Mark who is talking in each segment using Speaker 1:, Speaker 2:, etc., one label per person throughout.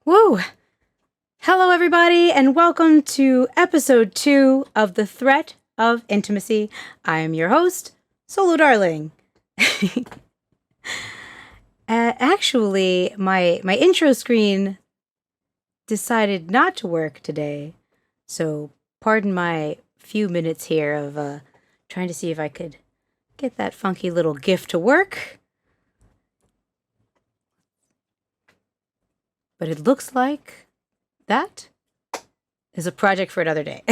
Speaker 1: Woo! Hello, everybody, and welcome to episode 2 of The Threat of Intimacy. I am your host, Solo Darling. Actually, my intro screen decided not to work today, so pardon my few minutes here of trying to see if I could get that funky little GIF to work. But it looks like that is a project for another day.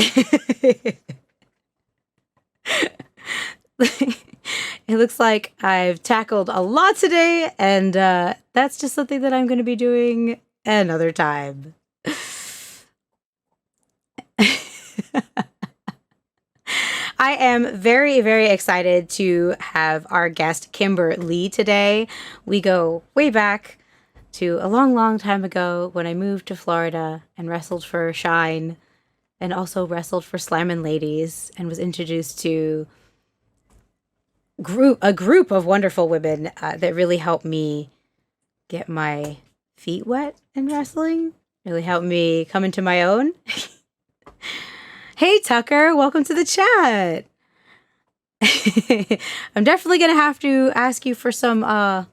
Speaker 1: It looks like I've tackled a lot today, and that's just something that I'm going to be doing another time. I am very, very excited to have our guest Kimber Lee today. We go way back to a long, long time ago when I moved to Florida and wrestled for Shine and also wrestled for Slammin' Ladies and was introduced to a group of wonderful women that really helped me get my feet wet in wrestling, really helped me come into my own. Hey, Tucker, welcome to the chat. I'm definitely going to have to ask you for some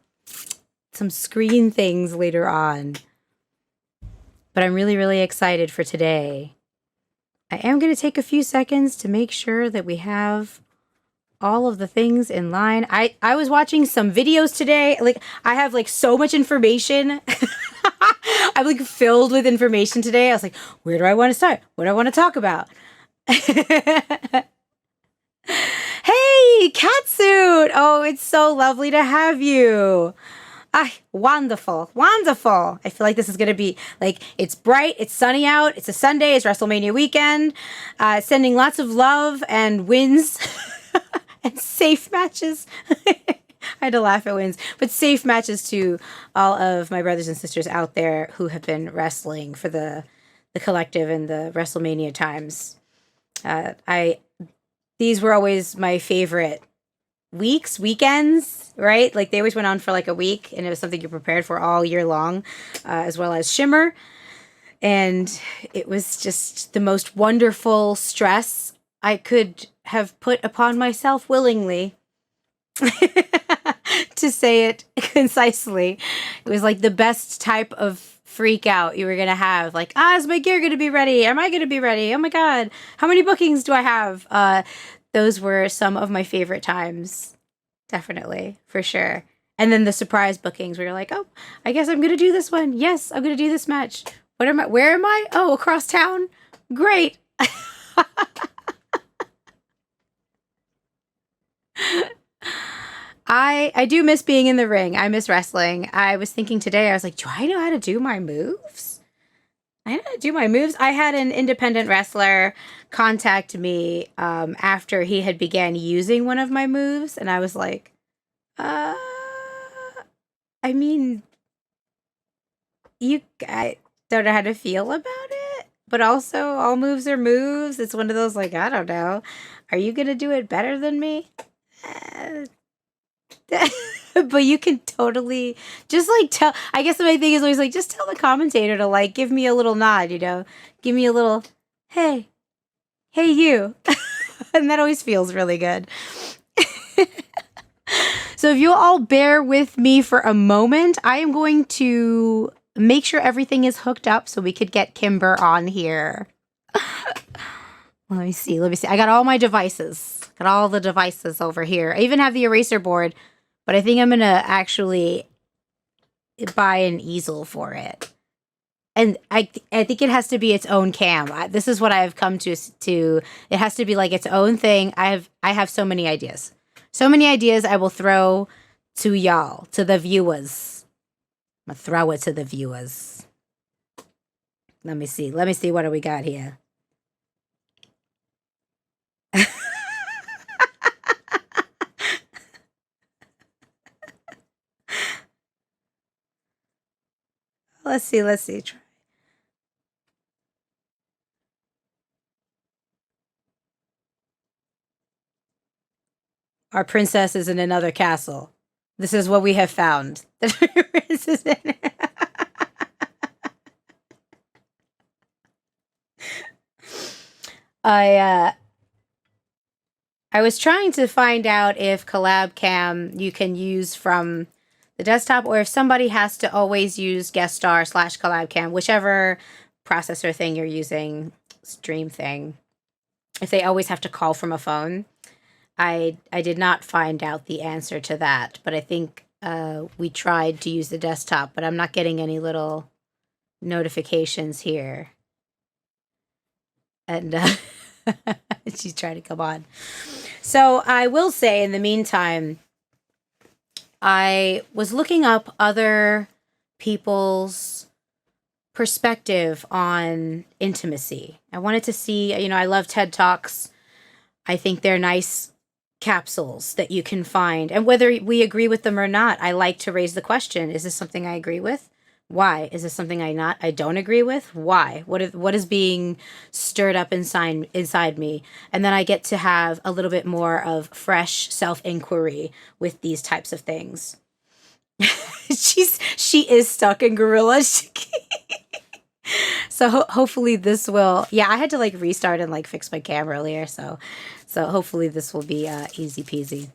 Speaker 1: screen things later on. But I'm really, really excited for today. I am going to take a few seconds to make sure that we have all of the things in line. I was watching some videos today. I have so much information. I'm filled with information today. I was like, where do I want to start? What do I want to talk about? Hey, Catsuit! Oh, it's so lovely to have you. Wonderful, wonderful. I feel like this is going to be it's bright, it's sunny out, it's a Sunday, it's WrestleMania weekend. Sending lots of love and wins and safe matches. I had to laugh at wins, but safe matches to all of my brothers and sisters out there who have been wrestling for the collective and the WrestleMania times. These were always my favorite weekends, right? They always went on for a week, and it was something you prepared for all year long, as well as Shimmer. And it was just the most wonderful stress I could have put upon myself willingly. To say it concisely, it was the best type of freak out you were gonna have. Is my gear gonna be ready? Am I gonna be ready? Oh my god, how many bookings do I have? Those were some of my favorite times, definitely, for sure. And then the surprise bookings where you're like, oh, I guess I'm gonna do this one. Yes, I'm gonna do this match. Where am I? Oh, across town. Great. I do miss being in the ring. I miss wrestling. I was thinking today, I was like, do I know how to do my moves? I know how to do my moves. I had an independent wrestler contact me after he had began using one of my moves, and I was like, I mean, I don't know how to feel about it, but also all moves are moves. It's one of those, I don't know. Are you going to do it better than me? But you can totally just tell. I guess my thing is always just tell the commentator to give me a little nod, give me a little, hey you. And that always feels really good. So if you'll all bear with me for a moment, I am going to make sure everything is hooked up so we could get Kimber on here. Let me see. I got all my devices. Got all the devices over here. I even have the eraser board, but I think I'm going to actually buy an easel for it. And I think it has to be its own cam. This is what I have come to. It has to be its own thing. I have so many ideas. So many ideas I will throw to y'all, to the viewers. I'm going to throw it to the viewers. Let me see. What do we got here? Let's see. Try. Our princess is in another castle. This is what we have found. The princess is in I I was trying to find out if collab cam you can use from the desktop or if somebody has to always use guest star slash collab cam, whichever processor thing you're using, stream thing. If they always have to call from a phone. I did not find out the answer to that, but I think we tried to use the desktop, but I'm not getting any little notifications here. And she's trying to come on. So I will say, in the meantime, I was looking up other people's perspective on intimacy. I wanted to see, I love TED Talks. I think they're nice capsules that you can find. And whether we agree with them or not, I like to raise the question, is this something I agree with? Why? Is this something I don't agree with? Why? What is being stirred up inside me? And then I get to have a little bit more of fresh self-inquiry with these types of things. She is stuck in Gorilla. So hopefully this will, yeah, I had to like restart and like fix my cam earlier, so hopefully this will be easy peasy.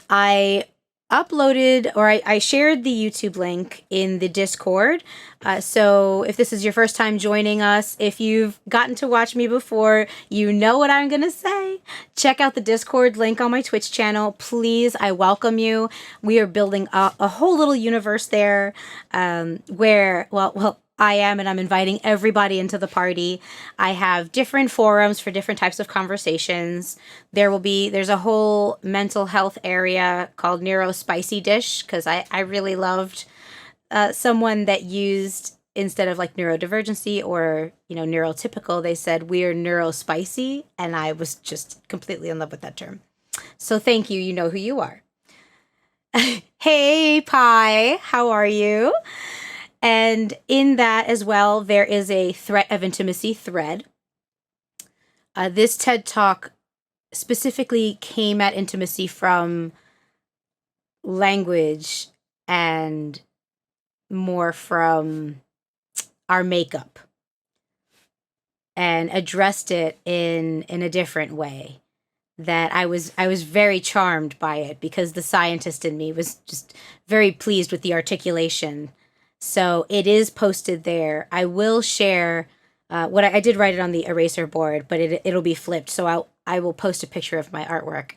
Speaker 1: I uploaded, or I shared the YouTube link in the Discord. So if this is your first time joining us, if you've gotten to watch me before, you know what I'm gonna say. Check out the Discord link on my Twitch channel. Please, I welcome you. We are building a whole little universe there, where, well, I am, and I'm inviting everybody into the party. I have different forums for different types of conversations. There's a whole mental health area called Neuro Spicy Dish, because I really loved someone that used, instead of like neurodivergency or, neurotypical, they said we're neurospicy, and I was just completely in love with that term. So thank you. You know who you are. Hey, Pi, how are you? And in that as well, there is a threat of intimacy thread. This TED Talk specifically came at intimacy from language and more from our makeup, and addressed it in a different way. That I was very charmed by it, because the scientist in me was just very pleased with the articulation. So it is posted there. I will share what I did write it on the eraser board, but it'll be flipped. So I will post a picture of my artwork.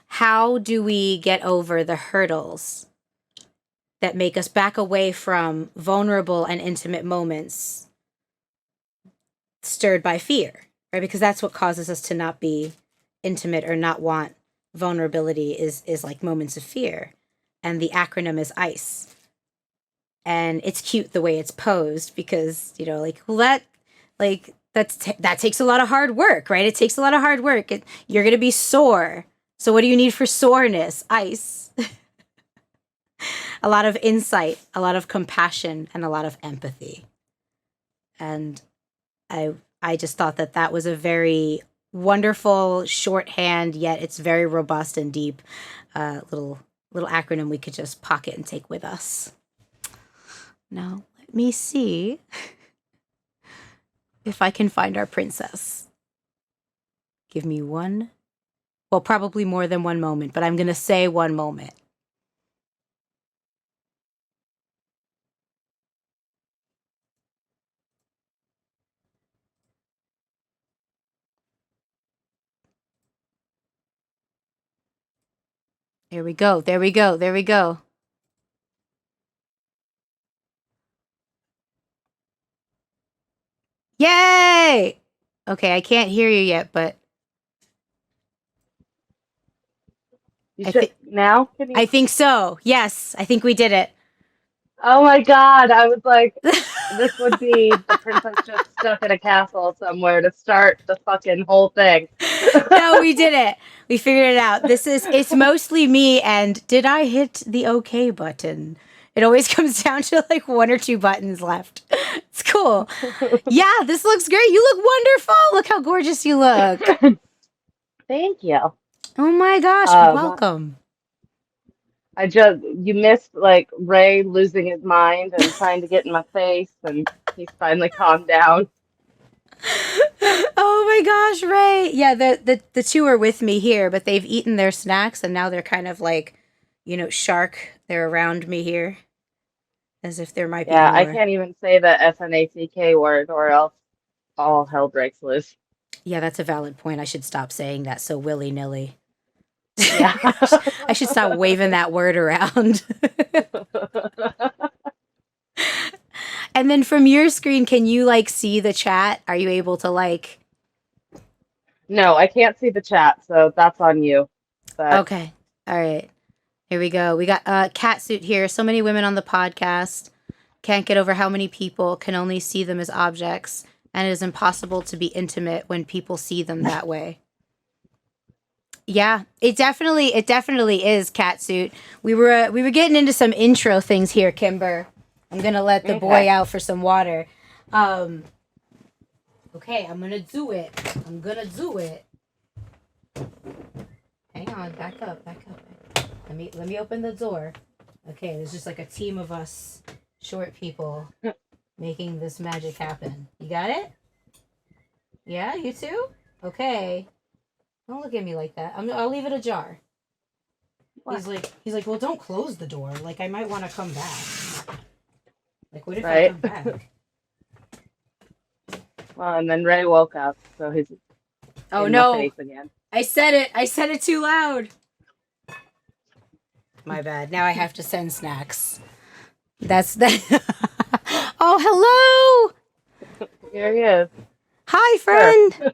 Speaker 1: How do we get over the hurdles that make us back away from vulnerable and intimate moments stirred by fear, right? Because that's what causes us to not be intimate or not want vulnerability is like moments of fear. And the acronym is ICE. And it's cute the way it's posed, because, that takes a lot of hard work, right? It takes a lot of hard work. You're going to be sore. So what do you need for soreness? Ice. A lot of insight, a lot of compassion, and a lot of empathy. And I just thought that was a very wonderful shorthand, yet it's very robust and deep little acronym we could just pocket and take with us. Now, let me see if I can find our princess. Give me probably more than one moment, but I'm going to say one moment. There we go. There we go. There we go. Yay! Okay, I can't hear you yet, but
Speaker 2: now?
Speaker 1: I think so. Yes, I think we did it.
Speaker 2: Oh my God, I was like, this would be the princess just stuck in a castle somewhere to start the fucking whole thing.
Speaker 1: No, we did it. We figured it out. It's mostly me, and did I hit the OK button? It always comes down to like one or two buttons left. It's cool. Yeah, this looks great. You look wonderful. Look how gorgeous you look.
Speaker 2: Thank you.
Speaker 1: Oh my gosh, welcome.
Speaker 2: You missed like Ray losing his mind and trying to get in my face, and he's finally calmed down.
Speaker 1: Oh my gosh, Ray. Yeah, the two are with me here, but they've eaten their snacks and now they're kind of like, shark. They're around me here as if there might be
Speaker 2: Yeah, I
Speaker 1: more.
Speaker 2: can't even say the SNACK word or else all hell breaks loose.
Speaker 1: Yeah, that's a valid point. I should stop saying that so willy-nilly.
Speaker 2: Yeah.
Speaker 1: I should stop waving that word around. And then from your screen, can you like see the chat? Are you able to like
Speaker 2: No, I can't see the chat, so that's on you. But
Speaker 1: Okay. All right. Here we go. We got Catsuit here. So many women on the podcast can't get over how many people can only see them as objects, and it is impossible to be intimate when people see them that way. Yeah, it definitely is Catsuit. We were getting into some intro things here, Kimber. I'm gonna let the boy
Speaker 2: okay.
Speaker 1: out for some water. Um, okay, I'm gonna do it. I'm gonna do it. Hang on, back up, back up. Let me open the door. Okay, there's just like a team of us short people making this magic happen. You got it? Yeah, you too? Okay. Don't look at me like that. I'll leave it ajar.
Speaker 2: What?
Speaker 1: He's like, well, don't close the door. Like, I might want to come back. Like, what if I
Speaker 2: Right.
Speaker 1: come back?
Speaker 2: Well, and then Ray woke up, so he's
Speaker 1: Oh
Speaker 2: in the
Speaker 1: no!
Speaker 2: face again.
Speaker 1: I said it. I said it too loud. My bad. Now I have to send snacks. That's that. Oh, hello!
Speaker 2: Here he is.
Speaker 1: Hi,
Speaker 2: Sure.
Speaker 1: friend.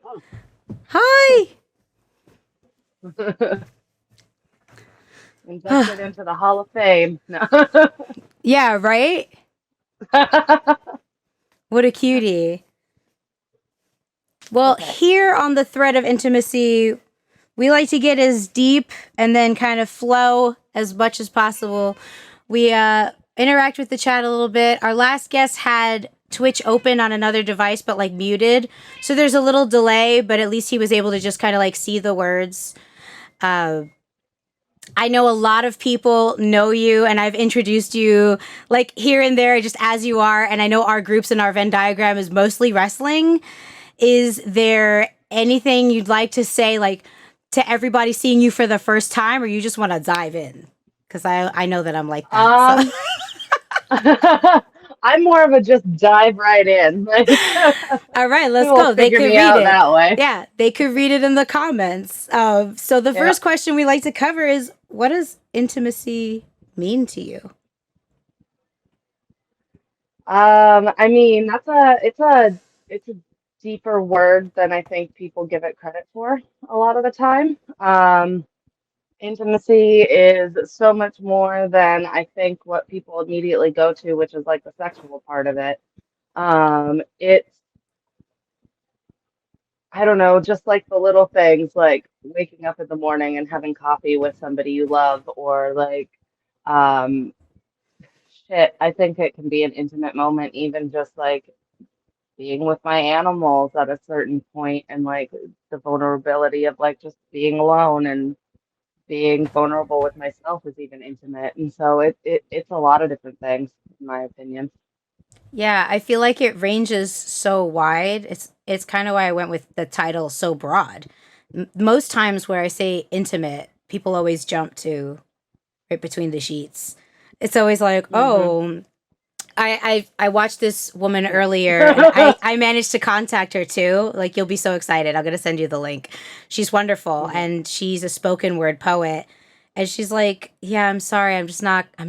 Speaker 1: Hi.
Speaker 2: Inducted into the Hall of Fame. No.
Speaker 1: Yeah, right? What a cutie. Well,
Speaker 2: Okay.
Speaker 1: here on the thread of intimacy, we like to get as deep and then kind of flow as much as possible. We interact with the chat a little bit. Our last guest had Twitch open on another device, but like muted. So there's a little delay, but at least he was able to just kind of like see the words. I know a lot of people know you, and I've introduced you like here and there just as you are. And I know our groups and our Venn diagram is mostly wrestling. Is there anything you'd like to say, like to everybody seeing you for the first time, or you just want to dive in? Because I know that I'm like that. So.
Speaker 2: Um, I'm more of a just dive right in. Like,
Speaker 1: All right, let's
Speaker 2: will
Speaker 1: go. They
Speaker 2: figure
Speaker 1: could
Speaker 2: me
Speaker 1: read
Speaker 2: out
Speaker 1: it.
Speaker 2: that way.
Speaker 1: Yeah, they could read it in the comments. So the
Speaker 2: Yeah.
Speaker 1: first question we like to cover is, what does intimacy mean to you?
Speaker 2: I mean, it's a deeper word than I think people give it credit for a lot of the time. Intimacy is so much more than I think what people immediately go to, which is like the sexual part of it. It's, I don't know, just like the little things like waking up in the morning and having coffee with somebody you love, or like, um, shit, I think it can be an intimate moment, even just like being with my animals at a certain point, and like the vulnerability of like just being alone and being vulnerable with myself is even intimate. And so it's a lot of different things, in my opinion.
Speaker 1: Yeah, I feel like it ranges so wide. It's kind of why I went with the title so broad. Most times where I say intimate, people always jump to right between the sheets. It's always like,
Speaker 2: Hmm.
Speaker 1: oh, I watched this woman earlier and I managed to contact her too. Like you'll be so excited. I'm gonna send you the link. She's wonderful
Speaker 2: Hmm.
Speaker 1: and she's a spoken word poet. And she's like, yeah, I'm sorry, I'm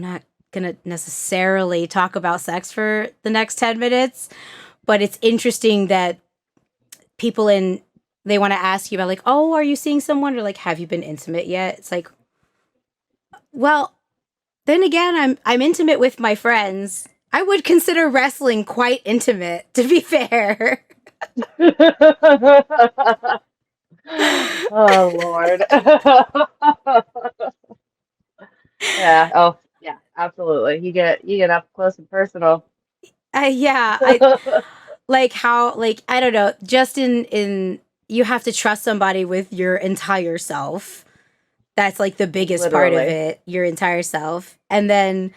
Speaker 1: not gonna necessarily talk about sex for the next 10 minutes. But it's interesting that people in they want to ask you about like, oh, are you seeing someone? Or like, have you been intimate yet? It's like, well, then again, I'm intimate with my friends. I would consider wrestling quite intimate, to be fair.
Speaker 2: Oh Lord. Yeah. Oh yeah, absolutely. You get up close and personal.
Speaker 1: Yeah, I like how like I don't know, just in you have to trust somebody with your entire self. That's like the biggest part of
Speaker 2: Literally.
Speaker 1: it, your entire self. And then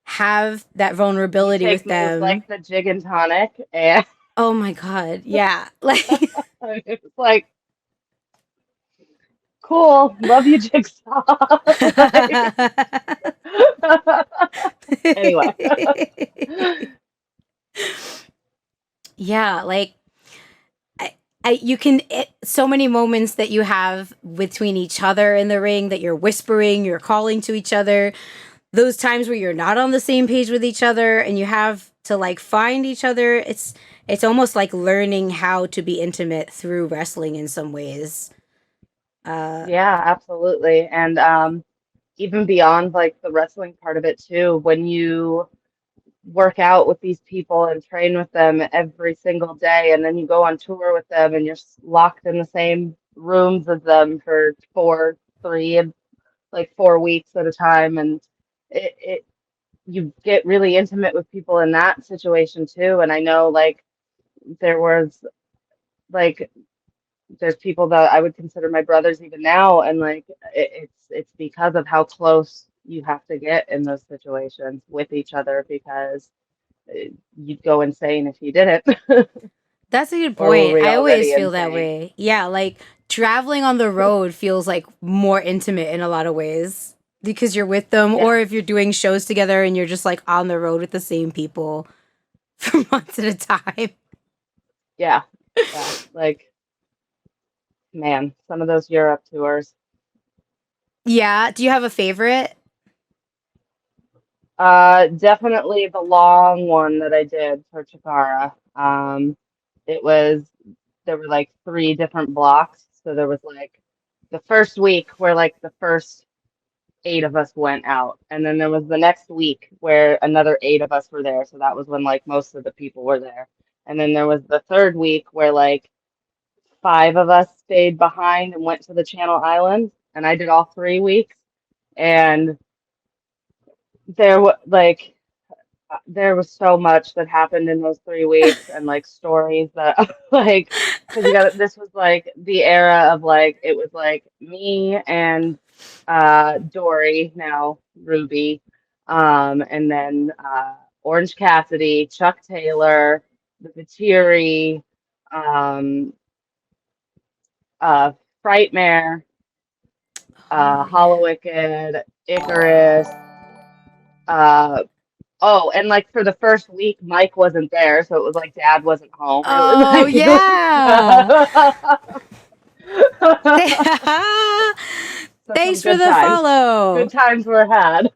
Speaker 1: have that
Speaker 2: You
Speaker 1: vulnerability
Speaker 2: take
Speaker 1: with
Speaker 2: moves
Speaker 1: them.
Speaker 2: like the jig and tonic and
Speaker 1: Oh my god. Yeah. Like
Speaker 2: It's like, cool, love you, Jigsaw. Like, anyway.
Speaker 1: yeah, like you can so many moments that you have between each other in the ring that you're whispering, you're calling to each other. Those times where you're not on the same page with each other and you have to like find each other. It's almost like learning how to be intimate through wrestling in some ways. Uh
Speaker 2: Yeah, absolutely. And even beyond like the wrestling part of it too, when you work out with these people and train with them every single day, and then you go on tour with them and you're locked in the same rooms as them for 4 weeks at a time, and it you get really intimate with people in that situation too. And I know like there was like there's people that I would consider my brothers even now, and like it's because of how close you have to get in those situations with each other, because you'd go insane if you didn't,
Speaker 1: That's a good
Speaker 2: or were
Speaker 1: point.
Speaker 2: we
Speaker 1: I always
Speaker 2: already
Speaker 1: feel that
Speaker 2: insane?
Speaker 1: way. Yeah, like traveling on the road feels like more intimate in a lot of ways because you're with them,
Speaker 2: Yeah,
Speaker 1: or if you're doing shows together and you're just like on the road with the same people for months at a time.
Speaker 2: yeah, yeah. Like, man, some of those Europe tours.
Speaker 1: Yeah. Do you have a favorite?
Speaker 2: Definitely the long one that I did for Chikara. It was there were like three different blocks. So there was like the first week where like the first eight of us went out, and then there was the next week where another eight of us were there. So that was when like most of the people were there. And then there was the third week where like five of us stayed behind and went to the Channel Islands, and I did all 3 weeks. And there was like there was so much that happened in those 3 weeks, and like stories that like because you got this was like the era of like it was like me and Dory, now Ruby, and then Orange Cassidy, Chuck Taylor, the Vatiri, um uh Frightmare,
Speaker 1: Oh yeah.
Speaker 2: Hollow Wicked, Icarus, uh oh, and like for the first week, Mike wasn't there, so it was like Dad wasn't home. It was
Speaker 1: Oh
Speaker 2: like
Speaker 1: yeah.
Speaker 2: so some
Speaker 1: Thanks for
Speaker 2: good
Speaker 1: the
Speaker 2: times.
Speaker 1: follow.
Speaker 2: Good times were had.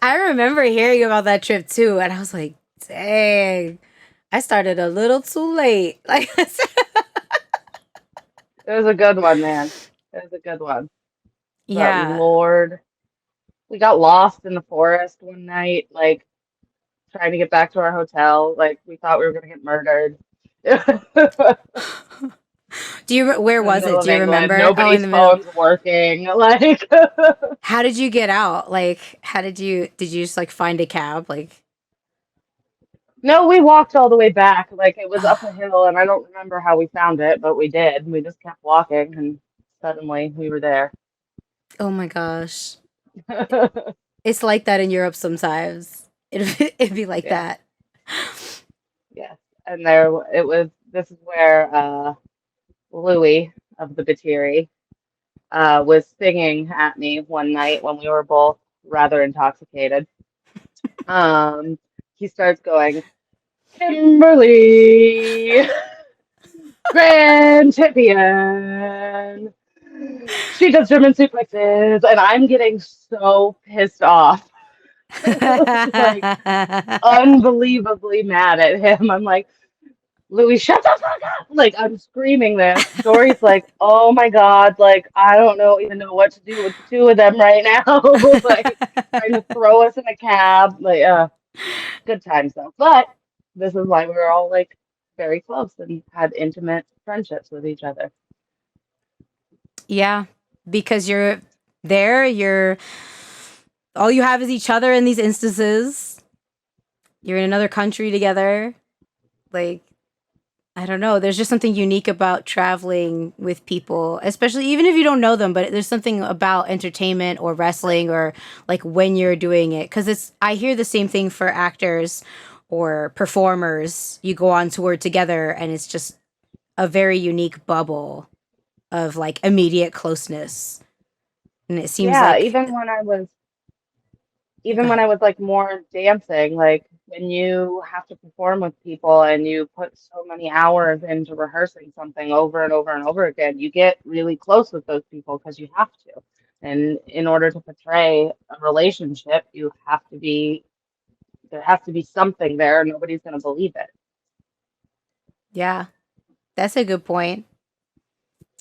Speaker 1: I remember hearing about that trip too, and I was like, dang, I started a little too late. Like,
Speaker 2: It was a good one, man. It was a good one. But
Speaker 1: yeah.
Speaker 2: Lord, we got lost in the forest one night, like trying to get back to our hotel. Like we thought we were gonna get murdered.
Speaker 1: Where
Speaker 2: In the
Speaker 1: was
Speaker 2: middle
Speaker 1: it?
Speaker 2: of
Speaker 1: Do you
Speaker 2: England,
Speaker 1: remember? Oh, in
Speaker 2: nobody's
Speaker 1: the middle.
Speaker 2: phone's working. Like
Speaker 1: How did you get out? Like, did you just like find a cab? Like,
Speaker 2: no, we walked all the way back. Like it was up a
Speaker 1: oh,
Speaker 2: hill, and I don't remember how we found it, but we did. We just kept walking, and suddenly we were there.
Speaker 1: oh my gosh. It's like that in Europe sometimes. It'd be like
Speaker 2: Yeah,
Speaker 1: that.
Speaker 2: yes. And there it was. This is where Louis of the Batiri was singing at me one night when we were both rather intoxicated. Um, he starts going, Kimberly, Grand Champion. She does German suplexes, and I'm getting so pissed off. Like, unbelievably mad at him. I'm like, Louis, shut the fuck up! Like, I'm screaming this. Dory's like, oh my God, like, I don't know, even know what to do with the two of them right now. Like, trying to throw us in a cab. Like, good times though. But this is why we were all like very close and had intimate friendships with each other.
Speaker 1: Yeah, because you're there, you're all you have is each other in these instances. You're in another country together. Like, I don't know. There's just something unique about traveling with people, especially even if you don't know them, but there's something about entertainment or wrestling or like when you're doing it. Cause I hear the same thing for actors or performers. You go on tour together and it's just a very unique bubble of like immediate closeness. And it seems
Speaker 2: Yeah,
Speaker 1: like, yeah, go
Speaker 2: even when
Speaker 1: ahead.
Speaker 2: I was like more dancing, like when you have to perform with people and you put so many hours into rehearsing something over and over and over again, you get really close with those people because you have to. And in order to portray a relationship, there has to be something there. Nobody's going to believe it.
Speaker 1: Yeah, that's a good point.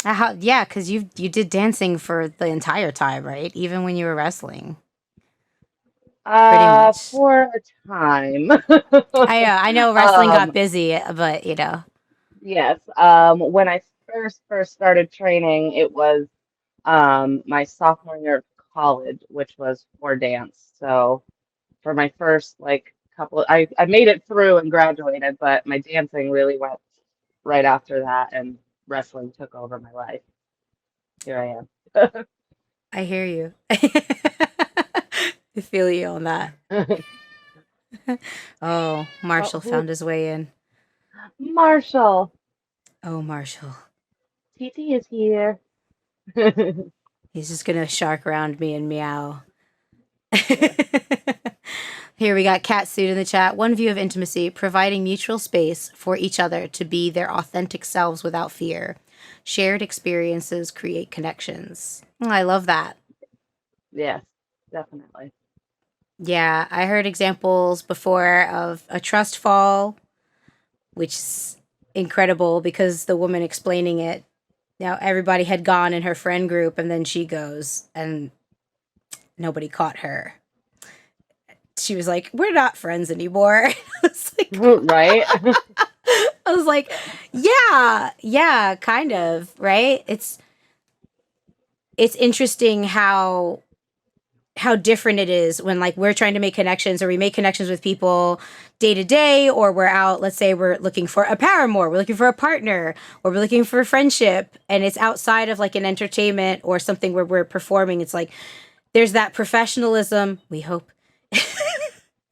Speaker 1: How, yeah, because you did dancing for the entire time, right? Even when you were wrestling, pretty much.
Speaker 2: For a time.
Speaker 1: I know wrestling got
Speaker 2: Um,
Speaker 1: busy, but you know,
Speaker 2: yes. When I first started training, it was my sophomore year of college, which was for dance. So for my first like couple, I made it through and graduated, but my dancing really went right after that, and wrestling took over my life. Here I
Speaker 1: I hear you. I feel you on that.
Speaker 2: am.
Speaker 1: Oh, Marshall
Speaker 2: Oh, who?
Speaker 1: found his way in.
Speaker 2: Marshall.
Speaker 1: Oh, Marshall.
Speaker 2: TT is here.
Speaker 1: He's just gonna shark around me and meow.
Speaker 2: Yeah.
Speaker 1: Here we got cat suit in the chat. One view of intimacy, providing mutual space for each other to be their authentic selves without fear. Shared experiences create connections. Oh, I love that.
Speaker 2: Yes, definitely.
Speaker 1: Yeah, I heard examples before of a trust fall, which is incredible because the woman explaining it, now everybody had gone in her friend group and then she goes and nobody caught her. She was like, "We're not friends anymore." I was like,
Speaker 2: Right?
Speaker 1: I was like, yeah, yeah, kind of, right? It's interesting how different it is when like we're trying to make connections or we make connections with people day to day, or we're out, let's say we're looking for a paramour, we're looking for a partner, or we're looking for friendship, and it's outside of like an entertainment or something where we're performing. It's like there's that professionalism, we hope.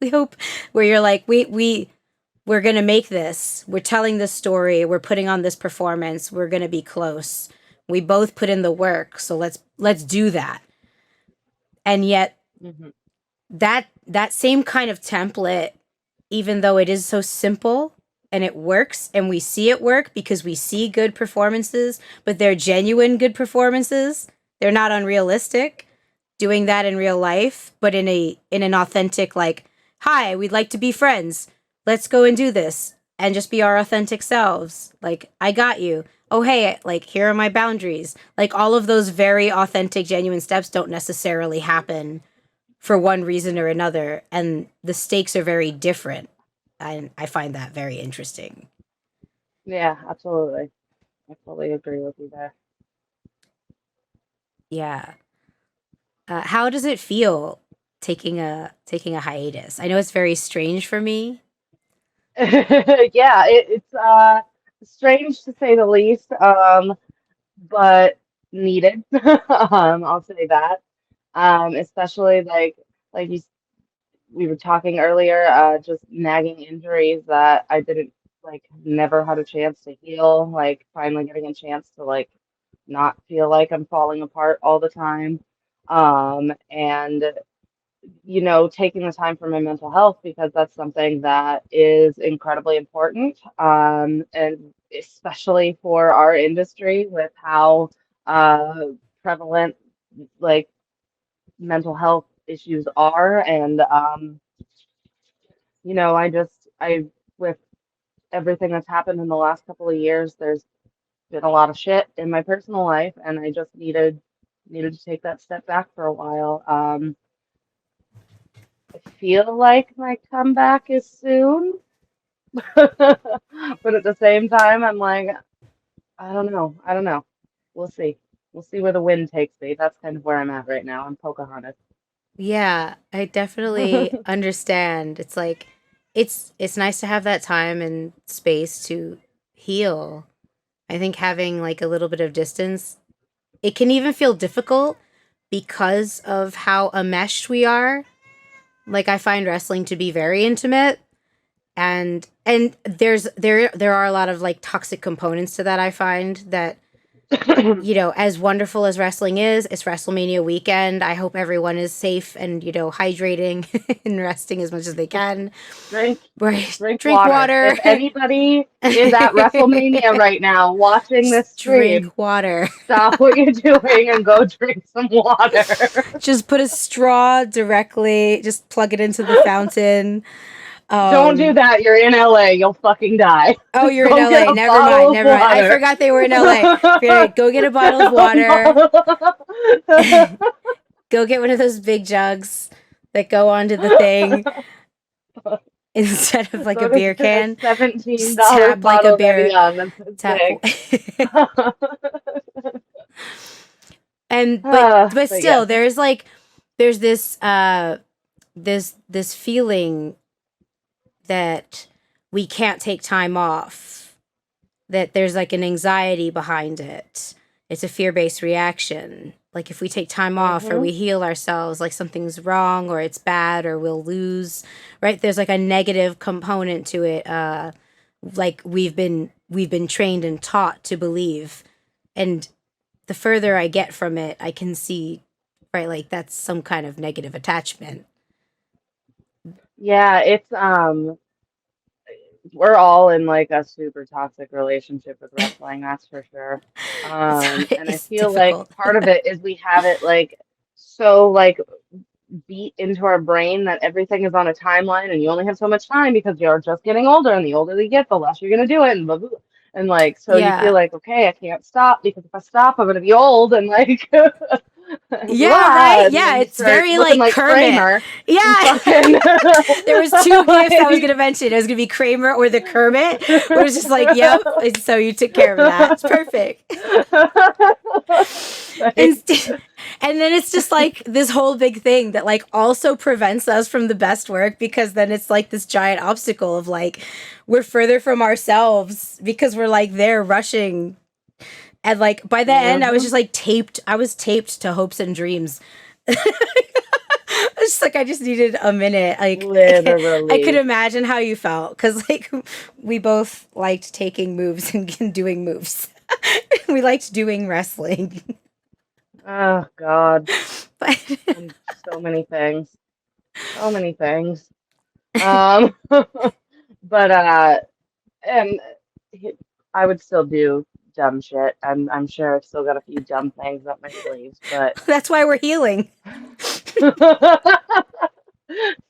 Speaker 1: We hope, where you're like, we're going to make this. We're telling this story. We're putting on this performance. We're going to be close. We both put in the work, so let's do that. And yet
Speaker 2: Hmm.
Speaker 1: that same kind of template, even though it is so simple and it works and we see it work because we see good performances, but they're genuine good performances. They're not unrealistic. Doing that in real life, but in an authentic like, "Hi, we'd like to be friends. Let's go and do this." And just be our authentic selves. Like, "I got you. Oh, hey, like here are my boundaries." Like all of those very authentic genuine steps don't necessarily happen for one reason or another, and the stakes are very different. And I find that very interesting.
Speaker 2: Yeah, absolutely. I fully agree with you there.
Speaker 1: Yeah. How does it feel taking a hiatus? I know it's very strange for me.
Speaker 2: Yeah, it's strange to say the least, but needed. I'll say that. Especially like we were talking earlier, just nagging injuries that I didn't like never had a chance to heal, like finally getting a chance to like not feel like I'm falling apart all the time. And taking the time for my mental health because that's something that is incredibly important. And especially for our industry with how uh, prevalent like mental health issues are. And, with everything that's happened in the last couple of years, there's been a lot of shit in my personal life, and I just needed to take that step back for a while. I feel like my comeback is soon, but at the same time, I'm like, I don't know. I don't know. We'll see. We'll see where the wind takes me. That's kind of where I'm at right now. I'm Pocahontas.
Speaker 1: Yeah, I definitely understand. It's like it's nice to have that time and space to heal. I think having like a little bit of distance, it can even feel difficult because of how enmeshed we are. Like I find wrestling to be very intimate, and there are a lot of like toxic components to that. I find that, you know, as wonderful as wrestling is, it's WrestleMania weekend. I hope everyone is safe and, you know, hydrating and resting as much as they can.
Speaker 2: Drink,
Speaker 1: Right.
Speaker 2: drink
Speaker 1: Drink
Speaker 2: water.
Speaker 1: water.
Speaker 2: If anybody is at WrestleMania right now watching this
Speaker 1: Just drink
Speaker 2: stream,
Speaker 1: water.
Speaker 2: stop what you're doing and go drink some water.
Speaker 1: Just put a straw directly, just plug it into the fountain.
Speaker 2: Don't do that. You're in LA. You'll fucking die.
Speaker 1: Oh, you're in
Speaker 2: Go get
Speaker 1: LA.
Speaker 2: a
Speaker 1: Never mind.
Speaker 2: bottle of
Speaker 1: Never mind. I
Speaker 2: water.
Speaker 1: forgot they were in LA. Go get a bottle of water. Go get one of those big jugs that go onto the thing instead of like
Speaker 2: Go
Speaker 1: a
Speaker 2: to
Speaker 1: beer
Speaker 2: get a
Speaker 1: can.
Speaker 2: $17
Speaker 1: Just tap like a
Speaker 2: bottle of
Speaker 1: beer.
Speaker 2: Evian that's so
Speaker 1: Tap.
Speaker 2: big.
Speaker 1: And but
Speaker 2: But yeah.
Speaker 1: still, there's this feeling that we can't take time off, that there's like an anxiety behind it. It's a fear-based reaction. Like if we take time off or
Speaker 2: hmm
Speaker 1: we heal ourselves, like something's wrong or it's bad or we'll lose, right? There's like a negative component to it. Like we've been trained and taught to believe. And the further I get from it, I can see, right, like that's some kind of negative attachment.
Speaker 2: Yeah, we're all in like a super toxic relationship with wrestling, that's for sure. And I
Speaker 1: It's
Speaker 2: feel like
Speaker 1: difficult.
Speaker 2: part of it is we have it like so like beat into our brain that everything is on a timeline and you only have so much time because you're just getting older and the older you get, the less you're gonna do it and blah, blah, blah. And like so you feel
Speaker 1: Yeah.
Speaker 2: like, okay, I can't stop because if I stop, I'm gonna be old and like
Speaker 1: Yeah, right?
Speaker 2: and
Speaker 1: Yeah,
Speaker 2: then you
Speaker 1: it's
Speaker 2: start
Speaker 1: very
Speaker 2: looking
Speaker 1: like
Speaker 2: like
Speaker 1: Kermit.
Speaker 2: Kramer and
Speaker 1: Yeah.
Speaker 2: fucking
Speaker 1: There was two gifts I was
Speaker 2: like
Speaker 1: gonna mention. It was gonna be Kramer or the Kermit, where it's just like, yep. And so you took care of that. It's perfect.
Speaker 2: like,
Speaker 1: and, and then it's just like this whole big thing that like also prevents us from the best work, because then it's like this giant obstacle of like we're further from ourselves because we're like there rushing. And like by the end I was
Speaker 2: mhm,
Speaker 1: just like taped. I was taped to hopes and dreams. It's like I just needed a minute. Like I could
Speaker 2: literally.
Speaker 1: imagine how you felt, because like we both liked taking moves and doing moves. We liked doing wrestling.
Speaker 2: Oh God.
Speaker 1: But
Speaker 2: And so many things. So many things. Um, but and I would still do dumb shit. I'm sure I've still got a few dumb things up my sleeves, but
Speaker 1: that's why we're healing.
Speaker 2: but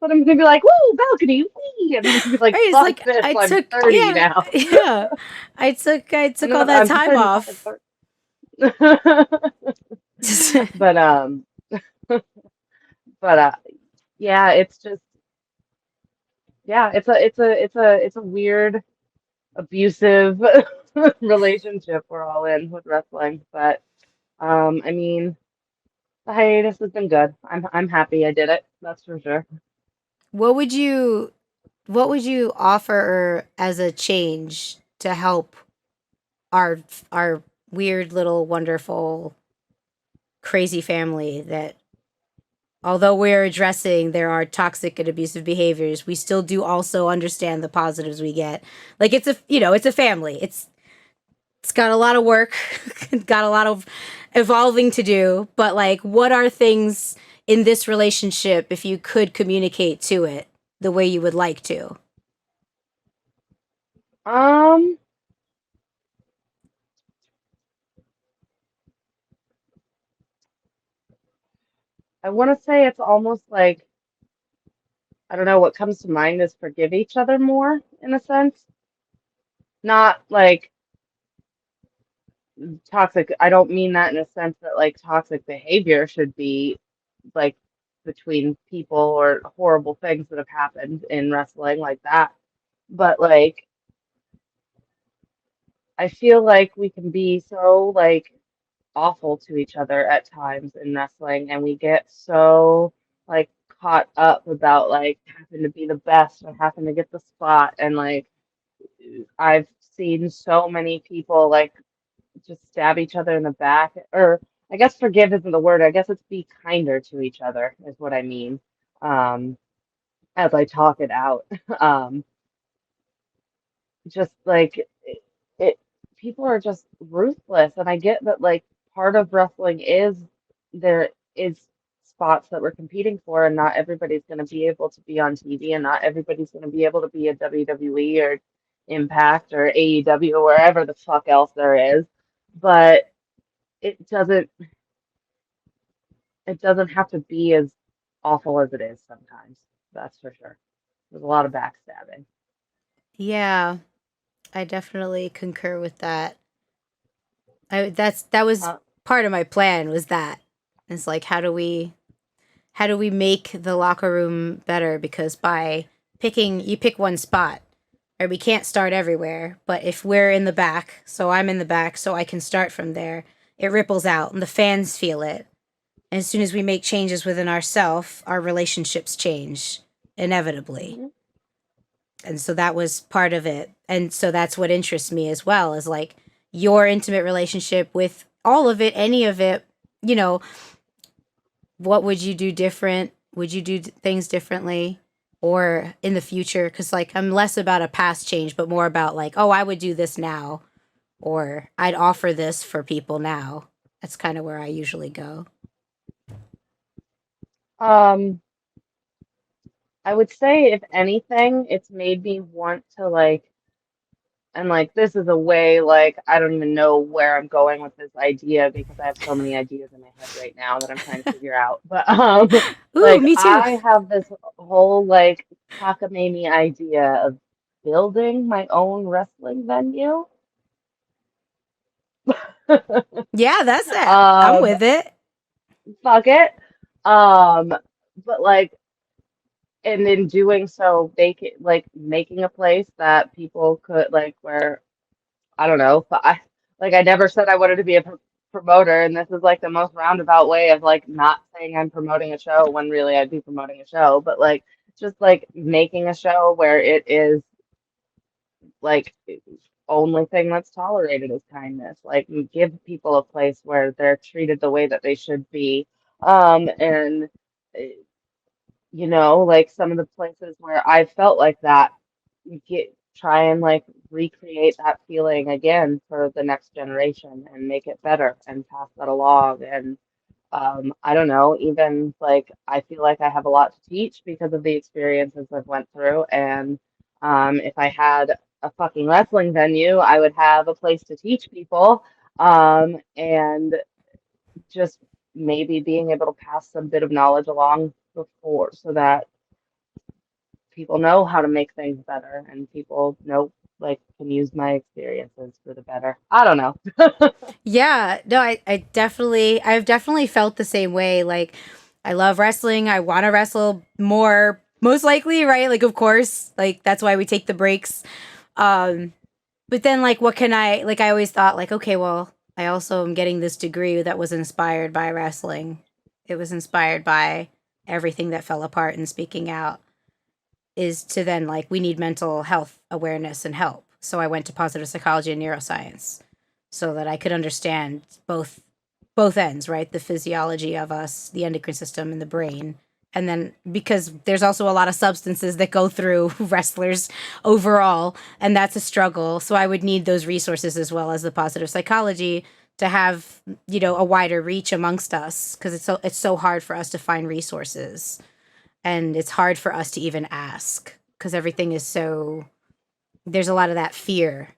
Speaker 2: I'm gonna be like, woo, balcony, wee, and I'm gonna be like,
Speaker 1: Right? It's
Speaker 2: fuck
Speaker 1: like
Speaker 2: this,
Speaker 1: I
Speaker 2: I'm
Speaker 1: took
Speaker 2: 30
Speaker 1: yeah
Speaker 2: now.
Speaker 1: yeah. I took all that
Speaker 2: I'm
Speaker 1: time
Speaker 2: turning fucking
Speaker 1: off.
Speaker 2: 30. But but yeah, it's just yeah, it's a weird abusive relationship we're all in with wrestling. But I mean, the hiatus has been good. I'm happy I did it. That's for sure.
Speaker 1: what would you what would you offer as a change to help our our weird little wonderful crazy family, that although we're addressing there are toxic and abusive behaviors, we still do also understand the positives we get. Like it's a, you know, it's a family. It's got a lot of work, it's got a lot of evolving to do, but like what are things in this relationship if you could communicate to it the way you would like to?
Speaker 2: Um, I want to say it's almost like I don't know what comes to mind is forgive each other more in a sense. Not like toxic. I don't mean that in a sense that like toxic behavior should be like between people or horrible things that have happened in wrestling like that. But like I feel like we can be so like awful to each other at times in wrestling and we get so like caught up about like having to be the best and having to get the spot and like I've seen so many people like just stab each other in the back, or I guess forgive isn't the word. I guess it's be kinder to each other is what I mean. Um, as I talk it out. Um, just like it people are just ruthless, and I get that like part of wrestling is there is spots that we're competing for, and not everybody's going to be able to be on TV, and not everybody's going to be able to be at WWE or Impact or AEW or wherever the fuck else there is, but it doesn't it doesn't have to be as awful as it is sometimes. That's for sure. There's a lot of backstabbing.
Speaker 1: Yeah, I definitely concur with that. That was
Speaker 2: Uh,
Speaker 1: part of my plan was that. It's like how do we make the locker room better, because by picking you pick one spot, or we can't start everywhere, but if we're in the back, so I'm in the back so I can start from there, it ripples out and the fans feel it. And as soon as we make changes within ourselves, our relationships change inevitably.
Speaker 2: mhm.
Speaker 1: And so that was part of it. And so that's what interests me as well, is like your intimate relationship with all of it, any of it, you know, what would you do different? Would you do things differently or in the future? Because, like, I'm less about a past change, but more about, like, oh, I would do this now, or I'd offer this for people now. That's kind of where I usually go.
Speaker 2: Um, I would say if anything, it's made me want to like, and like this is a way like I don't even know where I'm going with this idea because I have so many ideas in my head right now that I'm trying to figure out. But
Speaker 1: Ooh,
Speaker 2: like
Speaker 1: me too.
Speaker 2: I have this whole like cockamamie idea of building my own wrestling venue.
Speaker 1: Yeah, that's it. I'm
Speaker 2: Um,
Speaker 1: with it.
Speaker 2: fuck it. Um, but like, and in doing so, make it like making a place that people could like where I don't know, but I never said I wanted to be a promoter, and this is like the most roundabout way of like not saying I'm promoting a show when really I'd be promoting a show, but like just like making a show where it is like only thing that's tolerated is kindness. Like give people a place where they're treated the way that they should be. And you know, like some of the places where I felt like that, you get try and like recreate that feeling again for the next generation and make it better and pass that along. And I don't know, even like I feel like I have a lot to teach because of the experiences I've went through. And if I had a fucking wrestling venue, I would have a place to teach people. And just maybe being able to pass some bit of knowledge along before so that people know how to make things better and people know like can use my experiences for the better. I don't know.
Speaker 1: Yeah, no, I've definitely felt the same way. Like, I love wrestling. I want to wrestle more, most likely, right? Like, of course, like that's why we take the breaks. Um, but then, like, what can like, I always thought, like, okay, well, I also am getting this degree that was inspired by wrestling. It was inspired by everything that fell apart and speaking out. Is to then, like, we need mental health awareness and help. So I went to positive psychology and neuroscience so that I could understand both ends, right? The physiology of us, the endocrine system, and the brain. And then because there's also a lot of substances that go through wrestlers overall, and that's a struggle. So I would need those resources as well as the positive psychology to have, a wider reach amongst us, because it's so hard for us to find resources, and it's hard for us to even ask because everything is so, there's a lot of that fear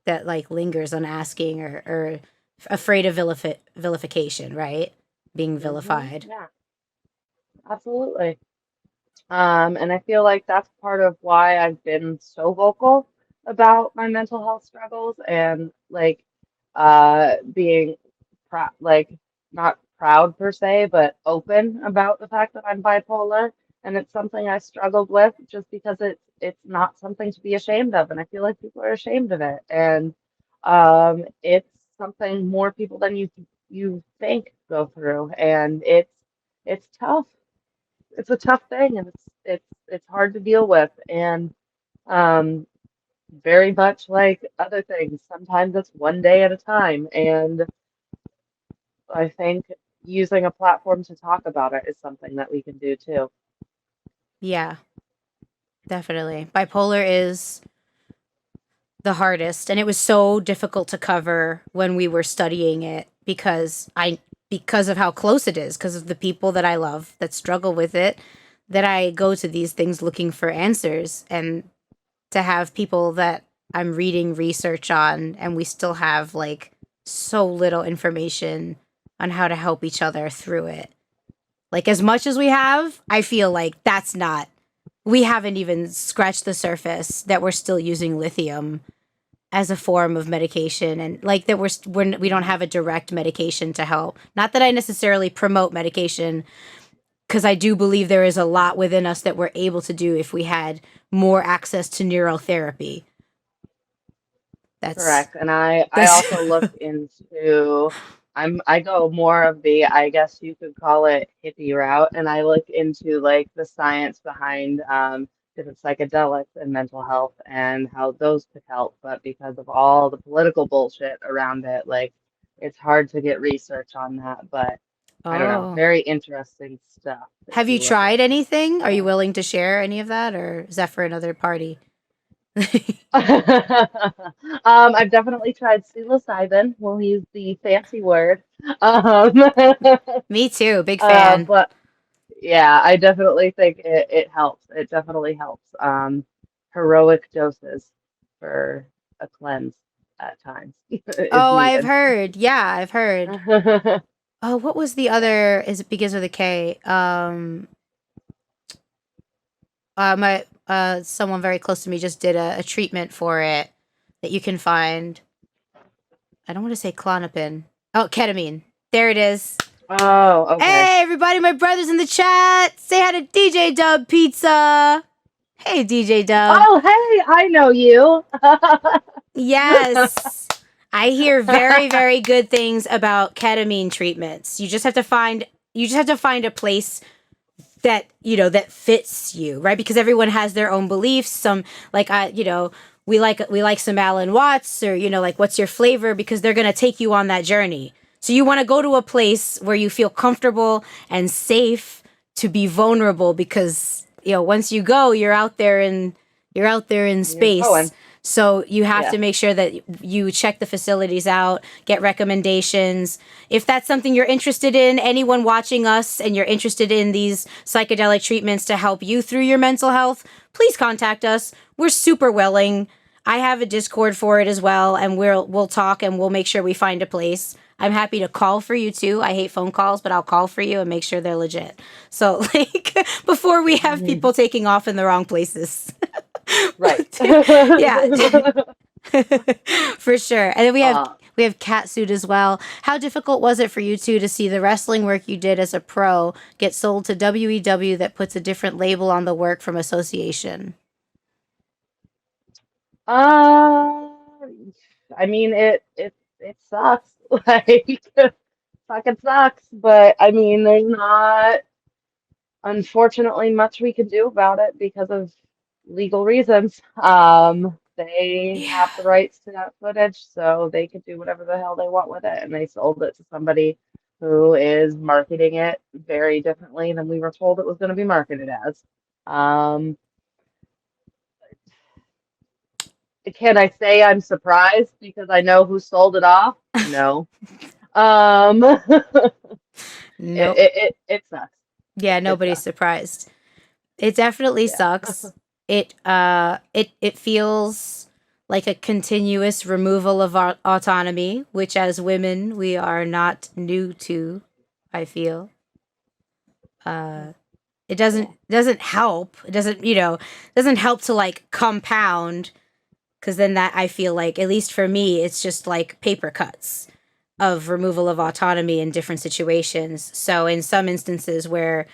Speaker 1: that, like, lingers on asking, or afraid of vilification, right? Being vilified.
Speaker 2: Yeah, absolutely. And I feel like that's part of why I've been so vocal about my mental health struggles and like being like not proud per se, but open about the fact that I'm bipolar. And it's something I struggled with just because it's not something to be ashamed of. And I feel like people are ashamed of it. And it's something more people than you think go through. And it's tough. It's a tough thing and it's hard to deal with. And um very much like other things. Sometimes it's one day at a time, and I think using a platform to talk about it is something that we can do too.
Speaker 1: Yeah, definitely. Bipolar is the hardest, and it was so difficult to cover when we were studying it because of how close it is, because of the people that I love that struggle with it, that I go to these things looking for answers, and to have people that I'm reading research on, and we still have like so little information on how to help each other through it. Like, as much as we have, I feel like that's not, we haven't even scratched the surface that we're still using lithium as a form of medication, and like that we don't have a direct medication to help. Not that I necessarily promote medication, because I do believe there is a lot within us that we're able to do if we had more access to neurotherapy. That's
Speaker 2: Correct. And I
Speaker 1: that's
Speaker 2: also look into I go more of the, I guess you could call it, hippie route, and I look into like the science behind different psychedelics and mental health and how those could help. But because of all the political bullshit around it, like it's hard to get research on that. But I don't know,
Speaker 1: oh.
Speaker 2: very interesting stuff if
Speaker 1: Have you
Speaker 2: you look
Speaker 1: tried
Speaker 2: into it.
Speaker 1: anything? Are you
Speaker 2: So.
Speaker 1: willing to share any of that, or is that for another party?
Speaker 2: I've definitely tried psilocybin. We'll use the fancy word. Um,
Speaker 1: Me too, big fan.
Speaker 2: but yeah, I definitely think it helps. It definitely helps. Heroic doses for a cleanse at times is
Speaker 1: Oh, I've
Speaker 2: needed.
Speaker 1: heard. Yeah, I've heard. Oh, what was the
Speaker 2: Yeah.
Speaker 1: other? Is it begins with a K? My someone very close to me just did a treatment for it that you can find. I don't want to say Clonopin. Oh, ketamine. There it is.
Speaker 2: Oh, okay.
Speaker 1: Hey, everybody! My brother's in the chat. Say hi to DJ Dub Pizza. Hey, DJ Dub.
Speaker 2: Oh, hey, I know you.
Speaker 1: Yes. I hear very, very good things about ketamine treatments. You just have to find a place that, that fits you, right? Because everyone has their own beliefs. Some, like, we like some Alan Watts, or, like, what's your flavor, because they're going to take you on that journey. So you want to go to a place where you feel comfortable and safe to be vulnerable, because, once you go, you're out there in
Speaker 2: You're
Speaker 1: space.
Speaker 2: going.
Speaker 1: So you have
Speaker 2: Yeah.
Speaker 1: to make sure that you check the facilities out, get recommendations. If that's something you're interested in, anyone watching us, and you're interested in these psychedelic treatments to help you through your mental health, please contact us. We're super willing. I have a Discord for it as well, and we'll talk, and we'll make sure we find a place. I'm happy to call for you too. I hate phone calls, but I'll call for you and make sure they're legit. So, like, before we have people taking off in the wrong places.
Speaker 2: Right.
Speaker 1: Yeah. For sure. And then we have
Speaker 2: uh,
Speaker 1: we have Catsuit as well. How difficult was it for you two to see the wrestling work you did as a pro get sold to WEW that puts a different label on the work from association?
Speaker 2: uh, I mean, it sucks. Like, fucking sucks. But I mean, there's not, unfortunately, much we can do about it because of legal reasons. They
Speaker 1: Yeah.
Speaker 2: have the rights to that footage, so they could do whatever the hell they want with it, and they sold it to somebody who is marketing it very differently than we were told it was going to be marketed as. Um, can I say I'm surprised because I know who sold it off? No. It,
Speaker 1: Nope.
Speaker 2: it sucks.
Speaker 1: Yeah,
Speaker 2: It
Speaker 1: nobody's
Speaker 2: sucks.
Speaker 1: surprised. It definitely
Speaker 2: Yeah.
Speaker 1: sucks. It feels like a continuous removal of our autonomy, which as women we are not new to, I feel. Uh it
Speaker 2: Yeah.
Speaker 1: doesn't help. It doesn't help to like compound, because then that, I feel like, at least for me, it's just like paper cuts of removal of autonomy in different situations. So in some instances where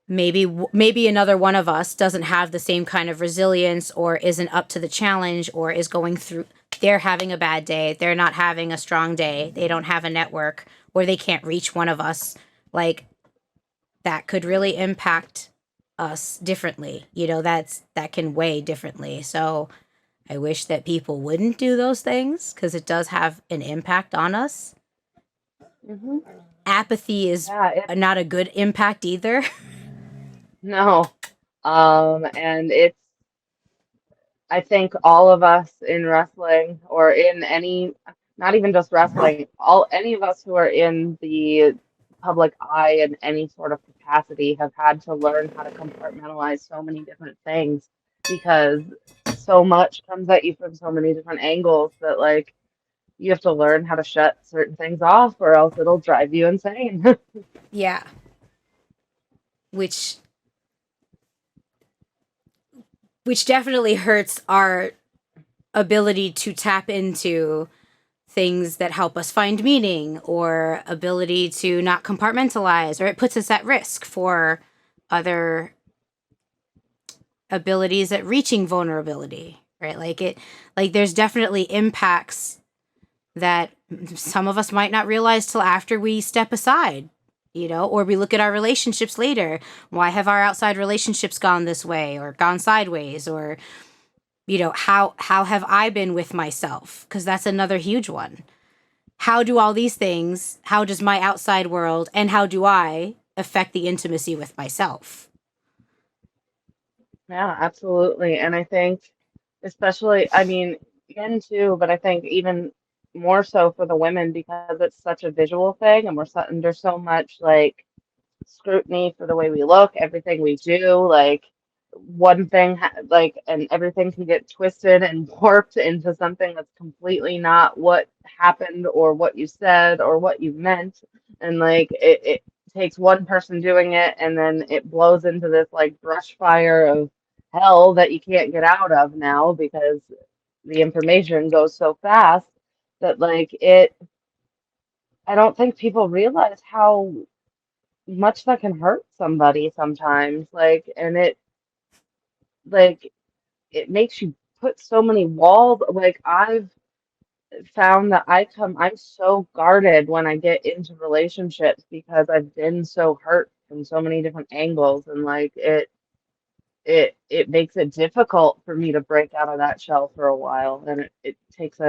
Speaker 1: maybe another one of us doesn't have the same kind of resilience, or isn't up to the challenge, or is going through, they're having a bad day, they're not having a strong day, they don't have a network, or they can't reach one of us, like, that could really impact us differently. That can weigh differently. So I wish that people wouldn't do those things because it does have an impact on us.
Speaker 2: Hmm.
Speaker 1: Apathy is
Speaker 2: Yeah, it
Speaker 1: not a good impact either.
Speaker 2: no. And it's I think all of us in wrestling or in any, not even just wrestling, all any of us who are in the public eye in any sort of capacity have had to learn how to compartmentalize so many different things because so much comes at you from so many different angles that like you have to learn how to shut certain things off or else it'll drive you insane.
Speaker 1: Yeah, which which definitely hurts our ability to tap into things that help us find meaning or ability to not compartmentalize, or it puts us at risk for other abilities at reaching vulnerability, right? Like there's definitely impacts that some of us might not realize till after we step aside, or we look at our relationships later. Why have our outside relationships gone this way or gone sideways? Or, how have I been with myself? Because that's another huge one. How do all these things, how does my outside world and how do I affect the intimacy with myself?
Speaker 2: Yeah, absolutely. And I think, especially, I mean, men too, but I think even more so for the women because it's such a visual thing and we're so, under so much like scrutiny for the way we look, everything we do, like one thing, like, and everything can get twisted and warped into something that's completely not what happened or what you said or what you meant. And like, it takes one person doing it and then it blows into this like brush fire of hell that you can't get out of now because the information goes so fast that like I don't think people realize how much that can hurt somebody sometimes. Like it makes you put so many walls. Like I've found that I'm so guarded when I get into relationships because I've been so hurt from so many different angles and like it makes it difficult for me to break out of that shell for a while and it takes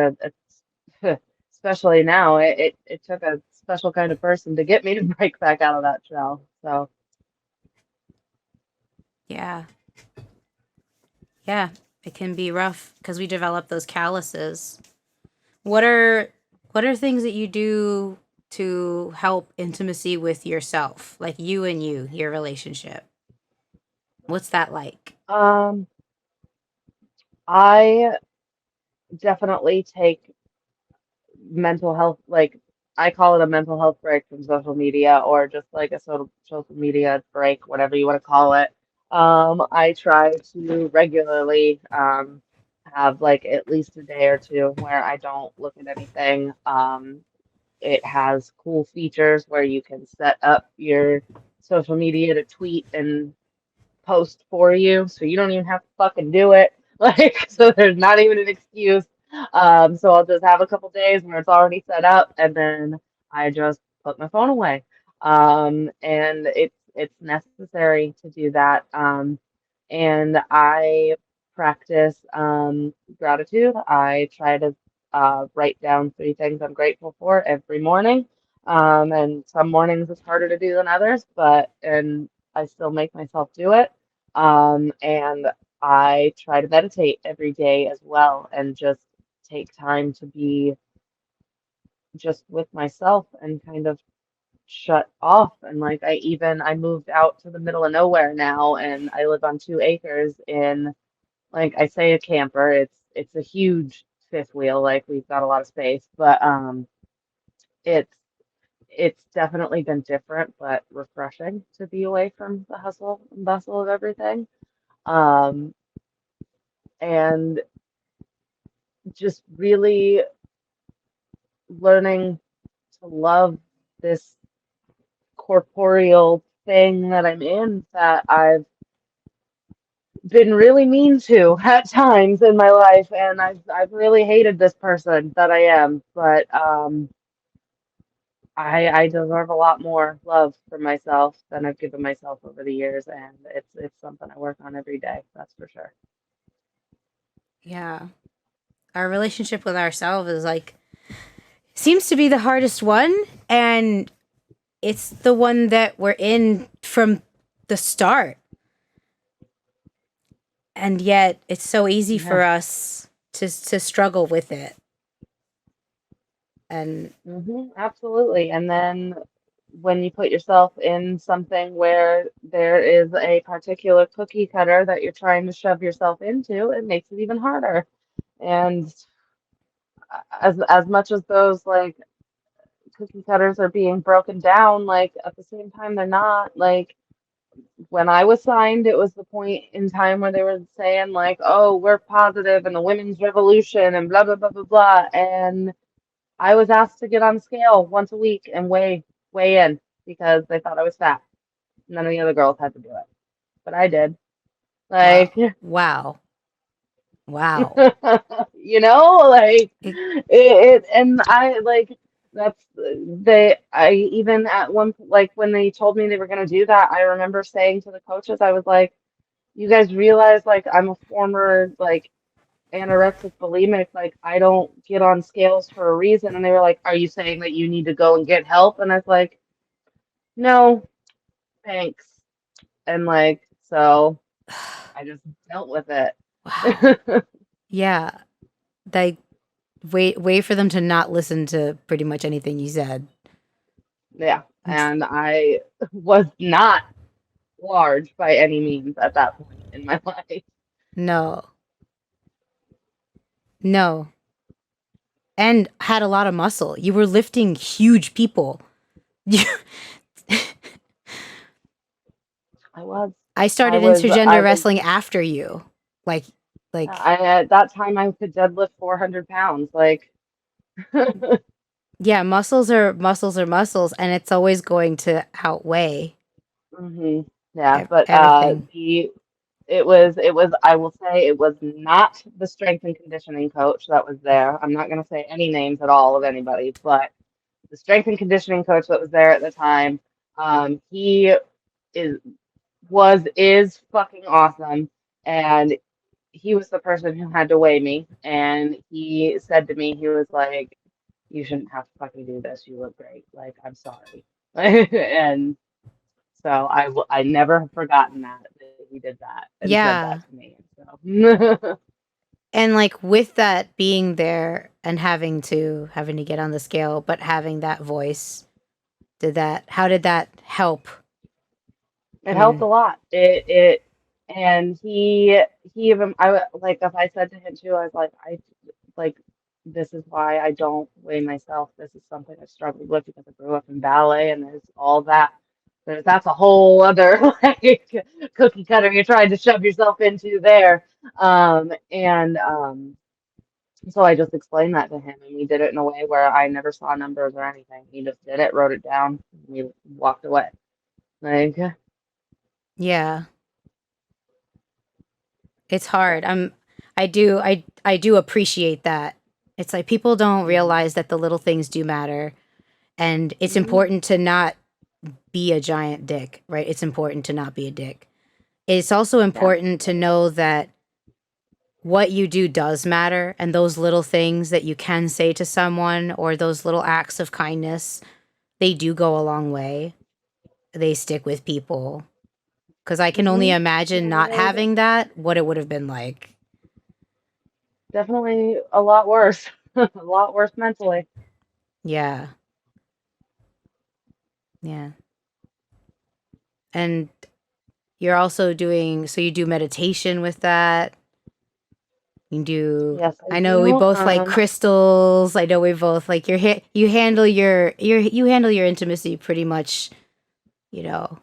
Speaker 2: especially now it took a special kind of person to get me to break back out of that shell. So
Speaker 1: Yeah. Yeah. It can be rough because we develop those calluses. What are what are things that you do to help intimacy with yourself? Like you and your relationship. What's that like?
Speaker 2: um I definitely take mental health, like I call it a mental health break from social media or just like a social media break, whatever you want to call it. I try to regularly have like at least a day or two where I don't look at anything. It has cool features where you can set up your social media to tweet and post for you, so you don't even have to fucking do it. Like, so there's not even an excuse. So I'll just have a couple days where it's already set up, and then I just put my phone away. And it's necessary to do that. And I practice gratitude. I try to write down three things I'm grateful for every morning. And some mornings it's harder to do than others, and I still make myself do it. And I try to meditate every day as well and just take time to be just with myself and kind of shut off. And like I moved out to the middle of nowhere now and I live on 2 acres in like I say a camper. It's a huge fifth wheel, like we've got a lot of space, but it's it's definitely been different but refreshing to be away from the hustle and bustle of everything. Um, and just really learning to love this corporeal thing that I'm in that I've been really mean to at times in my life, and I've really hated this person that I am, but I deserve a lot more love for myself than I've given myself over the years, and it's something I work on every day, that's for sure.
Speaker 1: Yeah. Our relationship with ourselves is like seems to be the hardest one, and it's the one that we're in from the start. And yet it's so easy
Speaker 2: Yeah.
Speaker 1: for us to struggle with it. And
Speaker 2: Absolutely. And then when you put yourself in something where there is a particular cookie cutter that you're trying to shove yourself into, it makes it even harder. And as much as those like cookie cutters are being broken down, like at the same time they're not. Like when I was signed, it was the point in time where they were saying like, "Oh, we're positive and the women's revolution and blah blah blah blah blah." And I was asked to get on the scale once a week and weigh in because they thought I was fat. None of the other girls had to do it, but I did.
Speaker 1: wow.
Speaker 2: Like,
Speaker 1: Wow. Wow.
Speaker 2: like
Speaker 1: It,
Speaker 2: and I like that's they I even at one like when they told me they were gonna do that, I remember saying to the coaches, I was like, you guys realize like I'm a former like anorexic bulimic, like I don't get on scales for a reason. And they were like, are you saying that you need to go and get help? And I was like, no, thanks. And like, so I just dealt with it.
Speaker 1: wow. Yeah. Like wait for them to not listen to pretty much anything you said.
Speaker 2: Yeah.
Speaker 1: It's,
Speaker 2: And I was not large by any means at that point in my life.
Speaker 1: no. No. And had a lot of muscle. You were lifting huge people.
Speaker 2: I was,
Speaker 1: I
Speaker 2: I
Speaker 1: started
Speaker 2: was, I
Speaker 1: intergender
Speaker 2: was,
Speaker 1: wrestling after you. Like like
Speaker 2: I at that time I could deadlift 400 pounds. Like,
Speaker 1: yeah, muscles are muscles, and it's always going to outweigh
Speaker 2: hmm yeah, but
Speaker 1: everything.
Speaker 2: it was I will say it was not the strength and conditioning coach that was there. I'm not going to say any names at all of anybody, but the strength and conditioning coach that was there at the time, he is is fucking awesome, and he was the person who had to weigh me, and he said to me, he was like, "You shouldn't have to fucking do this. You look great. Like, I'm sorry." And so I never have forgotten that he did that and said
Speaker 1: Yeah.
Speaker 2: that to me. So
Speaker 1: And like with that being there and having to get on the scale, but having that voice, how did that help
Speaker 2: it helped a
Speaker 1: in
Speaker 2: lot. It and he even like if I said to him too, I was like like this is why I don't weigh myself. This is something I struggled with because I grew up in ballet and there's all that. That's a whole other like cookie cutter you're trying to shove yourself into there. And so I just explained that to him, and we did it in a way where I never saw numbers or anything. He just did it, wrote it down, and we walked away. Like,
Speaker 1: yeah, it's
Speaker 2: yeah.
Speaker 1: hard. I do appreciate that. It's like people don't
Speaker 2: hmm
Speaker 1: realize that the little things do matter, and it's
Speaker 2: hmm
Speaker 1: important to not be a giant dick, right? It's important to not be a dick. It's also
Speaker 2: Yeah.
Speaker 1: important to know that what you do does matter, and those little things that you can say to someone or those little acts of kindness, they do go a long way. They stick with people, because I can only imagine
Speaker 2: They
Speaker 1: not
Speaker 2: really do.
Speaker 1: having that, what it would have been like.
Speaker 2: Definitely a lot worse. A lot worse mentally.
Speaker 1: Yeah. Yeah. And you're also doing, so you do meditation with that. You do,
Speaker 2: Yes, I
Speaker 1: I know we
Speaker 2: do.
Speaker 1: both like crystals. I know we both like you handle you handle your intimacy pretty much, you know,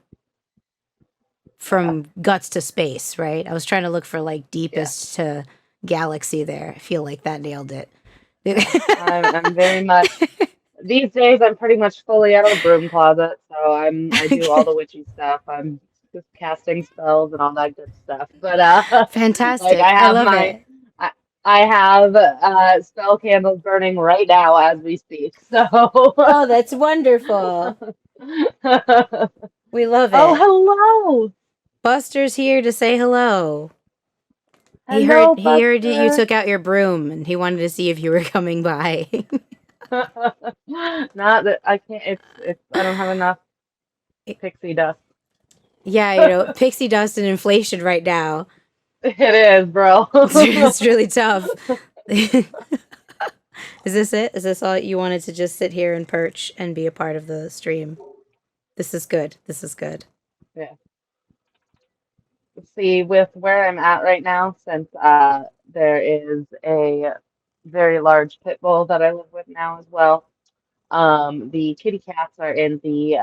Speaker 2: Yeah,
Speaker 1: from guts to space, right? I was trying to look for like
Speaker 2: yeah,
Speaker 1: deepest to galaxy there. I feel like that nailed it.
Speaker 2: yeah. I'm very much these days. I'm pretty much fully out of the broom closet, so I do all the witchy stuff. I'm just casting spells and all that good stuff. But like
Speaker 1: Fantastic. I love it.
Speaker 2: I, I have spell candles burning right now as we speak. So
Speaker 1: Oh, that's wonderful. We love
Speaker 2: oh,
Speaker 1: it.
Speaker 2: hello.
Speaker 1: Buster's here to say hello.
Speaker 2: Hello,
Speaker 1: He heard you
Speaker 2: Buster.
Speaker 1: took out your broom and he wanted to see if you were coming by.
Speaker 2: Not that I can't. It's. I don't have enough pixie dust.
Speaker 1: Yeah, you know, pixie dust and inflation right now.
Speaker 2: It is, bro.
Speaker 1: It's really tough. Is this it? Is this all you wanted to just sit here and perch and be a part of the stream? This is good. This is good.
Speaker 2: Yeah. See, with where I'm at right now, since there is a very large pit bull that I live with now as well. The kitty cats are in the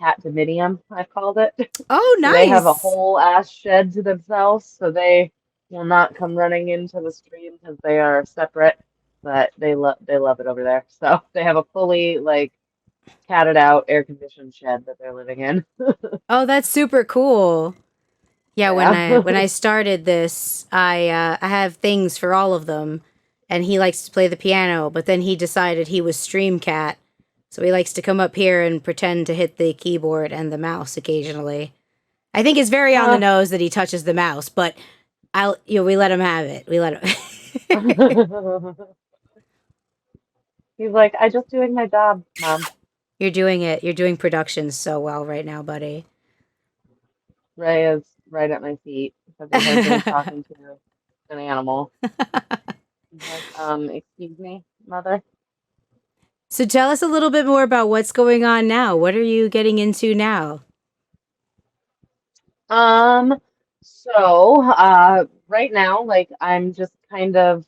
Speaker 2: cat dominium, I've called it.
Speaker 1: Oh,
Speaker 2: So they have a
Speaker 1: nice.
Speaker 2: whole ass shed to themselves, so they will not come running into the stream because they are separate, but they love it over there. So they have a fully like catted out air conditioned shed that they're living in.
Speaker 1: Oh, that's super cool. Yeah,
Speaker 2: Yeah.
Speaker 1: when I started this, I have things for all of them, and he likes to play the piano. But then he decided he was Stream Cat, so he likes to come up here and pretend to hit the keyboard and the mouse occasionally. I think it's very on the
Speaker 2: Uh,
Speaker 1: nose that he touches the mouse, but we let him have it. We let him.
Speaker 2: He's like, I just doing my job, Mom.
Speaker 1: You're doing it. You're doing productions so well right now, buddy.
Speaker 2: Ray is right at my feet because he heard me talking to an animal. He's like, excuse me, mother.
Speaker 1: So tell us a little bit more about what's going on now. What are you getting into now?
Speaker 2: Um, right now, like, I'm just kind of,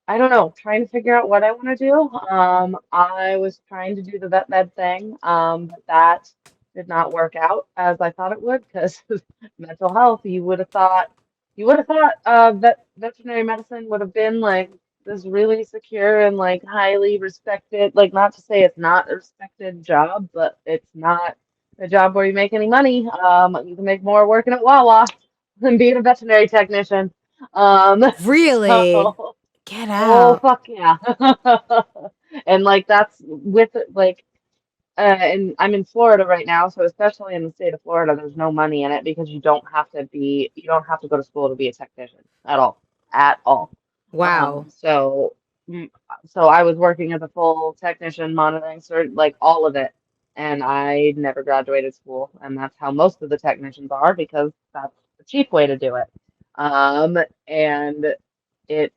Speaker 2: I don't know, trying to figure out what I want to do. I was trying to do the vet med thing, but that did not work out as I thought it would because mental health, you would have thought veterinary medicine would have been like this really secure and like highly respected, like not to say it's not a respected job, but it's not a job where you make any money. You can make more working at Wawa than being a veterinary technician.
Speaker 1: Really?
Speaker 2: So
Speaker 1: Get
Speaker 2: oh
Speaker 1: out.
Speaker 2: fuck yeah. And like that's with it, like and I'm in Florida right now, so especially in the state of Florida, there's no money in it because you don't have to go to school to be a technician at all, at all.
Speaker 1: Wow.
Speaker 2: So, mm, so I was working as a full technician, monitoring, cert, like all of it, and I never graduated school, and that's how most of the technicians are because that's the cheap way to do it. And it's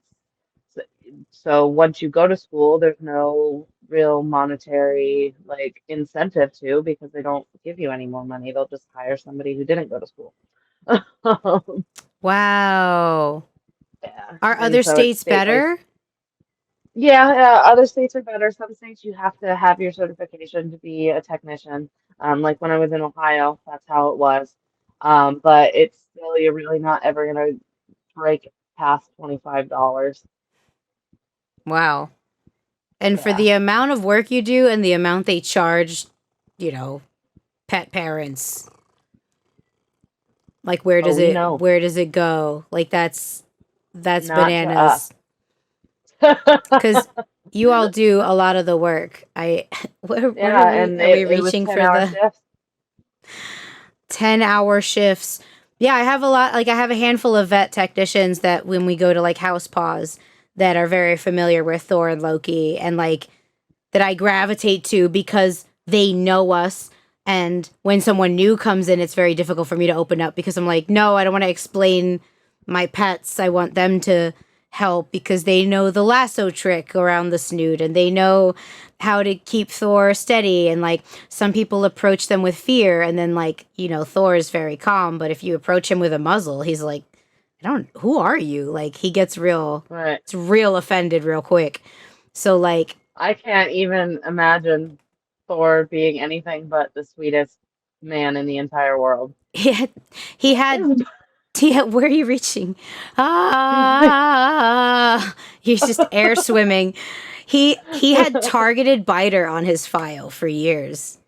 Speaker 2: so once you go to school, there's no real monetary like incentive to because they don't give you any more money. They'll just hire somebody who didn't go to school.
Speaker 1: Wow.
Speaker 2: Yeah,
Speaker 1: Are
Speaker 2: and
Speaker 1: other
Speaker 2: so it's
Speaker 1: states
Speaker 2: state by
Speaker 1: better?
Speaker 2: yeah, other states are better. Some states you have to have your certification to be a technician. Like when I was in Ohio, that's how it was. But it's still you're really not ever gonna break past $25.
Speaker 1: Wow. And for
Speaker 2: Yeah.
Speaker 1: the amount of work you do and the amount they charge, you know, pet parents, like
Speaker 2: Oh, we know.
Speaker 1: where does it go? Like that's
Speaker 2: Not to us.
Speaker 1: bananas. Cuz you all do a lot of the work. What
Speaker 2: Yeah, and
Speaker 1: are we
Speaker 2: it was
Speaker 1: reaching for
Speaker 2: 10-hour
Speaker 1: the
Speaker 2: shifts.
Speaker 1: 10-hour shifts? Yeah, I have a lot, like I have a handful of vet technicians that when we go to like house paws that are very familiar with Thor and Loki and like that I gravitate to because they know us. And when someone new comes in, it's very difficult for me to open up because I'm like, no, I don't want to explain my pets. I want them to help because they know the lasso trick around the snoot and they know how to keep Thor steady. And like some people approach them with fear, and then like, you know, Thor is very calm. But if you approach him with a muzzle, he's like, who are you? Like he gets
Speaker 2: Right.
Speaker 1: it's real offended real quick. So like,
Speaker 2: I can't even imagine Thor being anything but the sweetest man in the entire world.
Speaker 1: he had, he had where are you reaching? He's just air swimming. He had targeted biter on his file for years.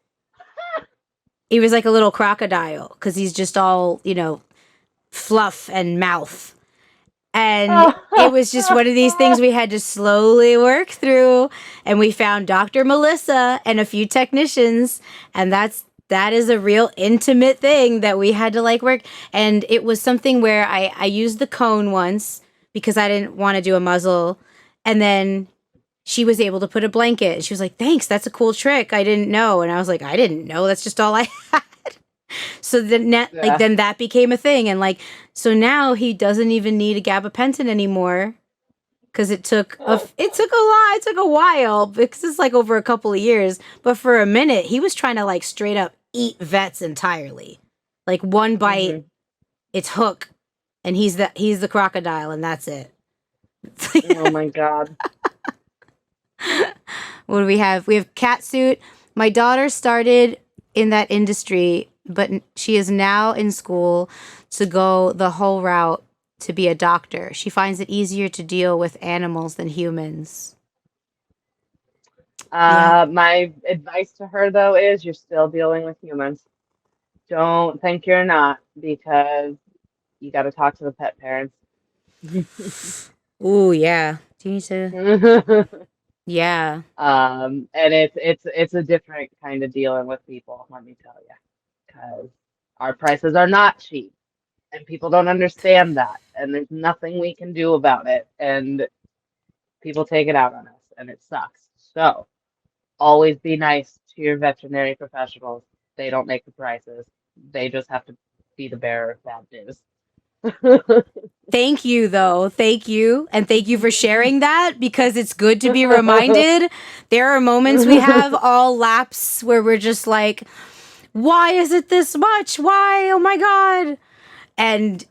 Speaker 1: He was like a little crocodile because he's just all, you know, fluff and mouth. And it was just one of these things we had to slowly work through. And we found Dr. Melissa and a few technicians, and that is a real intimate thing that we had to like work. And it was something where I used the cone once because I didn't want to do a muzzle. And then she was able to put a blanket. She was like, thanks, that's a cool trick. I didn't know. And I was like, I didn't know. That's just all I had. So then,
Speaker 2: Yeah.
Speaker 1: then that became a thing. And like, so now he doesn't even need a gabapentin anymore. Because it took a lot. It took a while because it's like over a couple of years. But for a minute, he was trying to like straight up eat vets entirely. Like one bite, it's hook, and he's the crocodile, and that's it.
Speaker 2: Oh my God.
Speaker 1: What do we have? We have Catsuit. My daughter started in that industry, but she is now in school to go the whole route to be a doctor. She finds it easier to deal with animals than humans.
Speaker 2: My advice to her though is you're still dealing with humans. Don't think you're not, because you got to talk to the pet parents.
Speaker 1: Ooh, yeah. Do you need to?
Speaker 2: And
Speaker 1: Yeah.
Speaker 2: it's a different kind of dealing with people, let me tell you, because our prices are not cheap, and people don't understand that, and there's nothing we can do about it, and people take it out on us, and it sucks. So always be nice to your veterinary professionals. They don't make the prices. They just have to be the bearer of bad news.
Speaker 1: Thank you, though. Thank you. And thank you for sharing that, because it's good to be reminded. There are moments we have all lapse where we're just like, why is it this much? Why? Oh my God. And,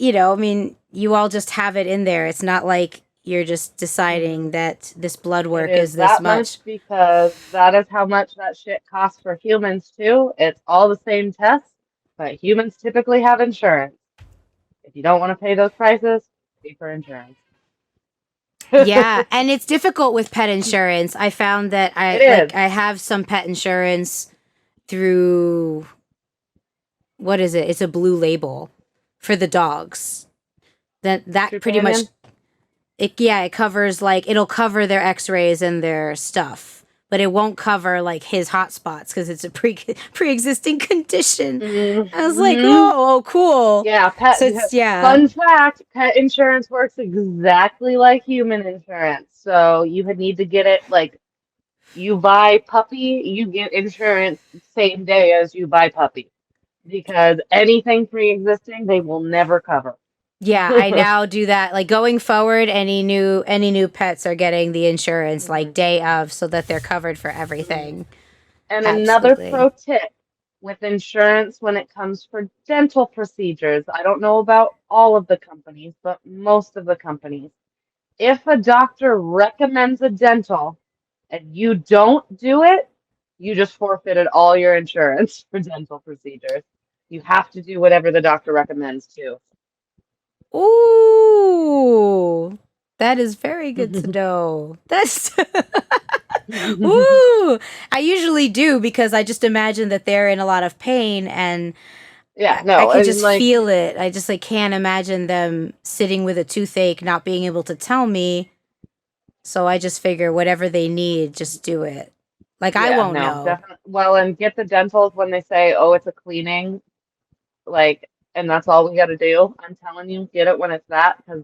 Speaker 1: I mean, you all just have it in there. It's not like you're just deciding that this blood work is this
Speaker 2: that
Speaker 1: much.
Speaker 2: because that is how much that shit costs for humans too. It's all the same tests, but humans typically have insurance. If you don't want to pay those prices, pay for insurance.
Speaker 1: Yeah, and it's difficult with pet insurance. I found that
Speaker 2: It is.
Speaker 1: I have some pet insurance through, what is it? It's a Blue Label for the dogs. That pretty much it covers, like, it'll cover their x-rays and their stuff, but it won't cover like his hot spots because it's a pre-existing condition. I was like, oh, cool.
Speaker 2: Yeah,
Speaker 1: So it's,
Speaker 2: fun fact, pet insurance works exactly like human insurance. So you would need to get it like you buy puppy, you get insurance same day as you buy puppy. Because anything pre-existing, they will never cover.
Speaker 1: Yeah, I now do that. Like, going forward, any new pets are getting the insurance like day of, so that they're covered for everything.
Speaker 2: And another
Speaker 1: Absolutely.
Speaker 2: pro tip with insurance when it comes for dental procedures, I don't know about all of the companies, but most of the companies, if a doctor recommends a dental and you don't do it, you just forfeited all your insurance for dental procedures. You have to do whatever the doctor recommends too.
Speaker 1: Ooh, that is very good to know. That's ooh. I usually do, because I just imagine that they're in a lot of pain, and
Speaker 2: Yeah,
Speaker 1: I
Speaker 2: no,
Speaker 1: could just
Speaker 2: like,
Speaker 1: feel it. I just like can't imagine them sitting with a toothache, not being able to tell me. So I just figure whatever they need, just do it. Like, I
Speaker 2: yeah,
Speaker 1: won't
Speaker 2: no,
Speaker 1: know.
Speaker 2: definitely. Well, and get the dentals when they say, oh, it's a cleaning, like, and that's all we got to do. I'm telling you, get it when it's that, because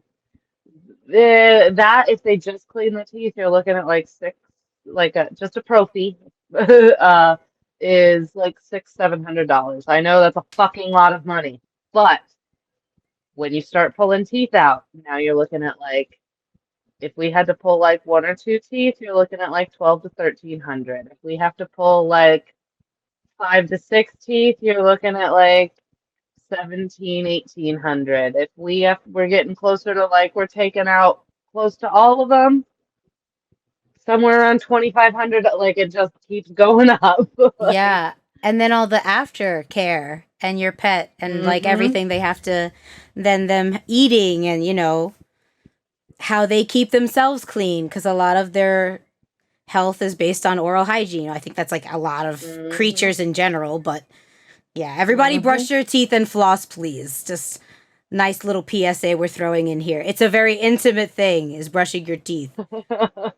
Speaker 2: that if they just clean the teeth, you're looking at like just a prophy, uh, is like $600-700. I know that's a fucking lot of money, but when you start pulling teeth out, now you're looking at like, if we had to pull like one or two teeth, you're looking at like 12 to 1300. If we have to pull like 5 to 6 teeth, you're looking at like 17, 1800. If we're getting closer to like we're taking out close to all of them, somewhere around 2500. Like it just keeps going up. Like,
Speaker 1: Yeah. And then all the aftercare and your pet and like
Speaker 2: mm-hmm.
Speaker 1: everything they have to, then them eating and, how they keep themselves clean, because a lot of their health is based on oral hygiene. I think that's like a lot of
Speaker 2: Mm-hmm.
Speaker 1: creatures in general, but yeah, everybody
Speaker 2: Mm-hmm.
Speaker 1: brush your teeth and floss, please. Just Nice little PSA we're throwing in here. It's a very intimate thing, is brushing your teeth.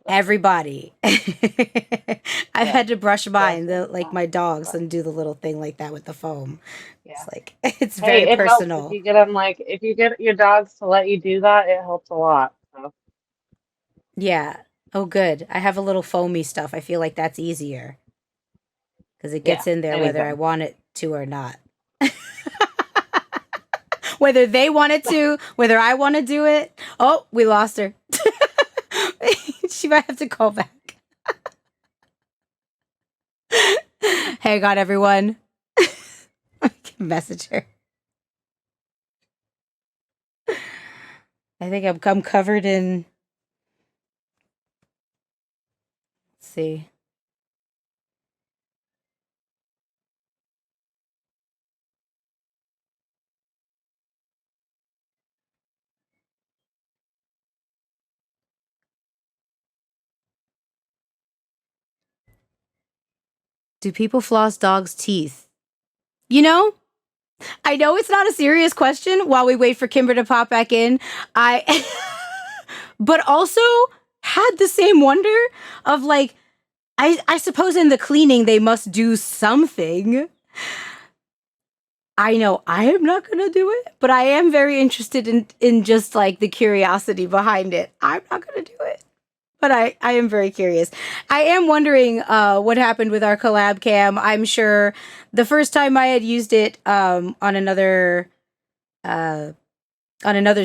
Speaker 1: Everybody. I've had to brush mine, like my dogs, and do the little thing like that with the foam.
Speaker 2: Yeah.
Speaker 1: It's like, it's
Speaker 2: Hey,
Speaker 1: very
Speaker 2: it helps if
Speaker 1: personal.
Speaker 2: you get them if you get your dogs to let you do that, it helps a lot. So
Speaker 1: Yeah. Oh, good. I have a little foamy stuff. I feel like that's easier because it
Speaker 2: yeah,
Speaker 1: gets in there whether I
Speaker 2: anything.
Speaker 1: want it to or not. Whether they want it to, whether I want to do it. Oh, we lost her. She might have to call back. Hang on, everyone. I can message her. I think I'm covered in. Let's see. Do people floss dogs' teeth? You know, I know it's not a serious question while we wait for Kimber to pop back in. I but also had the same wonder of like I suppose in the cleaning they must do something. I know I am not going to do it, but I am very interested in just like the curiosity behind it. I'm not going to do it. But I am very curious. I am wondering what happened with our collab cam. I'm sure the first time I had used it uh, on another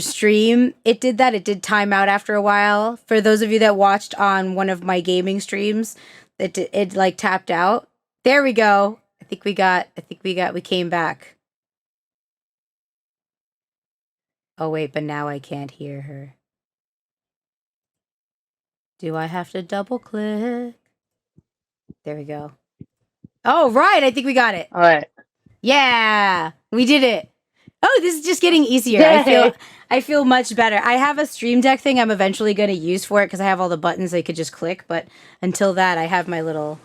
Speaker 1: stream, it did that. It did time out after a while. For those of you that watched on one of my gaming streams, it like tapped out. There we go. We came back. Oh wait, but now I can't hear her. Do I have to double click? There we go. Oh, right. I think we got it.
Speaker 2: All right.
Speaker 1: Yeah, we did it. Oh, this is just getting easier.
Speaker 2: Yay.
Speaker 1: I feel much better. I have a Stream Deck thing I'm eventually going to use for it because I have all the buttons I could just click. But until that, I have my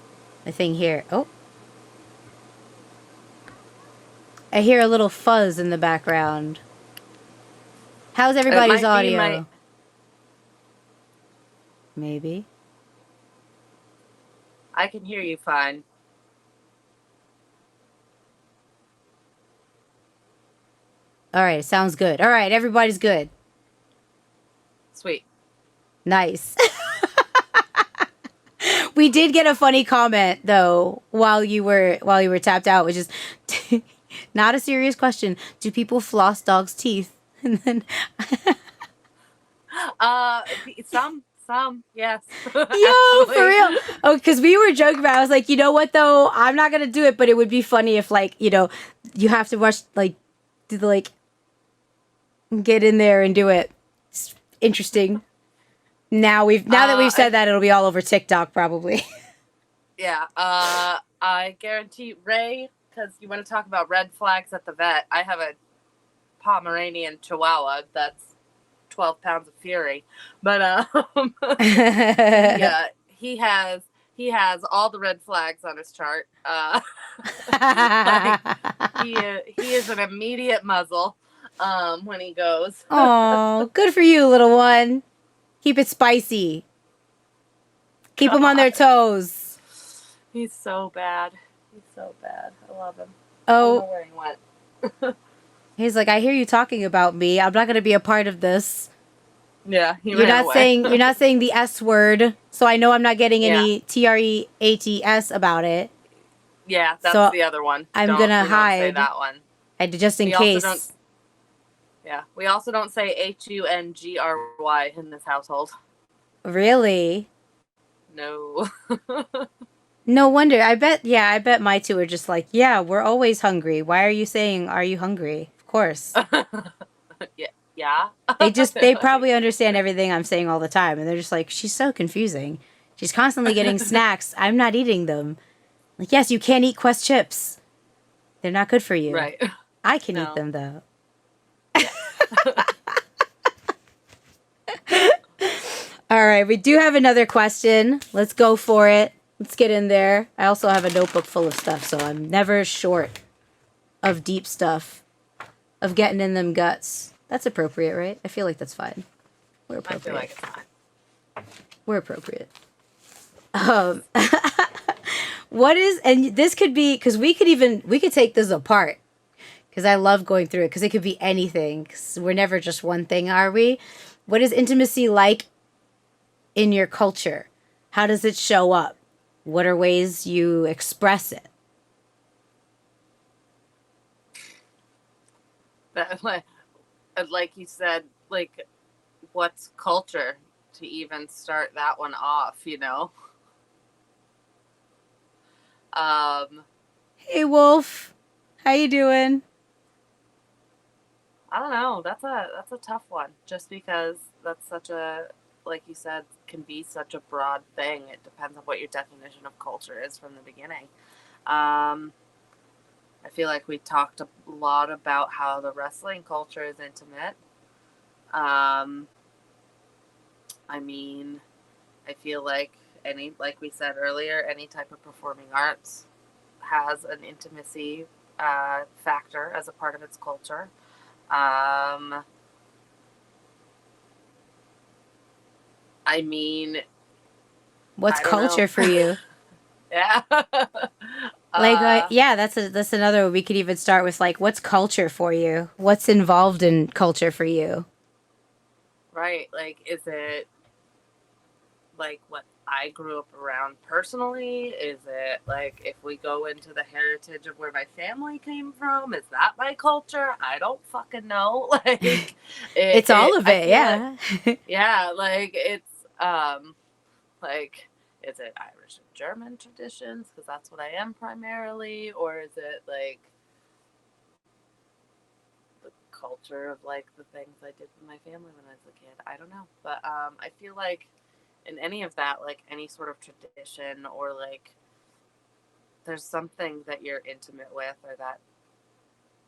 Speaker 1: thing here. Oh, I hear a little fuzz in the background. How's everybody's audio? Maybe.
Speaker 3: I can hear you fine.
Speaker 1: All right, sounds good. All right, everybody's good.
Speaker 3: Sweet.
Speaker 1: Nice. We did get a funny comment though while you were tapped out, which is not a serious question. Do people floss dogs' teeth? And then
Speaker 3: Some, yes.
Speaker 1: yo,
Speaker 3: Absolutely.
Speaker 1: for real. Oh, because we were joking about it. I was like, you know what though? I'm not gonna do it, but it would be funny if like, you have to watch like do the like get in there and do it. It's interesting. Now that we've said that, it'll be all over TikTok probably.
Speaker 3: Yeah. I guarantee Ray, because you want to talk about red flags at the vet. I have a Pomeranian Chihuahua that's 12 pounds of fury, but yeah, he has all the red flags on his chart. Like, he is an immediate muzzle when he goes.
Speaker 1: Oh, good for you, little one. Keep it spicy. Keep them on their toes.
Speaker 3: He's so bad. I love him.
Speaker 1: Oh,
Speaker 3: I don't know where he went.
Speaker 1: he's like, I hear you talking about me. I'm not going to be a part of this.
Speaker 3: Yeah,
Speaker 1: you're not saying the S word, so I know I'm not getting any TREATS about it.
Speaker 3: Yeah, that's
Speaker 1: so
Speaker 3: the other one.
Speaker 1: I'm gonna hide.
Speaker 3: Don't say that one.
Speaker 1: Just in case.
Speaker 3: We also don't say HUNGRY in this household.
Speaker 1: Really?
Speaker 3: No.
Speaker 1: No wonder. I bet my two are just like, yeah, we're always hungry. Why are you saying, are you hungry? Of course.
Speaker 3: Yeah.
Speaker 1: They probably understand everything I'm saying all the time. And they're just like, she's so confusing. She's constantly getting snacks. I'm not eating them. Like, yes, you can't eat Quest chips. They're not good for you.
Speaker 3: Right.
Speaker 1: I can eat them though. All right, we do have another question. Let's go for it. Let's get in there. I also have a notebook full of stuff, so I'm never short of deep stuff. of getting in them guts. That's appropriate, right? I feel like that's fine. We're
Speaker 3: I feel
Speaker 1: appropriate.
Speaker 3: like it's fine.
Speaker 1: We're appropriate. Um, what is, and this could be, because we could take this apart, because I love going through it, because it could be anything, 'cause we're never just one thing, are we? What is intimacy like in your culture? How does it show up? What are ways you express it?
Speaker 3: But like you said, like, what's culture to even start that one off, you know?
Speaker 1: Hey, Wolf. How you doing?
Speaker 3: I don't know. That's a tough one. Just because that's such a, like you said, can be such a broad thing. It depends on what your definition of culture is from the beginning. I feel like we talked a lot about how the wrestling culture is intimate. I mean, I feel like like we said earlier, any type of performing arts has an intimacy factor as a part of its culture. I mean,
Speaker 1: What's
Speaker 3: I don't
Speaker 1: culture
Speaker 3: know.
Speaker 1: for you?
Speaker 3: Yeah.
Speaker 1: Yeah, that's another. We could even start with like, what's culture for you? What's involved in culture for you?
Speaker 3: Right. Like, is it like what I grew up around personally? Is it like if we go into the heritage of where my family came from? Is that my culture? I don't fucking know. Like,
Speaker 1: It's all of
Speaker 3: I
Speaker 1: it,
Speaker 3: feel like,
Speaker 1: yeah.
Speaker 3: yeah, like it's like, is it Irish and German traditions because that's what I am primarily, or is it like the culture of like the things I did with my family when I was a kid? I don't know, but I feel like in any of that, like any sort of tradition or like there's something that you're intimate with or that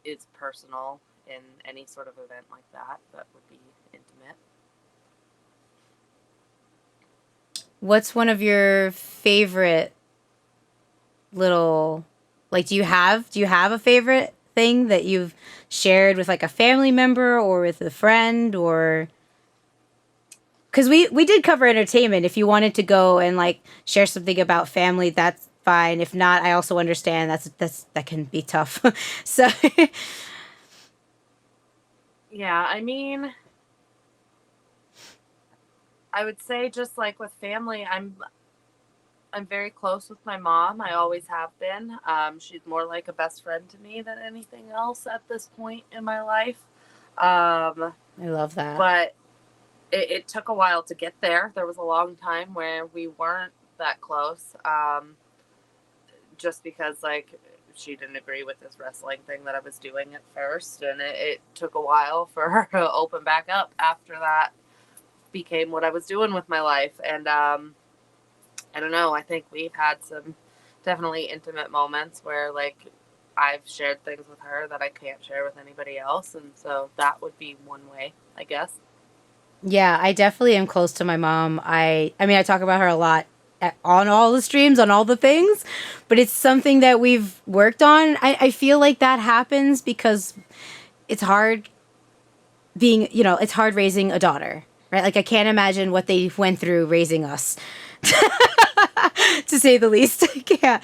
Speaker 3: is personal in any sort of event like that would be intimate.
Speaker 1: What's one of your favorite little, like, do you have a favorite thing that you've shared with like a family member or with a friend, or because we did cover entertainment. If you wanted to go and like share something about family, that's fine. If not, I also understand that can be tough. So
Speaker 3: Yeah, I mean, I would say just like with family, I'm very close with my mom. I always have been. She's more like a best friend to me than anything else at this point in my life.
Speaker 1: I love that.
Speaker 3: But it took a while to get there. There was a long time where we weren't that close. Just because like she didn't agree with this wrestling thing that I was doing at first, and it took a while for her to open back up after that became what I was doing with my life. And I don't know, I think we've had some definitely intimate moments where like I've shared things with her that I can't share with anybody else, and so that would be one way, I guess.
Speaker 1: Yeah, I definitely am close to my mom. I mean, I talk about her a lot on all the streams, on all the things, but it's something that we've worked on. I feel like that happens because it's hard it's hard raising a daughter, right? Like, I can't imagine what they went through raising us, to say the least. Yeah.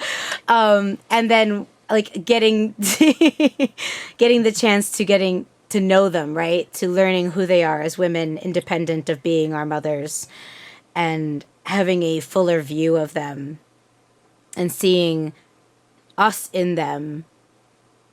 Speaker 1: And then like getting the chance to getting to know them, right? To learning who they are as women, independent of being our mothers, and having a fuller view of them and seeing us in them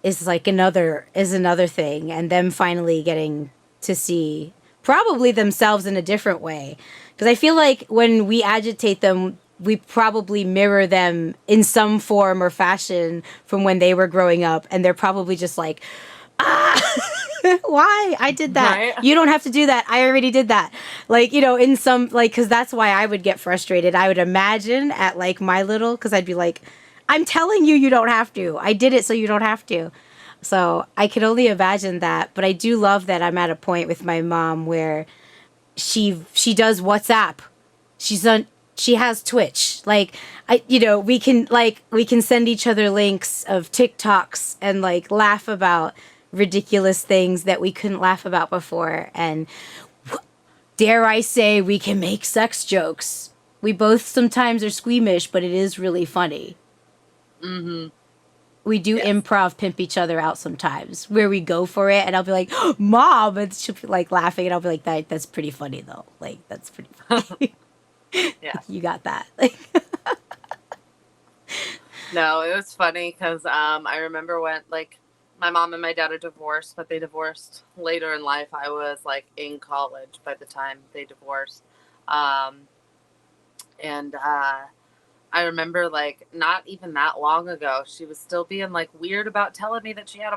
Speaker 1: is like another thing, and them finally getting to see probably themselves in a different way, because I feel like when we agitate them, we probably mirror them in some form or fashion from when they were growing up, and they're probably just like, ah, why I did that,
Speaker 3: Right.
Speaker 1: you don't have to do that, I already did that, like, in some, like, because that's why I would get frustrated, I would imagine at like my little, because I'd be like, I'm telling you, you don't have to. I did it so you don't have to. So I could only imagine that. But I do love that I'm at a point with my mom where she does WhatsApp. She has Twitch. Like, we can send each other links of TikToks and like laugh about ridiculous things that we couldn't laugh about before. And dare I say, we can make sex jokes. We both sometimes are squeamish, but it is really funny.
Speaker 3: Mm-hmm.
Speaker 1: We do improv pimp each other out sometimes, where we go for it, and I'll be like, oh, Mom, and she'll be like laughing, and I'll be like, that's pretty funny though. Like, that's pretty funny.
Speaker 3: Yeah.
Speaker 1: You got that. Like,
Speaker 3: no, it was funny because I remember when, like, my mom and my dad are divorced, but they divorced later in life. I was, like, in college by the time they divorced. And I remember, like, not even that long ago, she was still being, like, weird about telling me that she had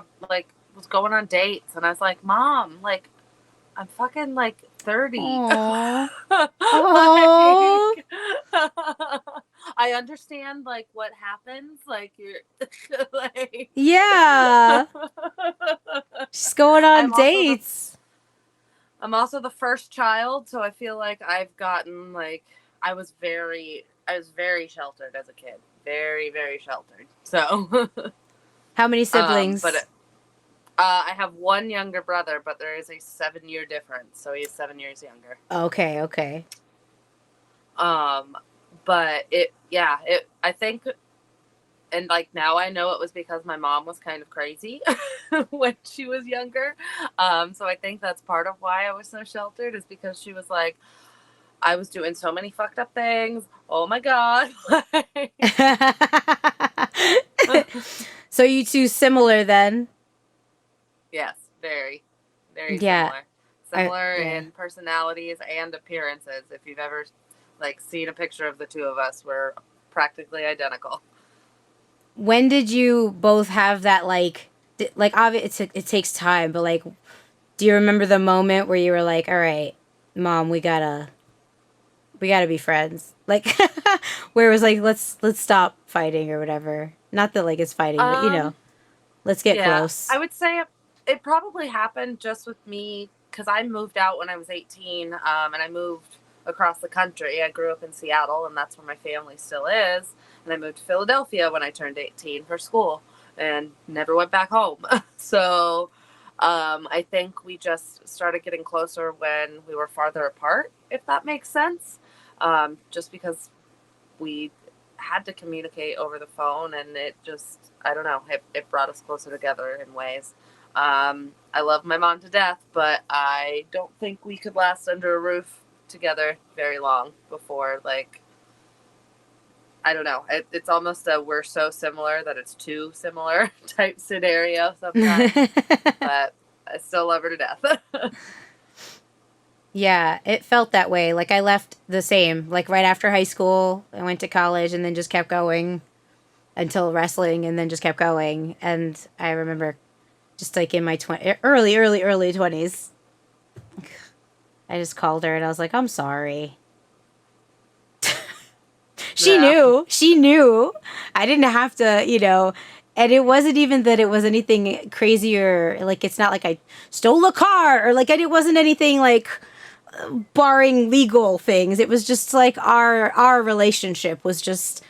Speaker 3: was going on dates. And I was like, Mom, like, I'm fucking, like, 30.
Speaker 1: Aww.
Speaker 3: Like, I understand, like, what happens. Like, you're, like...
Speaker 1: Yeah. She's going on dates.
Speaker 3: I'm also the first child, so I feel like I've gotten, like... I was very sheltered as a kid. Very, very sheltered. So.
Speaker 1: How many siblings?
Speaker 3: I have one younger brother, but there is a 7-year difference, so he's 7 years younger.
Speaker 1: Okay.
Speaker 3: But I think, and like now I know it was because my mom was kind of crazy when she was younger. So I think that's part of why I was so sheltered, is because she was like, I was doing so many fucked up things. Oh my God.
Speaker 1: So you two similar then?
Speaker 3: Yes, very, very similar. Similar
Speaker 1: yeah.
Speaker 3: in personalities and appearances. If you've ever like seen a picture of the two of us, we're practically identical.
Speaker 1: When did you both have that, like obviously it takes time, but like, do you remember the moment where you were like, all right, Mom, we gotta be friends? Like, where it was like, let's stop fighting or whatever. Not that like it's fighting, but you know, let's get close.
Speaker 3: I would say it probably happened just with me because I moved out when I was 18, and I moved across the country. I grew up in Seattle, and that's where my family still is. And I moved to Philadelphia when I turned 18 for school and never went back home. So I think we just started getting closer when we were farther apart, if that makes sense. Just because we had to communicate over the phone, and it just, I don't know, it brought us closer together in ways. I love my mom to death, but I don't think we could last under a roof together very long before, like, I don't know. It's almost a we're so similar that it's too similar type scenario sometimes. But I still love her to death.
Speaker 1: Yeah, it felt that way. Like, I left the same. Like, right after high school, I went to college and then just kept going until wrestling, and then just kept going. And I remember just like in my early 20s, I just called her and I was like, I'm sorry. She knew. I didn't have to, you know, and it wasn't even that it was anything crazy, or like, it's not like I stole a car, or like, it wasn't anything like barring legal things. It was just like our relationship was just,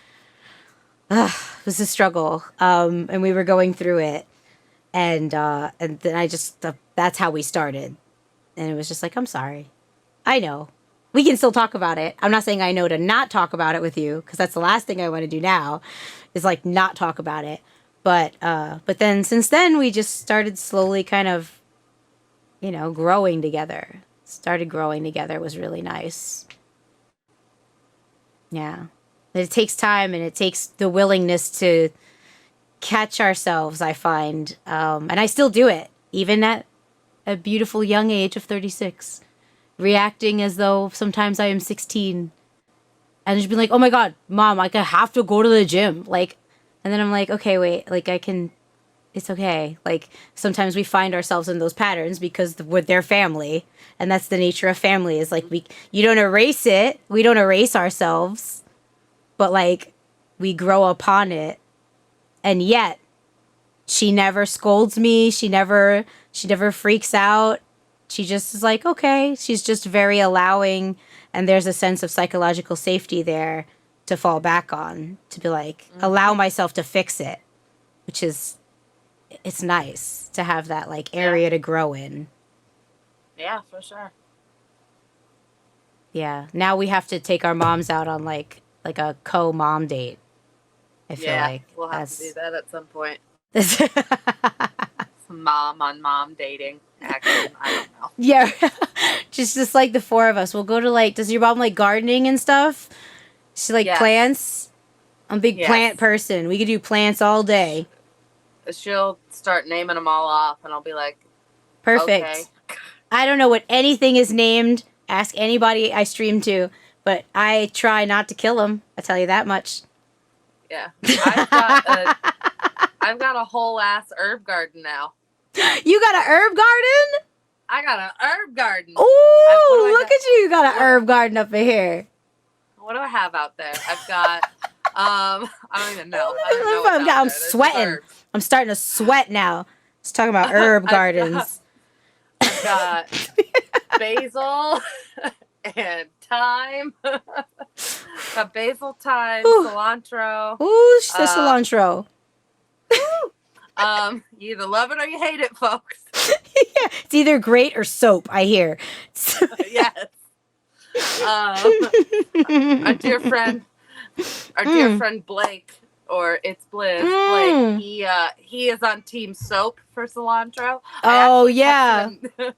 Speaker 1: it was a struggle. And we were going through it. And then I just, that's how we started. And it was just like, I'm sorry. I know. We can still talk about it. I'm not saying I know to not talk about it with you, because that's the last thing I want to do now, is like not talk about it. But then since then, we just started slowly kind of, you know, growing together. Started growing together. It was really nice. Yeah. But it takes time, and it takes the willingness to catch ourselves, I find. And I still do it, even at a beautiful young age of 36. Reacting as though sometimes I am 16. And just be like, oh my God, Mom, like, I have to go to the gym. Like, and then I'm like, okay, wait, like, it's okay. Like, sometimes we find ourselves in those patterns because we're their family. And that's the nature of family, is like, you don't erase it. We don't erase ourselves. But like, we grow upon it. And yet, she never scolds me. She never freaks out. She just is like, okay. She's just very allowing, and there's a sense of psychological safety there to fall back on, to be like, allow myself to fix it, which is it's nice to have that like area to grow in.
Speaker 3: Yeah, for sure.
Speaker 1: Yeah. Now we have to take our moms out on like a co-mom date. I feel like
Speaker 3: we'll have to do that at some point.
Speaker 1: that's
Speaker 3: Some mom on mom dating action. I don't know.
Speaker 1: yeah. just like the four of us. We'll go to like, does your mom like gardening and stuff? She like plants? I'm a big plant person. We could do plants all day.
Speaker 3: She'll start naming them all off, and I'll be like,
Speaker 1: perfect. Okay. I don't know what anything is named. Ask anybody I stream to, but I try not to kill them. I tell you that much.
Speaker 3: Yeah. I've got a whole ass herb garden now.
Speaker 1: You got an herb garden?
Speaker 3: I got an herb garden.
Speaker 1: Ooh, look at you. You got an herb garden up in here.
Speaker 3: What do I have out there? I've got, I don't even know.
Speaker 1: I'm sweating. I'm starting to sweat now. Let's talk about herb gardens.
Speaker 3: I've got basil and thyme. Got basil, thyme, cilantro.
Speaker 1: Ooh, she says cilantro.
Speaker 3: You either love it or you hate it, folks.
Speaker 1: Yeah, it's either great or soap, I hear.
Speaker 3: Yes. Our dear friend Blake, or It's Bliss, Blake, he is on team soap for cilantro.
Speaker 1: Oh, yeah.
Speaker 3: I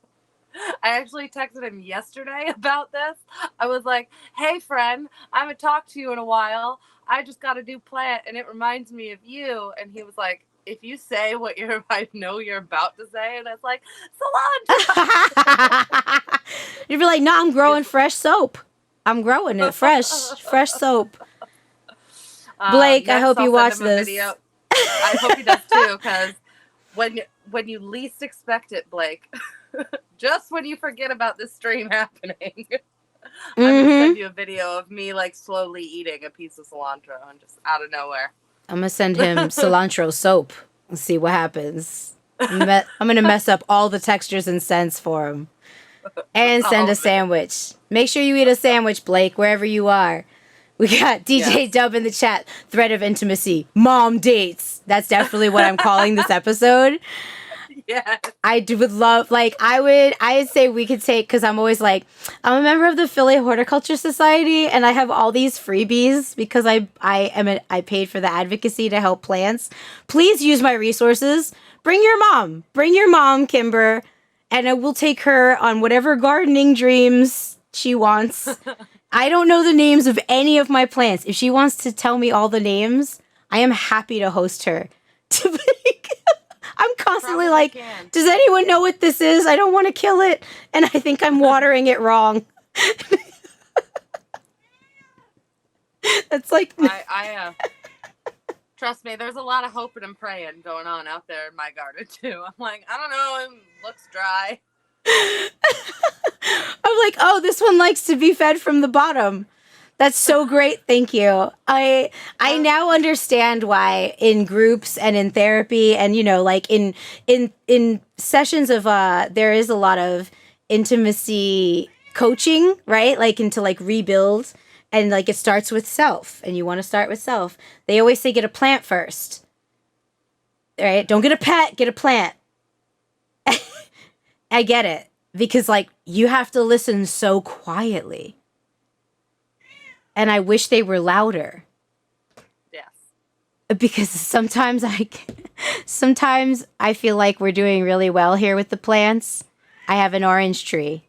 Speaker 3: actually texted him yesterday about this. I was like, hey, friend, I haven't talked to you in a while. I just got a new plant, and it reminds me of you. And he was like, if you say what I know you're about to say, and it's like, cilantro.
Speaker 1: You'd be like, no, I'm growing fresh soap. I'm growing it fresh soap. Blake, I hope you watch this.
Speaker 3: Video. I hope he does too, because when you least expect it, Blake, just when you forget about this stream happening, I'm gonna send you a video of me like slowly eating a piece of cilantro and just out of nowhere.
Speaker 1: I'm gonna send him cilantro soap and see what happens. I'm gonna mess up all the textures and scents for him, and send a sandwich. Make sure you eat a sandwich, Blake, wherever you are. We got DJ Dub in the chat. Thread of intimacy. Mom dates. That's definitely what I'm calling this episode.
Speaker 3: Yeah.
Speaker 1: would love, like, I'd say we could take, because I'm always like, I'm a member of the Philly Horticulture Society, and I have all these freebies because I paid for the advocacy to help plants. Please use my resources. Bring your mom, Kimber, and I will take her on whatever gardening dreams she wants. I don't know the names of any of my plants. If she wants to tell me all the names, I am happy to host her. I'm constantly does anyone know what this is? I don't want to kill it, and I think I'm watering it wrong. That's like...
Speaker 3: Trust me, there's a lot of hoping and praying going on out there in my garden, too. I'm like, I don't know, it looks dry.
Speaker 1: I'm like, oh, this one likes to be fed from the bottom. That's so great. Thank you. I now understand why in groups and in therapy and, you know, like in sessions of there is a lot of intimacy coaching, right? Like into like rebuild, and like it starts with self, and you want to start with self. They always say get a plant first. Right? Don't get a pet, get a plant. I get it, because like you have to listen so quietly. And I wish they were louder.
Speaker 3: Yes.
Speaker 1: Because sometimes I feel like we're doing really well here with the plants. I have an orange tree.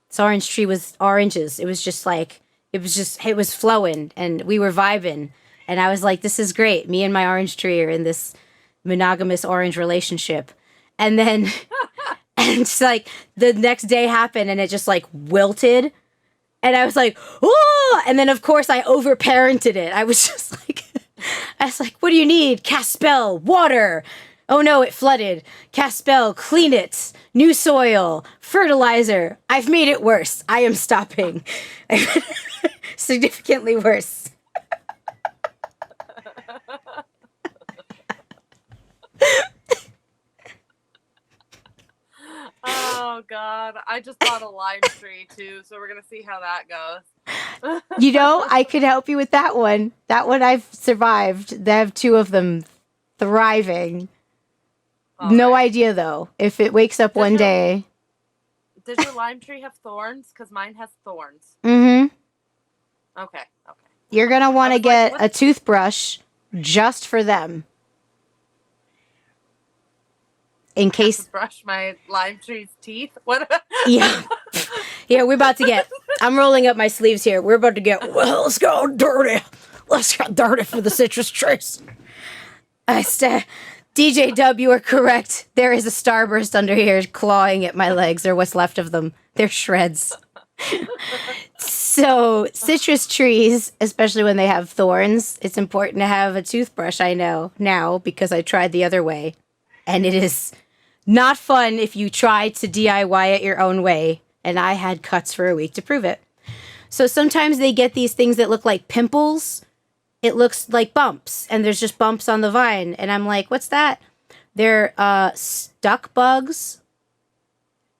Speaker 1: This orange tree was oranges. It was just like, it was flowing and we were vibing. And I was like, this is great. Me and my orange tree are in this monogamous orange relationship. And then, and it's like the next day happened and it just like wilted. And I was like, oh! And then, of course, I overparented it. I was like, what do you need? Cast spell, water. Oh, no, it flooded. Cast spell, clean it. New soil, fertilizer. I've made it worse. I am stopping. Significantly worse.
Speaker 3: Oh, God. I just bought a lime tree, too, so we're going to see how that goes.
Speaker 1: You know, I could help you with that one. That one I've survived. They have two of them thriving.
Speaker 3: All
Speaker 1: No
Speaker 3: right.
Speaker 1: idea though. If it wakes up one
Speaker 3: your-
Speaker 1: day.
Speaker 3: Does your lime tree have thorns? Because mine has thorns.
Speaker 1: Mm-hmm.
Speaker 3: Okay.
Speaker 1: You're gonna want to
Speaker 3: was like,
Speaker 1: get
Speaker 3: what?
Speaker 1: a toothbrush just for them. In
Speaker 3: To
Speaker 1: case.
Speaker 3: brush my lime tree's teeth? What?
Speaker 1: Yeah. Yeah, we're about to get. I'm rolling up my sleeves here. We're about to get. Well, let's go dirty. Let's get dirty for the citrus trees. DJ Dub, you are correct. There is a starburst under here clawing at my legs, or what's left of them. They're shreds. So, citrus trees, especially when they have thorns, it's important to have a toothbrush, I know now, because I tried the other way. And it is not fun if you try to DIY it your own way. And I had cuts for a week to prove it. So sometimes they get these things that look like pimples. It looks like bumps, and there's just bumps on the vine. And I'm like, what's that? They're stuck bugs,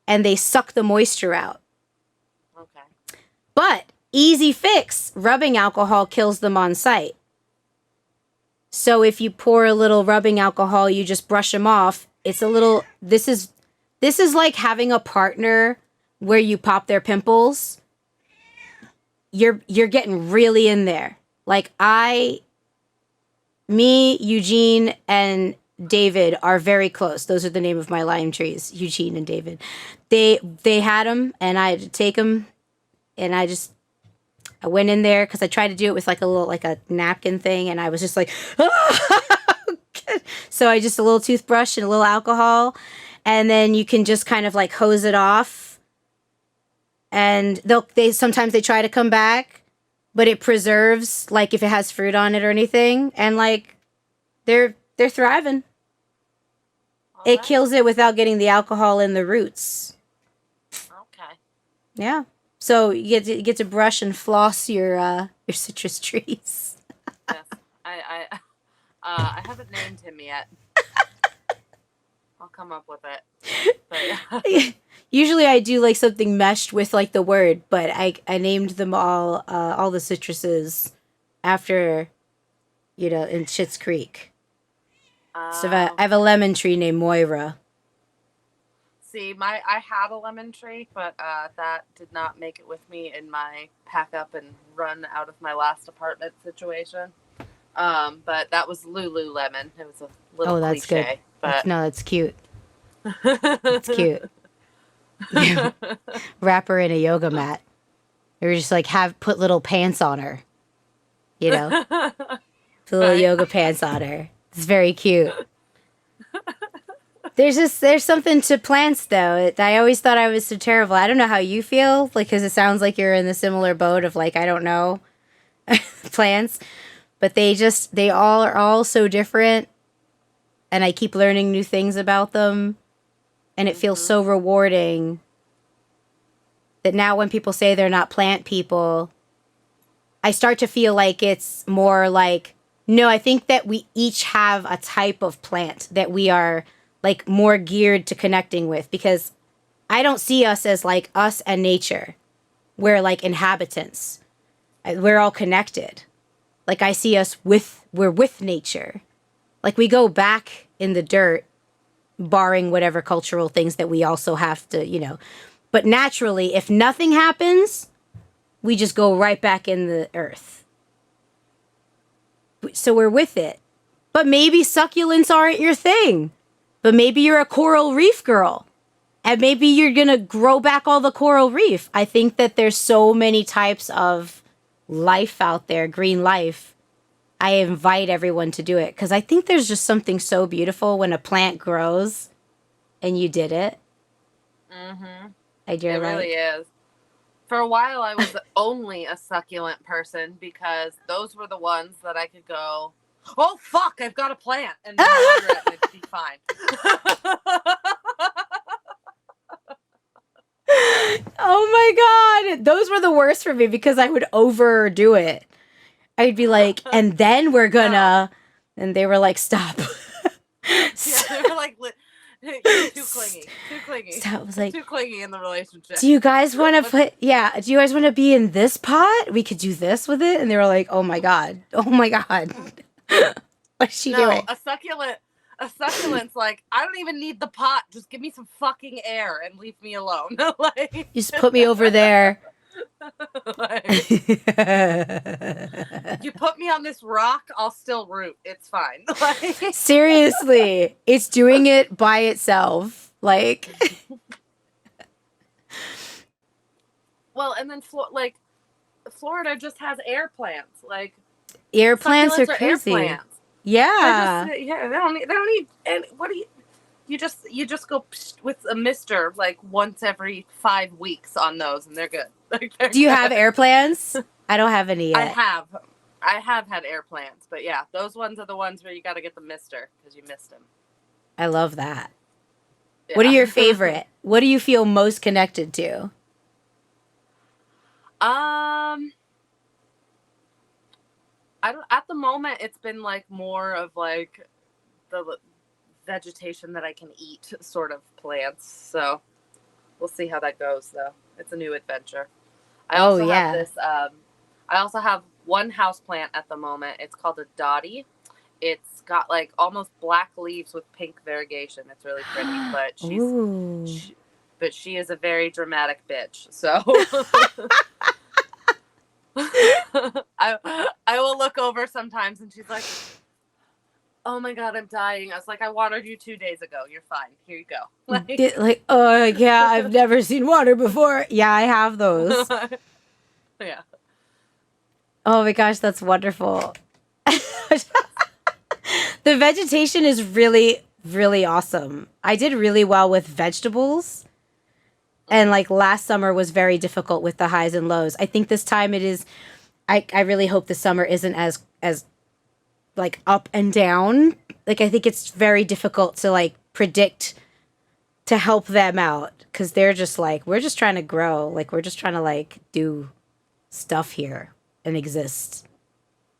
Speaker 1: and they suck the moisture out.
Speaker 3: Okay.
Speaker 1: But easy fix, rubbing alcohol kills them on sight. So if you pour a little rubbing alcohol, you just brush them off. It's a little, this is like having a partner where you pop their pimples. You're getting really in there. Like me, Eugene, and David are very close. Those are the name of my lime trees, Eugene and David. They had them, and I had to take them, and I went in there because I tried to do it with like a napkin thing, and I was just like, so I just a little toothbrush and a little alcohol, and then you can just kind of like hose it off, and they sometimes try to come back, but it preserves like if it has fruit on it or anything, and like they're thriving. It
Speaker 3: Alright.
Speaker 1: kills it without getting the alcohol in the roots.
Speaker 3: Okay.
Speaker 1: Yeah. So you get to brush and floss your citrus trees.
Speaker 3: Yes. I haven't named him yet. I'll come up with it. But, yeah.
Speaker 1: Usually I do like something meshed with like the word, but I named them all the citruses after, in Schitt's Creek. So I have a lemon tree named Moira.
Speaker 3: See, I had a lemon tree, but that did not make it with me in my pack up and run out of my last apartment situation. But that was Lululemon. It was a little
Speaker 1: that's
Speaker 3: cliche.
Speaker 1: good.
Speaker 3: But
Speaker 1: No, that's cute. It's cute. Yeah. Wrap her in a yoga mat. Or just like put little pants on her. Put little yoga pants on her. It's very cute. There's something to plants though. I always thought I was so terrible. I don't know how you feel, like, because it sounds like you're in the similar boat of like, I don't know, plants, but they all are so different, and I keep learning new things about them, and it feels so rewarding that now when people say they're not plant people, I start to feel like it's more like, no, I think that we each have a type of plant that we are like more geared to connecting with, because I don't see us as like us and nature. We're like inhabitants. We're all connected. Like I see us we're with nature. Like we go back in the dirt, barring whatever cultural things that we also have to, But naturally, if nothing happens, we just go right back in the earth. So we're with it. But maybe succulents aren't your thing. But maybe you're a coral reef girl. And maybe you're going to grow back all the coral reef. I think that there's so many types of life out there, green life. I invite everyone to do it. Because I think there's just something so beautiful when a plant grows and you did it.
Speaker 3: Mm-hmm.
Speaker 1: It
Speaker 3: really is. For a while, I was only a succulent person because those were the ones that I could go, oh, fuck, I've got a plant. And then water it and it'd be fine.
Speaker 1: Oh my God. Those were the worst for me because I would overdo it. I'd be like, and then we're gonna, and they were like, stop.
Speaker 3: Yeah, they were like, you're too clingy.
Speaker 1: So I was like,
Speaker 3: too clingy in the relationship.
Speaker 1: do you guys want to do you guys want to be in this pot? We could do this with it. And they were like, oh my God. What's she doing?
Speaker 3: A a succulent's like, I don't even need the pot. Just give me some fucking air and leave me alone. Like,
Speaker 1: You just put me over there.
Speaker 3: like, you put me on this rock, I'll still root. It's fine. Like,
Speaker 1: Seriously, it's doing it by itself. Like,
Speaker 3: well, and then like Florida just has air plants. Like,
Speaker 1: air plants are
Speaker 3: succulents
Speaker 1: crazy.
Speaker 3: air plants.
Speaker 1: Yeah.
Speaker 3: Yeah, they don't need. And what do you just go with a mister like once every 5 weeks on those, and they're good. Like,
Speaker 1: Do you have air plants? I don't have any yet.
Speaker 3: I have had air plants, but yeah, those ones are the ones where you got to get the mister because you missed them.
Speaker 1: I love that.
Speaker 3: Yeah.
Speaker 1: What are your favorite? What do you feel most connected to?
Speaker 3: I don't. At the moment, it's been like more of like the vegetation that I can eat sort of plants. So we'll see how that goes, though. It's a new adventure. I also have this. I also have one house plant at the moment. It's called a dottie. It's got like almost black leaves with pink variegation. It's really pretty, but she is a very dramatic bitch. So I will look over sometimes and she's like, "Oh my God, I'm dying." I was like, "I watered you 2 days ago. You're fine. Here you go."
Speaker 1: Like, oh yeah, I've never seen water before. Yeah, I have those.
Speaker 3: Yeah.
Speaker 1: Oh my gosh, that's wonderful. The vegetation is really, really awesome. I did really well with vegetables. And like last summer was very difficult with the highs and lows. I think this time it is. I really hope the summer isn't as like up and down. Like I think it's very difficult to like predict to help them out because they're just like we're just trying to grow. Like we're just trying to like do stuff here and exist.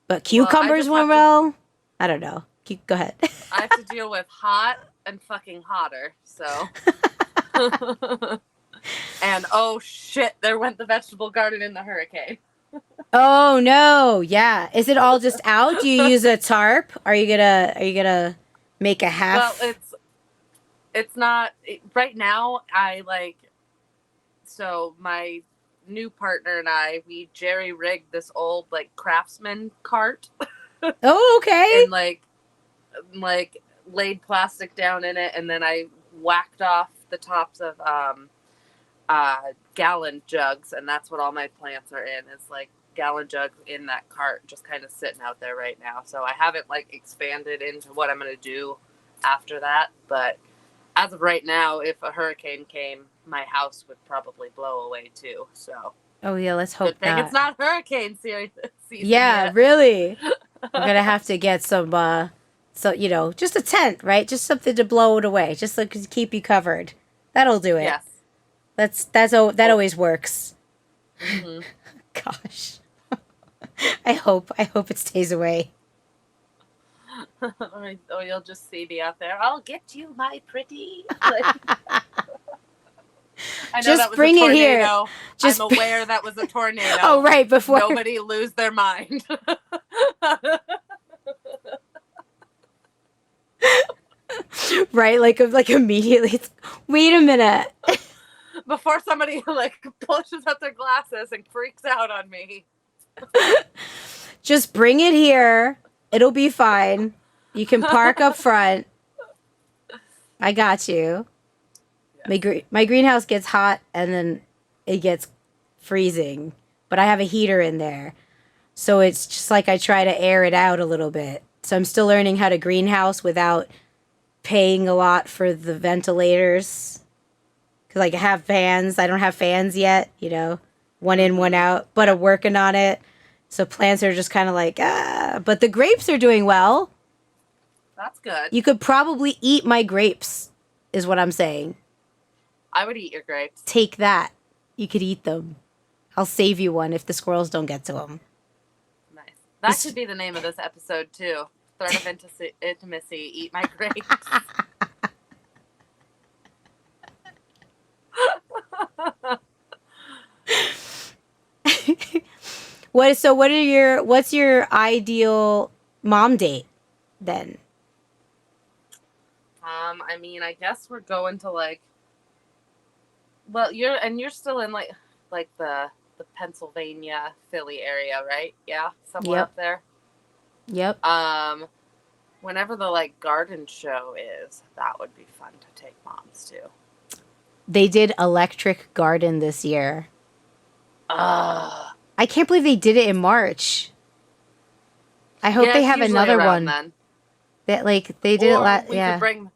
Speaker 1: But cucumbers went well. I don't know. Go ahead.
Speaker 3: I have to deal with hot and fucking hotter. So. And oh shit, there went the vegetable garden in the hurricane.
Speaker 1: Oh no, yeah. Is it all just out? Do you use a tarp? Are you gonna make a half?
Speaker 3: Well, it's not right now. So my new partner and we jerry rigged this old like Craftsman cart.
Speaker 1: Oh, okay.
Speaker 3: And like laid plastic down in it, and then I whacked off the tops of gallon jugs, and that's what all my plants are in. Is like gallon jugs in that cart, just kind of sitting out there right now. So I haven't like expanded into what I'm gonna do after that. But as of right now, if a hurricane came, my house would probably blow away too. So.
Speaker 1: Oh yeah, let's hope
Speaker 3: Good thing
Speaker 1: not.
Speaker 3: it's not hurricane season.
Speaker 1: Yeah,
Speaker 3: yet.
Speaker 1: really. We're gonna have to get some, so just a tent, right? Just something to blow it away, just so to keep you covered. That'll do it.
Speaker 3: Yes.
Speaker 1: That always works.
Speaker 3: Mm-hmm.
Speaker 1: Gosh, I hope it stays away.
Speaker 3: Or you'll just see me out there. I'll get you, my pretty. I know
Speaker 1: Just
Speaker 3: that was
Speaker 1: bring
Speaker 3: a
Speaker 1: it here.
Speaker 3: tornado.
Speaker 1: Just
Speaker 3: I'm aware that was a tornado.
Speaker 1: Oh, right, before
Speaker 3: Nobody lose their mind.
Speaker 1: Right, like immediately. Wait a minute.
Speaker 3: Before somebody like pushes up their glasses and freaks out on me.
Speaker 1: Just bring it here. It'll be fine. You can park up front. I got you. My greenhouse gets hot and then it gets freezing, but I have a heater in there. So it's just like I try to air it out a little bit. So I'm still learning how to greenhouse without paying a lot for the ventilators. Because like I have fans. I don't have fans yet, one in, one out, but I'm working on it. So plants are just kind of like, but the grapes are doing well.
Speaker 3: That's good.
Speaker 1: You could probably eat my grapes, is what I'm saying.
Speaker 3: I would eat your grapes.
Speaker 1: Take that. You could eat them. I'll save you one if the squirrels don't get to them.
Speaker 3: Nice. That should be the name of this episode, too. Threat of intimacy. Eat my grapes.
Speaker 1: What's your ideal mom date then?
Speaker 3: I mean, I guess we're going to like. Well, you're still in like the Pennsylvania, Philly area, right? Yeah, somewhere
Speaker 1: Yep.
Speaker 3: up there.
Speaker 1: Yep.
Speaker 3: Whenever the like garden show is, that would be fun to take moms to.
Speaker 1: They did Electric Garden this year.
Speaker 3: Uh
Speaker 1: I can't believe they did it in March. I hope
Speaker 3: yeah,
Speaker 1: they
Speaker 3: it's
Speaker 1: have
Speaker 3: usually
Speaker 1: another
Speaker 3: around
Speaker 1: one.
Speaker 3: then.
Speaker 1: That like they did it
Speaker 3: Or we
Speaker 1: yeah.
Speaker 3: could bring.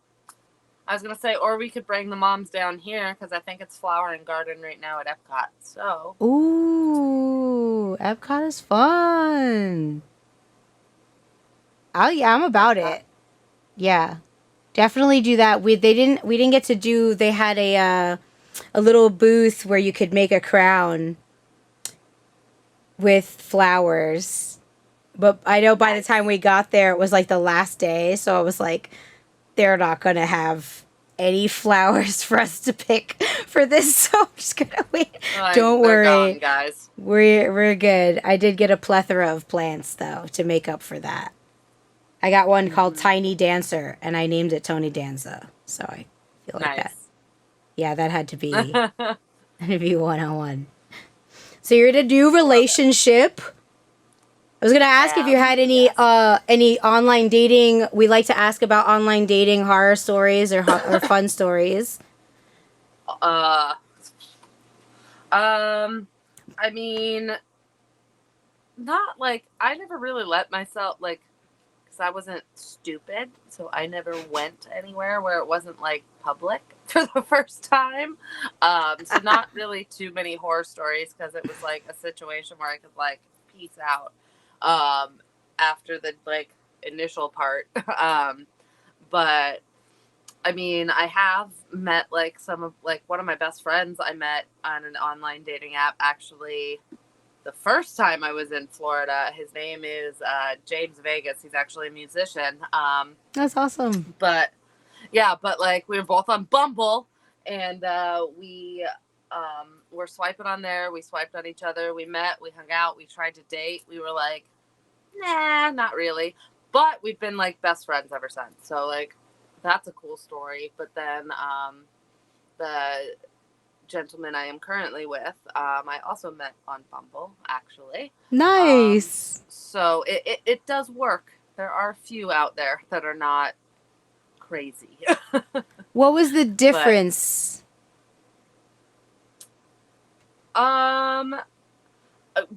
Speaker 3: I was gonna say, or we could bring the moms down here because I think it's Flower and Garden right now at Epcot. So
Speaker 1: Ooh, Epcot is fun. Oh yeah, I'm about
Speaker 3: Epcot.
Speaker 1: it. Yeah. Definitely do that. We didn't get to do they had a little booth where you could make a crown with flowers. But I know by the
Speaker 3: Nice.
Speaker 1: time we got there it was like the last day, so I was like they're not going to have any flowers for us to pick for this, so I'm just going to wait. Don't
Speaker 3: They're
Speaker 1: worry.
Speaker 3: gone, guys.
Speaker 1: We're good. I did get a plethora of plants though to make up for that. I got one called Tiny Dancer, and I named it Tony Danza. So I feel like that.
Speaker 3: Nice.
Speaker 1: Yeah, that had to be 101. So you're in a new relationship. I was gonna ask if you had any online dating. We like to ask about online dating horror stories or fun stories.
Speaker 3: I mean, not like I never really let myself like, because I wasn't stupid, so I never went anywhere where it wasn't like public for the first time. So not really too many horror stories because it was like a situation where I could like peace out after the like initial part. But I mean, I have met like some of like one of my best friends I met on an online dating app actually the first time I was in Florida. His name is James Vegas. He's actually a musician.
Speaker 1: That's awesome.
Speaker 3: But yeah, but like we were both on Bumble and we were swiping on there. We swiped on each other. We met, we hung out, we tried to date. We were like, nah, not really. But we've been like best friends ever since. So like that's a cool story. But then the gentleman I am currently with, I also met on Bumble, actually.
Speaker 1: Nice.
Speaker 3: So it does work. There are a few out there that are not crazy.
Speaker 1: What was the difference?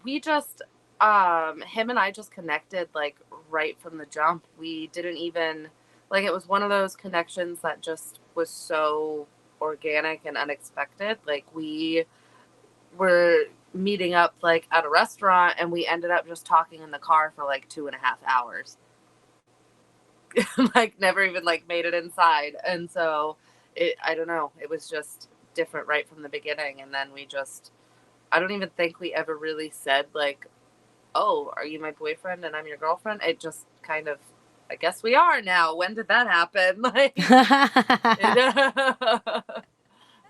Speaker 3: We just him and I just connected like right from the jump. We didn't even like it was one of those connections that just was so organic and unexpected. Like we were meeting up like at a restaurant and we ended up just talking in the car for like 2.5 hours. Like never even like made it inside. And so I don't know, it was just different right from the beginning. And then I don't even think we ever really said like, oh, are you my boyfriend and I'm your girlfriend? It just kind of, I guess we are now. When did that happen? Like,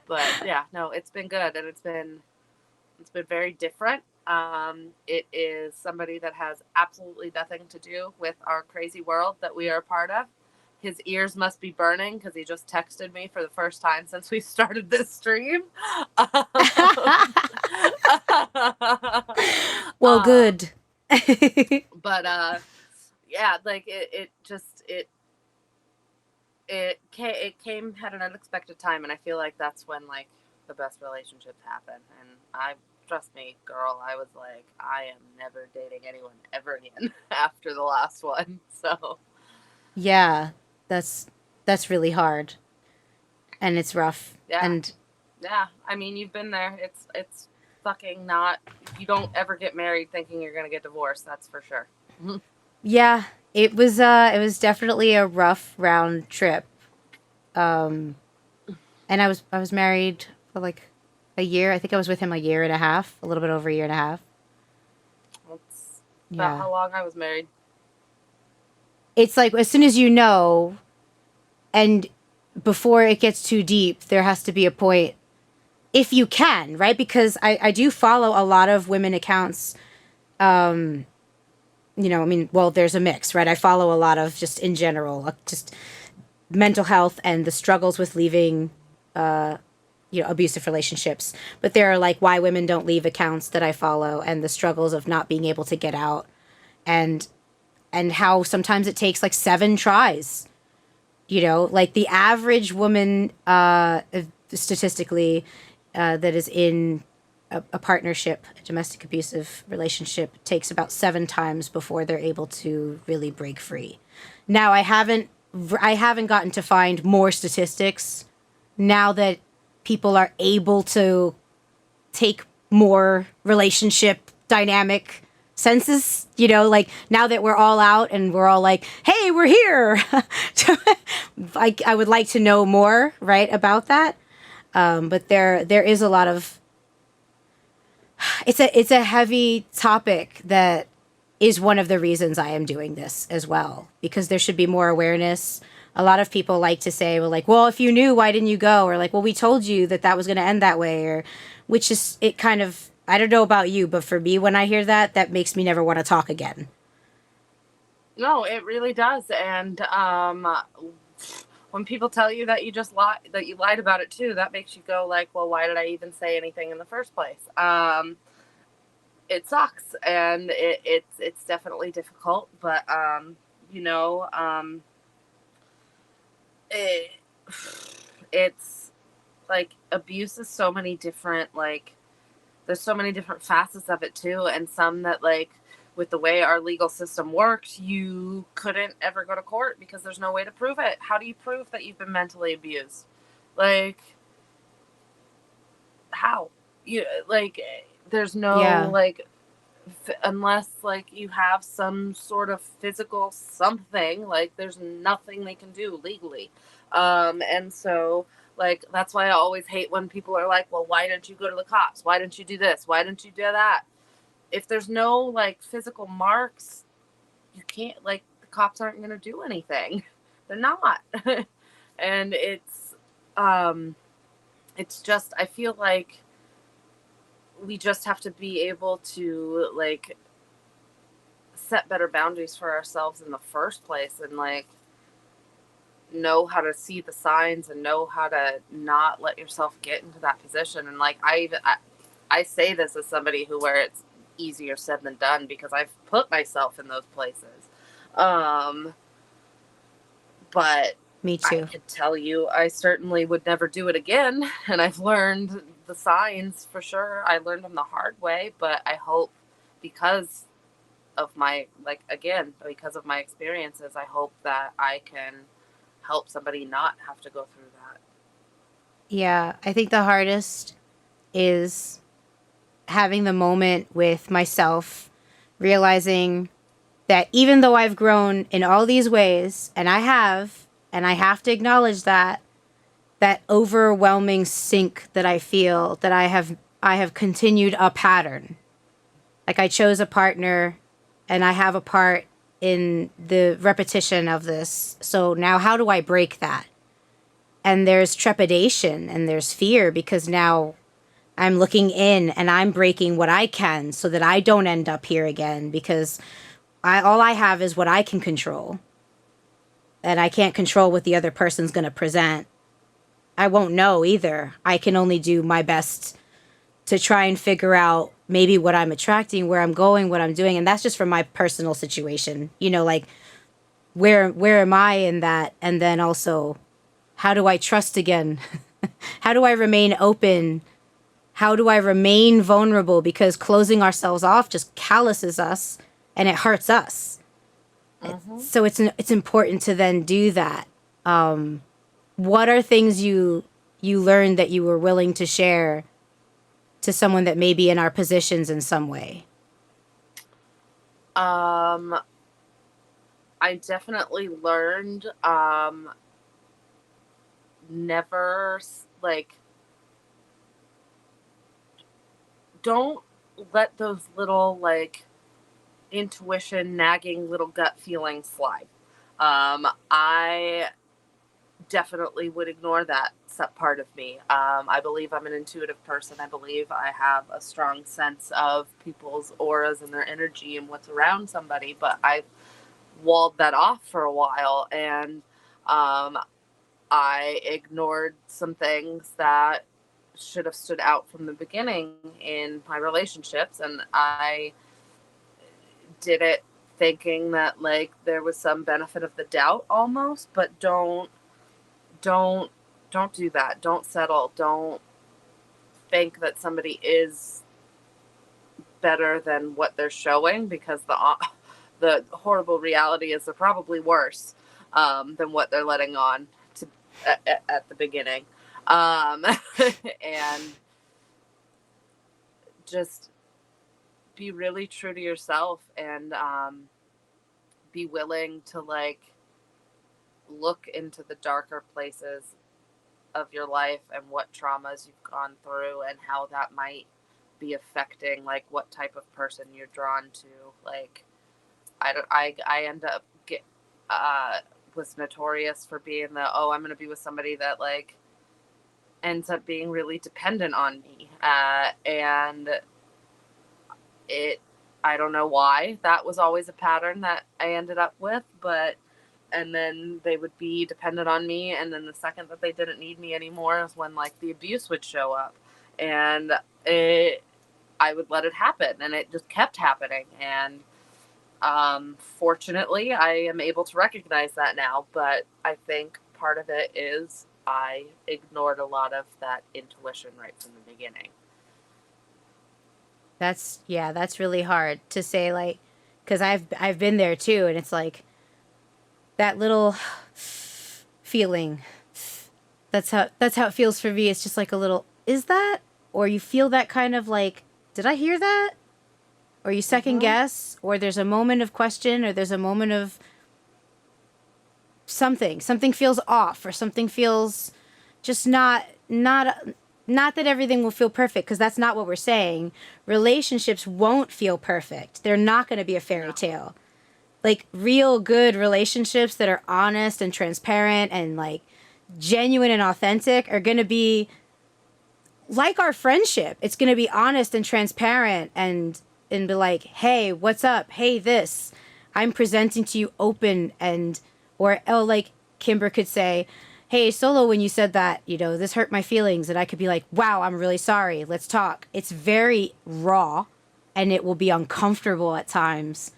Speaker 3: but yeah, no, it's been good and it's been very different. It is somebody that has absolutely nothing to do with our crazy world that we are a part of. His ears must be burning because he just texted me for the first time since we started this stream.
Speaker 1: Well, good.
Speaker 3: But yeah, like it came at an unexpected time, and I feel like that's when like the best relationships happen. And trust me, girl, I was like, I am never dating anyone ever again after the last one. So
Speaker 1: Yeah, that's really hard, and it's rough.
Speaker 3: yeah,
Speaker 1: And
Speaker 3: yeah. I mean, you've been there. It's fucking not. You don't ever get married thinking you're gonna get divorced. That's for sure.
Speaker 1: yeah, it was definitely a rough round trip. And I was married for like a year. I think I was with him a year and a half, a little bit over a year and a half.
Speaker 3: That's
Speaker 1: Yeah.
Speaker 3: about how long I was married.
Speaker 1: It's like as soon as you know, and before it gets too deep, there has to be a point, if you can, right? Because I do follow a lot of women accounts. You know, I mean, well, there's a mix, right? I follow a lot of just in general, just mental health and the struggles with leaving abusive relationships. But there are like why women don't leave accounts that I follow, and the struggles of not being able to get out, and how sometimes it takes like 7 tries. Like the average woman, statistically, that is in a partnership, a domestic abusive relationship, takes about 7 times before they're able to really break free. Now, I haven't gotten to find more statistics now that people are able to take more relationship dynamic census, like now that we're all out and we're all like, hey, we're here. I would like to know more, right, about that. But there is a lot of, it's a heavy topic that is one of the reasons I am doing this as well, because there should be more awareness. A lot of people like to say, well, if you knew, why didn't you go? Or like, well, we told you that was going to end that way, or which is, it kind of, I don't know about you, but for me, when I hear that, that makes me never want to talk again.
Speaker 3: No, it really does. And when people tell you that you just that you lied about it too, that makes you go like, well, why did I even say anything in the first place? It sucks, and it's definitely difficult, but it's like abuse is so many different, like there's so many different facets of it too, and some that, like, with the way our legal system works, you couldn't ever go to court because there's no way to prove it. How do you prove that you've been mentally abused? Like, how? There's no, like, unless, like, you have some sort of physical something, like, there's nothing they can do legally. And so, like, that's why I always hate when people are like, well, why didn't you go to the cops? Why didn't you do this? Why didn't you do that? If there's no, like, physical marks, you can't, like, the cops aren't going to do anything. They're not. And it's just, I feel like we just have to be able to, like, set better boundaries for ourselves in the first place, and, like, know how to see the signs and know how to not let yourself get into that position. And, like, I say this as somebody where it's easier said than done, because I've put myself in those places. But
Speaker 1: me too.
Speaker 3: I could tell you I certainly would never do it again, and I've learned the signs for sure. I learned them the hard way, but I hope, because of my, like, again, because of my experiences, I hope that I can help somebody not have to go through that.
Speaker 1: Yeah, I think the hardest is having the moment with myself, realizing that even though I've grown in all these ways, and I have to acknowledge that overwhelming sink that I feel, that I have continued a pattern. Like, I chose a partner, and I have a part in the repetition of this. So now how do I break that? And there's trepidation and there's fear, because now I'm looking in and I'm breaking what I can so that I don't end up here again, because all I have is what I can control. And I can't control what the other person's going to present. I won't know either. I can only do my best to try and figure out maybe what I'm attracting, where I'm going, what I'm doing. And that's just from my personal situation, like, where am I in that? And then also, how do I trust again? How do I remain open? How do I remain vulnerable? Because closing ourselves off just calluses us and it hurts us. Mm-hmm. So it's important to then do that. What are things you learned that you were willing to share to someone that may be in our positions in some way?
Speaker 3: I definitely learned never, like, don't let those little, like, intuition, nagging little gut feelings slide. I definitely would ignore that part of me. I believe I'm an intuitive person. I believe I have a strong sense of people's auras and their energy and what's around somebody, but I've walled that off for a while. And I ignored some things that should have stood out from the beginning in my relationships, and I did it thinking that like there was some benefit of the doubt almost, but don't don't do that. Don't settle. Don't think that somebody is better than what they're showing, because the horrible reality is they're probably worse than what they're letting on to at the beginning. And just be really true to yourself, and be willing to like look into the darker places of your life and what traumas you've gone through and how that might be affecting like what type of person you're drawn to. Like I end up was notorious for being I'm going to be with somebody that like ends up being really dependent on me, and I don't know why that was always a pattern that I ended up with, and then they would be dependent on me, and then the second that they didn't need me anymore is when like the abuse would show up, and I would let it happen, and it just kept happening. And fortunately I am able to recognize that now, but I think part of it is I ignored a lot of that intuition right from the beginning.
Speaker 1: That's really hard to say, like, because I've been there too, and it's like that little feeling. That's how it feels for me. It's just like a little, is that, or you feel that kind of like, did I hear that? Or you second guess, or there's a moment of question, or there's a moment of something feels off, or something feels just not that everything will feel perfect, because that's not what we're saying. Relationships won't feel perfect. They're not going to be a fairy tale. Like real good relationships that are honest and transparent and like genuine and authentic are going to be like our friendship. It's going to be honest and transparent and be like, hey, what's up? Hey, this. I'm presenting to you open, and or like Kimber could say, hey, Solo, when you said that, this hurt my feelings. And I could be like, wow, I'm really sorry. Let's talk. It's very raw, and it will be uncomfortable at times.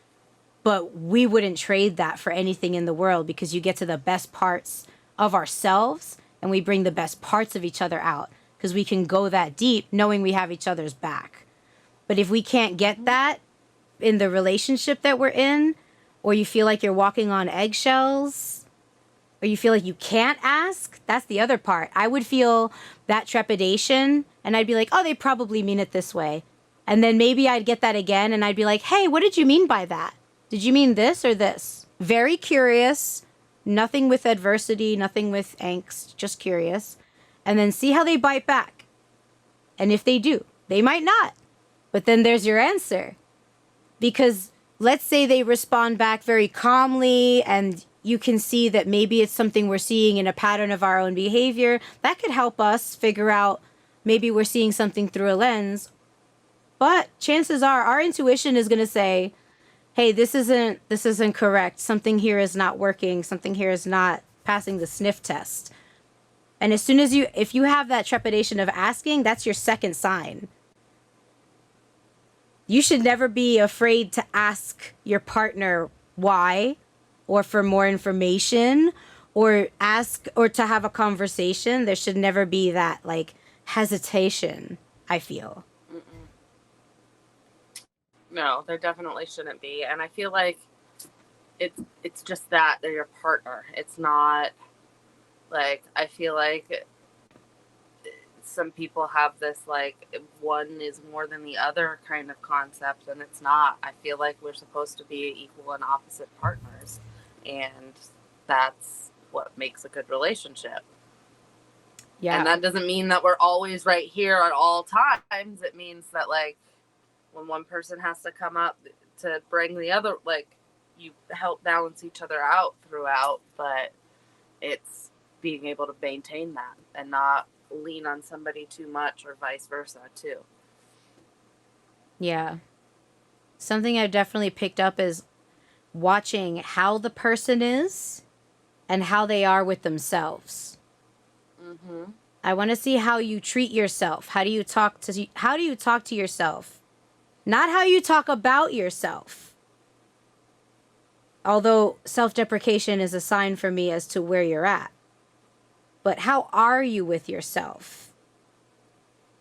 Speaker 1: But we wouldn't trade that for anything in the world, because you get to the best parts of ourselves, and we bring the best parts of each other out, because we can go that deep knowing we have each other's back. But if we can't get that in the relationship that we're in, or you feel like you're walking on eggshells, or you feel like you can't ask, that's the other part. I would feel that trepidation, and I'd be like, oh, they probably mean it this way. And then maybe I'd get that again, and I'd be like, hey, what did you mean by that? Did you mean this or this? Very curious, nothing with adversity, nothing with angst, just curious. And then see how they bite back. And if they do, they might not. But then there's your answer. Because let's say they respond back very calmly, and you can see that maybe it's something we're seeing in a pattern of our own behavior. That could help us figure out maybe we're seeing something through a lens. But chances are our intuition is going to say, hey, this isn't correct. Something here is not working. Something here is not passing the sniff test. And as soon as if you have that trepidation of asking, that's your second sign. You should never be afraid to ask your partner why, or for more information, or ask, or to have a conversation. There should never be that like hesitation, I feel.
Speaker 3: No, there definitely shouldn't be. And I feel like it's just that they're your partner. It's not like, I feel like some people have this like one is more than the other kind of concept, and it's not. I feel like we're supposed to be equal and opposite partners, and that's what makes a good relationship. Yeah. And that doesn't mean that we're always right here at all times. It means that like when one person has to come up to bring the other, like you help balance each other out throughout, but it's being able to maintain that and not lean on somebody too much, or vice versa too.
Speaker 1: Yeah. Something I've definitely picked up is watching how the person is and how they are with themselves.
Speaker 3: Mm-hmm.
Speaker 1: I want to see how you treat yourself. How do you talk to yourself? Not how you talk about yourself. Although self-deprecation is a sign for me as to where you're at. But how are you with yourself?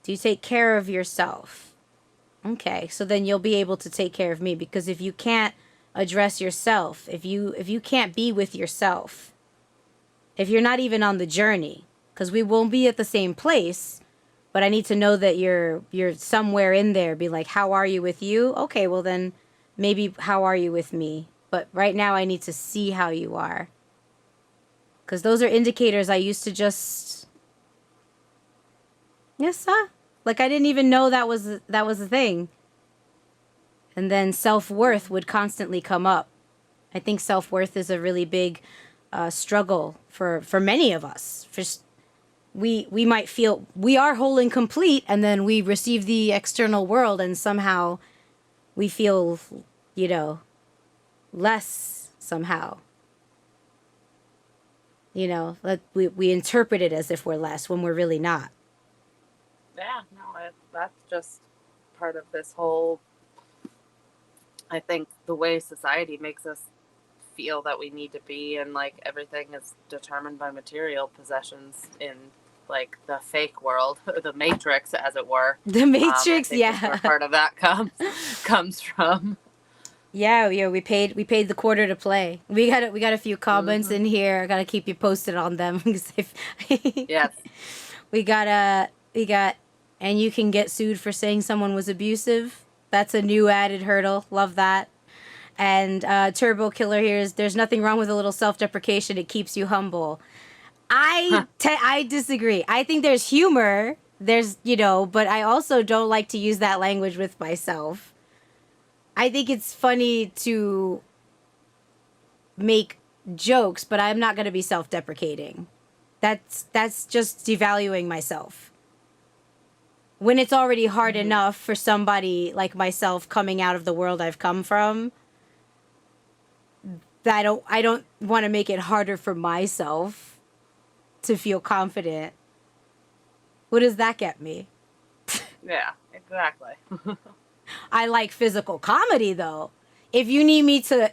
Speaker 1: Do you take care of yourself? Okay, so then you'll be able to take care of me, because if you can't address yourself, if you can't be with yourself, if you're not even on the journey, because we won't be at the same place, but I need to know that you're somewhere in there. Be like, how are you with you? Okay, well then maybe how are you with me? But right now I need to see how you are. Because those are indicators I used to just, yes, sir. Like I didn't even know that was a thing. And then self-worth would constantly come up. I think self-worth is a really big struggle for many of us. We might feel we are whole and complete, and then we receive the external world and somehow we feel, less somehow. That we interpret it as if we're less when we're really not.
Speaker 3: Yeah, no, that's just part of this whole, I think, the way society makes us feel that we need to be, and like everything is determined by material possessions in like the fake world, the matrix, as it were.
Speaker 1: The Matrix,
Speaker 3: I think that's where part of that comes from.
Speaker 1: Yeah, we paid the quarter to play. We got a few comments in here. I gotta keep you posted on them.
Speaker 3: Yes.
Speaker 1: We got, and you can get sued for saying someone was abusive. That's a new added hurdle. Love that. And Turbo Killer here is, there's nothing wrong with a little self-deprecation. It keeps you humble. I disagree. I think there's humor. There's, but I also don't like to use that language with myself. I think it's funny to make jokes, but I'm not going to be self-deprecating. That's just devaluing myself. When it's already hard enough for somebody like myself coming out of the world I've come from, that I don't want to make it harder for myself to feel confident. What does that get me?
Speaker 3: Yeah, exactly.
Speaker 1: I like physical comedy though. If you need me to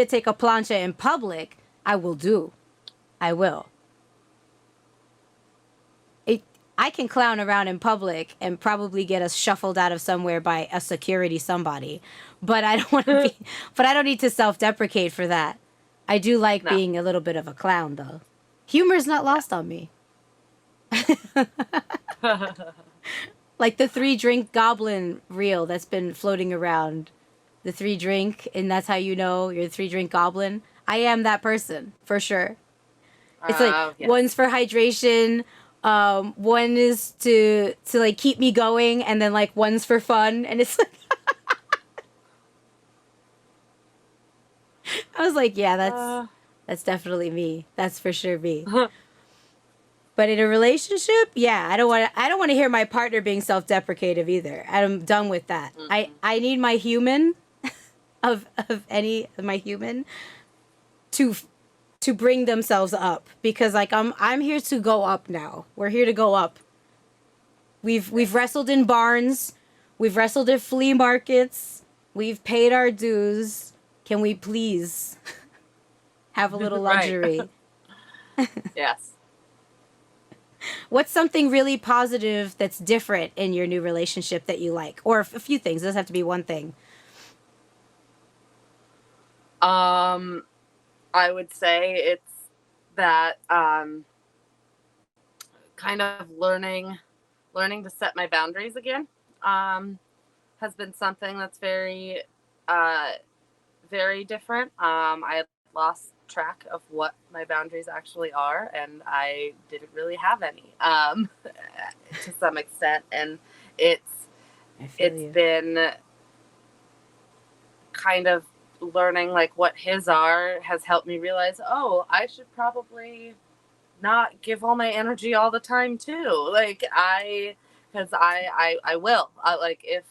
Speaker 1: take a plancha in public, I will. I can clown around in public and probably get us shuffled out of somewhere by a security somebody, but I don't want to be. But I don't need to self-deprecate for that. I do like being a little bit of a clown though. Humor's not lost on me. Like the 3-drink goblin reel that's been floating around. The 3-drink, and that's how you know you're the 3-drink goblin. I am that person, for sure. It's like, one's for hydration, one is to like keep me going, and then like one's for fun, and it's like I was like, yeah, that's definitely me. That's for sure me. But in a relationship, yeah, I don't want to hear my partner being self-deprecative either. I'm done with that. Mm-hmm. I need my human my human to bring themselves up, because like I'm here to go up now. We're here to go up. We've wrestled in barns, we've wrestled at flea markets, we've paid our dues. Can we please have a little luxury?
Speaker 3: Yes.
Speaker 1: What's something really positive that's different in your new relationship that you like? Or a few things. It doesn't have to be one thing.
Speaker 3: I would say it's that kind of learning to set my boundaries again has been something that's very very different. I had lost track of what my boundaries actually are, and I didn't really have any to some extent, and it's been kind of learning like what his are has helped me realize, oh, I should probably not give all my energy all the time too. Like I will like if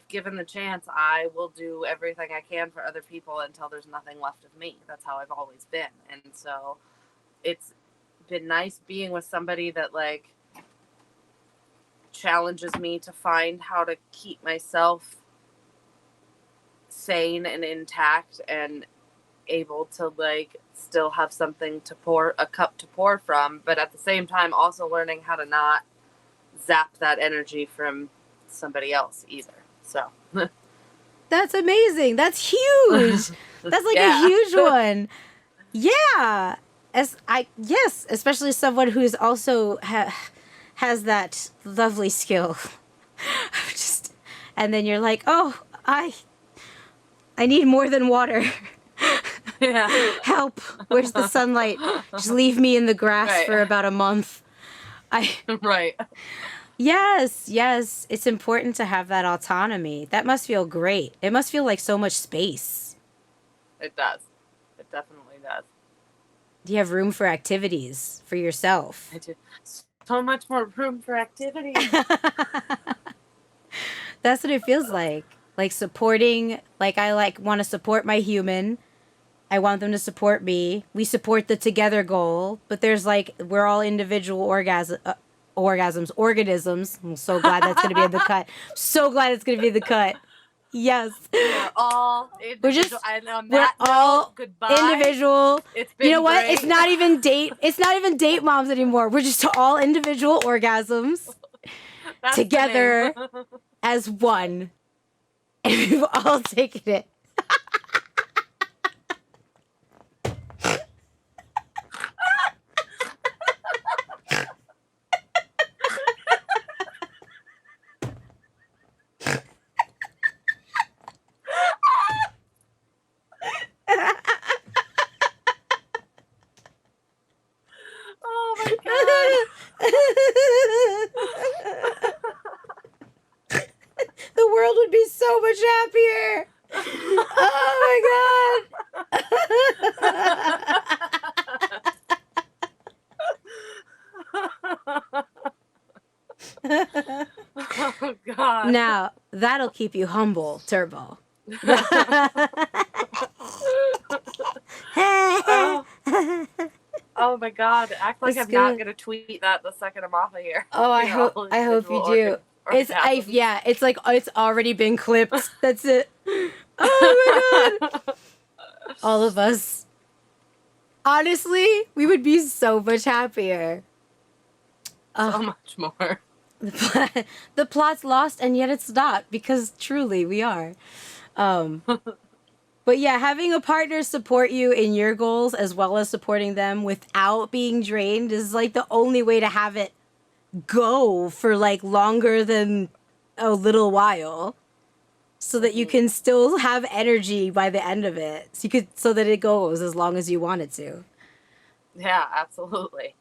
Speaker 3: given the chance, I will do everything I can for other people until there's nothing left of me. That's how I've always been. And so it's been nice being with somebody that like challenges me to find how to keep myself sane and intact and able to like still have something to pour, a cup to pour from, but at the same time also learning how to not zap that energy from somebody else either. So
Speaker 1: That's amazing. That's huge. That's like a huge one. Yeah. Yes, especially someone who's also has that lovely skill. Just, and then you're like, oh, I need more than water.
Speaker 3: yeah.
Speaker 1: Help. Where's the sunlight? Just leave me in the grass
Speaker 3: Right.
Speaker 1: for about a month.
Speaker 3: Right.
Speaker 1: Yes. It's important to have that autonomy. That must feel great. It must feel like so much space.
Speaker 3: It does. It definitely does.
Speaker 1: You have room for activities for yourself.
Speaker 3: I do. So much more room for activity.
Speaker 1: That's what it feels like. Like supporting, like I want to support my human. I want them to support me. We support the together goal, but there's like, we're all individual organisms. I'm so glad that's going to be in the cut. So glad it's going to be in the cut. Yes.
Speaker 3: We're all individual.
Speaker 1: We're just,
Speaker 3: and on
Speaker 1: we're
Speaker 3: that
Speaker 1: all
Speaker 3: note, goodbye.
Speaker 1: individual.
Speaker 3: It's been
Speaker 1: You know what?
Speaker 3: great.
Speaker 1: It's not even date moms anymore. We're just all individual orgasms
Speaker 3: That's the
Speaker 1: together
Speaker 3: name.
Speaker 1: as one. And we've all taken it.
Speaker 3: Oh my god.
Speaker 1: The world would be so much happier. Oh my god.
Speaker 3: Oh god.
Speaker 1: Now, that'll keep you humble, Turbo.
Speaker 3: Oh my god. Act like
Speaker 1: It's
Speaker 3: I'm not
Speaker 1: good.
Speaker 3: gonna tweet that the second I'm off of here.
Speaker 1: Oh, I
Speaker 3: You
Speaker 1: hope
Speaker 3: know,
Speaker 1: you
Speaker 3: individual
Speaker 1: do.
Speaker 3: orgasms.
Speaker 1: It's like it's already been clipped. That's it. Oh my god. All of us. Honestly, we would be so much happier.
Speaker 3: So much more.
Speaker 1: The plot's lost, and yet it's not, because truly we are. But yeah, having a partner support you in your goals as well as supporting them without being drained is like the only way to have it go for like longer than a little while, so that you can still have energy by the end of it. So that it goes as long as you want it to.
Speaker 3: Yeah, absolutely.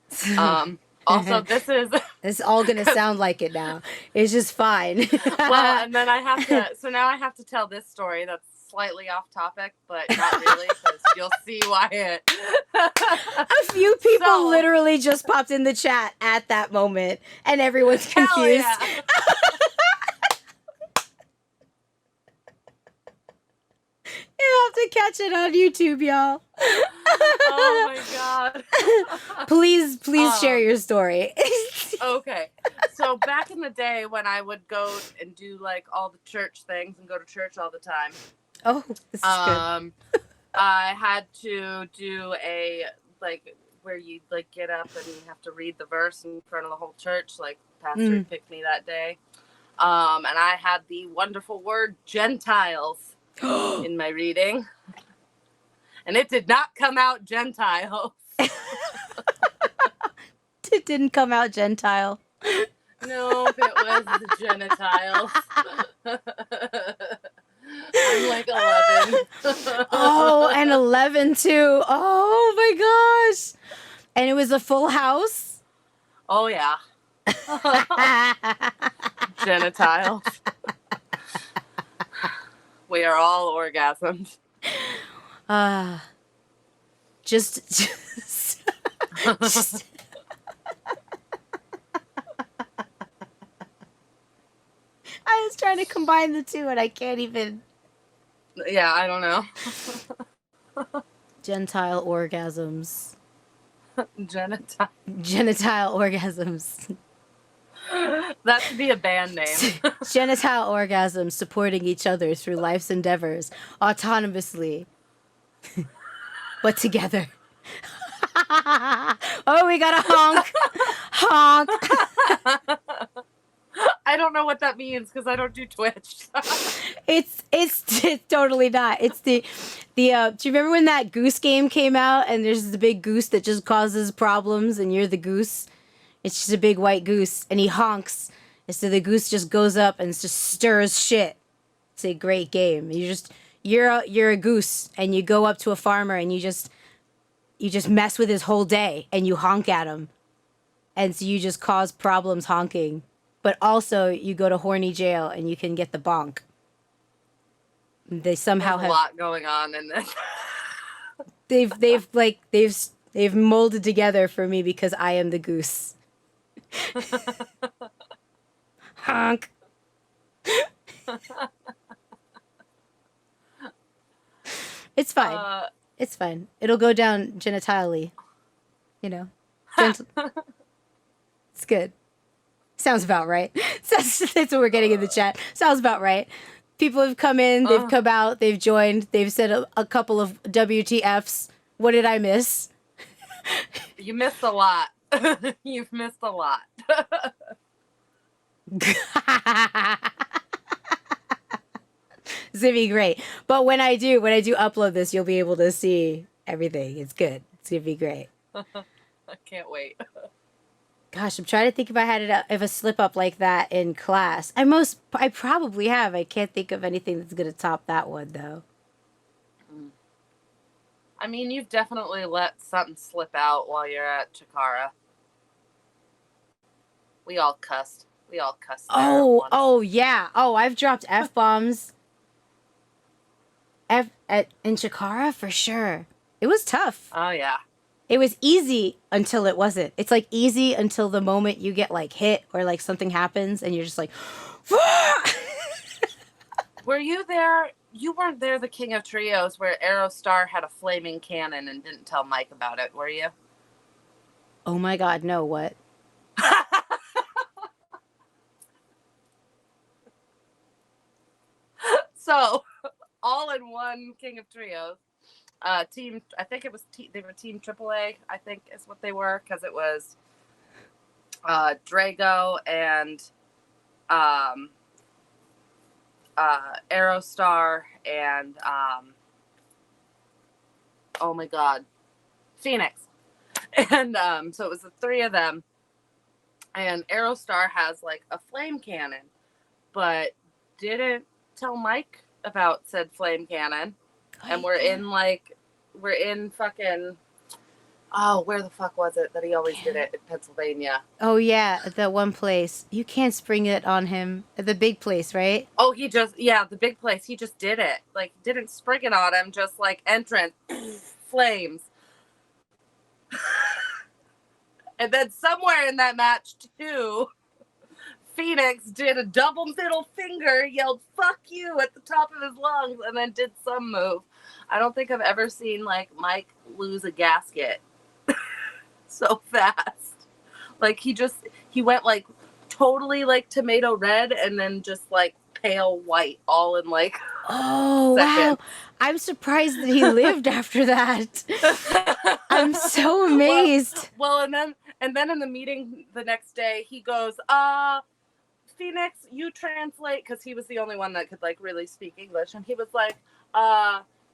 Speaker 3: Also, this is
Speaker 1: It's all gonna sound like it now. It's just fine.
Speaker 3: well, and then I have to. So now I have to tell this story that's slightly off topic, but not really, because you'll see why it.
Speaker 1: A few people
Speaker 3: So-
Speaker 1: literally just popped in the chat at that moment, and everyone's
Speaker 3: Hell
Speaker 1: confused.
Speaker 3: yeah.
Speaker 1: You have to catch it on YouTube, y'all.
Speaker 3: Oh my god.
Speaker 1: Please share your story.
Speaker 3: Okay. So back in the day when I would go and do like all the church things and go to church all the time,
Speaker 1: Oh, this is good.
Speaker 3: I had to do a like where you like get up and you have to read the verse in front of the whole church, like pastor picked me that day. And I had the wonderful word Gentiles in my reading. And it did not come out Gentiles.
Speaker 1: It didn't come out Gentile.
Speaker 3: No, it was the genitals. I'm like 11.
Speaker 1: Oh, and 11 too. Oh my gosh. And it was a full house.
Speaker 3: Oh, yeah. Genitals. We are all orgasmed.
Speaker 1: Just I was trying to combine the two and I can't even.
Speaker 3: Yeah, I don't know.
Speaker 1: Gentile orgasms.
Speaker 3: Genital.
Speaker 1: Genital orgasms.
Speaker 3: That should be a band name.
Speaker 1: Genital orgasms supporting each other through life's endeavors, autonomously, but together. Oh, we got a honk. Honk.
Speaker 3: I don't know what that means because I don't do Twitch.
Speaker 1: It's totally not. It's the do you remember when that goose game came out and there's the big goose that just causes problems and you're the goose? It's just a big white goose and he honks. And so the goose just goes up and just stirs shit. It's a great game. You're a goose and you go up to a farmer and you just mess with his whole day and you honk at him. And so you just cause problems honking. But also you go to horny jail and you can get the bonk. They somehow
Speaker 3: There's a lot going on in this.
Speaker 1: they've molded together for me because I am the goose. Honk. It's fine. It's fine. It'll go down genitally. You know. It's good. Sounds about right. That's what we're getting in the chat. Sounds about right. People have come in, they've come out, they've joined, they've said a couple of WTFs. What did I miss?
Speaker 3: You missed a lot. You've missed a lot.
Speaker 1: It's gonna be great. But when I do upload this, you'll be able to see everything. It's good. It's gonna be great.
Speaker 3: I can't wait.
Speaker 1: Gosh, I'm trying to think if I had a slip up like that in class. I probably have. I can't think of anything that's gonna top that one though.
Speaker 3: I mean, you've definitely let something slip out while you're at Chikara. We all cussed.
Speaker 1: Oh yeah. Oh, I've dropped F-bombs. In Chikara for sure. It was tough.
Speaker 3: Oh yeah.
Speaker 1: It was easy until it wasn't. It's like easy until the moment you get like hit or like something happens and you're just like,
Speaker 3: Were you there? You weren't there the King of Trios where Aerostar had a flaming cannon and didn't tell Mike about it, were you?
Speaker 1: Oh my God, no, what?
Speaker 3: So, all in one King of Trios. Team, I think it was, they were Team AAA, I think is what they were, because it was Drago and Aerostar and, oh my God, Phoenix. And so it was the three of them. And Aerostar has like a flame cannon, but didn't tell Mike about said flame cannon. And we're in fucking, oh, where the fuck was it that he always did it in Pennsylvania?
Speaker 1: Oh yeah, at that one place. You can't spring it on him. At the big place, right?
Speaker 3: Oh, the big place. He just did it. Like, didn't spring it on him, just like entrance, flames. And then somewhere in that match too, Phoenix did a double middle finger, yelled "fuck you" at the top of his lungs, and then did some move. I don't think I've ever seen like Mike lose a gasket so fast. Like he went like totally like tomato red and then just like pale white all in like
Speaker 1: wow. I'm surprised that he lived after that. I'm so amazed.
Speaker 3: Well, and then in the meeting the next day he goes, Phoenix, you translate, because he was the only one that could like really speak English, and he was like,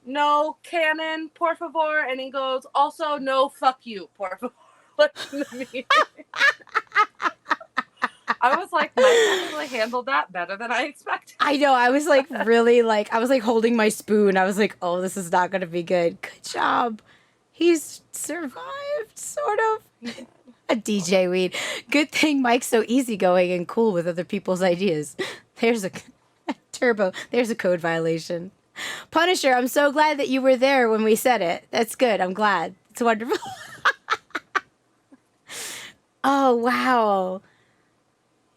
Speaker 3: no cannon, por favor, and he goes, also no fuck you, por favor. I was like, Mike actually handled that better than I expected.
Speaker 1: I know. I was like really like I was like holding my spoon. I was like, oh, this is not gonna be good. Good job. He's survived, sort of. A DJ weed. Good thing Mike's so easygoing and cool with other people's ideas. There's a turbo. There's a code violation. Punisher, I'm so glad that you were there when we said it. That's good. I'm glad. It's wonderful. Oh wow.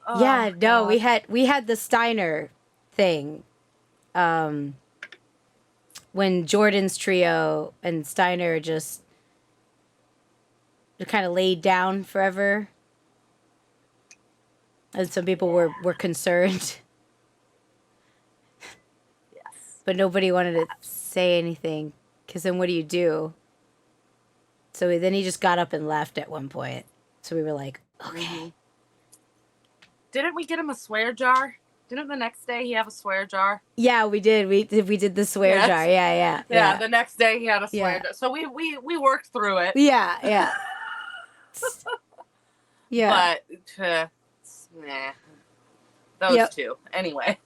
Speaker 1: Oh, yeah, no, God. we had the Steiner thing. When Jordan's trio and Steiner just kind of laid down forever. And some people were concerned.
Speaker 3: Yes.
Speaker 1: But nobody wanted to say anything. Because then what do you do? So then he just got up and left at one point. So we were like, okay.
Speaker 3: Mm-hmm. Didn't we get him a swear jar? Didn't the next day he have a swear jar?
Speaker 1: Yeah, we did. We did the swear
Speaker 3: Yes.
Speaker 1: jar. Yeah.
Speaker 3: Yeah, the next day he had a swear
Speaker 1: Yeah.
Speaker 3: jar. So we worked through it.
Speaker 1: Yeah. Yeah.
Speaker 3: But, nah. Those two. Anyway.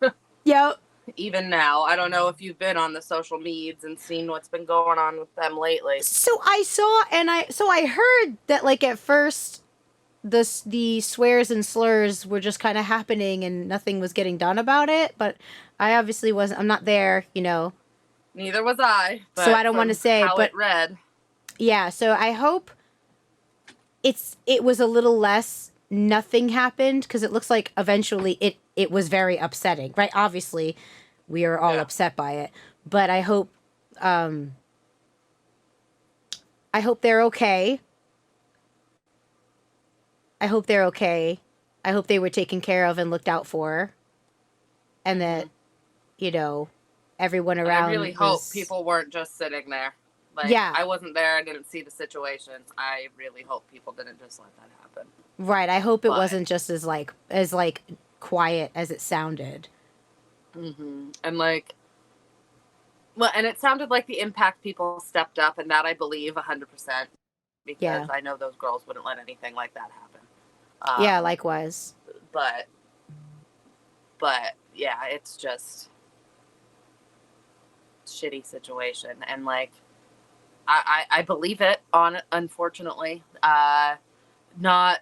Speaker 1: Yep.
Speaker 3: Even now, I don't know if you've been on the social medias and seen what's been going on with them lately.
Speaker 1: So I heard that like at first the swears and slurs were just kind of happening and nothing was getting done about it, but I obviously I'm not there, you know.
Speaker 3: Neither was I. But
Speaker 1: so I don't want to say,
Speaker 3: how
Speaker 1: but
Speaker 3: it read.
Speaker 1: Yeah, so I hope it was a little less nothing happened, because it looks like eventually it was very upsetting, right? Obviously, we are all upset by it, but I hope they're okay. I hope they're okay. I hope they were taken care of and looked out for, and that, you know, everyone around.
Speaker 3: I really hope people weren't just sitting there. Like,
Speaker 1: Yeah.
Speaker 3: I wasn't there. I didn't see the situation. I really hope people didn't just let that happen.
Speaker 1: Right. I hope it wasn't just as quiet as it sounded.
Speaker 3: Mm-hmm. And like, well, and it sounded like the Impact people stepped up, and that I believe 100%, because I know those girls wouldn't let anything like that happen.
Speaker 1: Yeah, likewise.
Speaker 3: But yeah, it's just shitty situation, and like, I believe it unfortunately. Not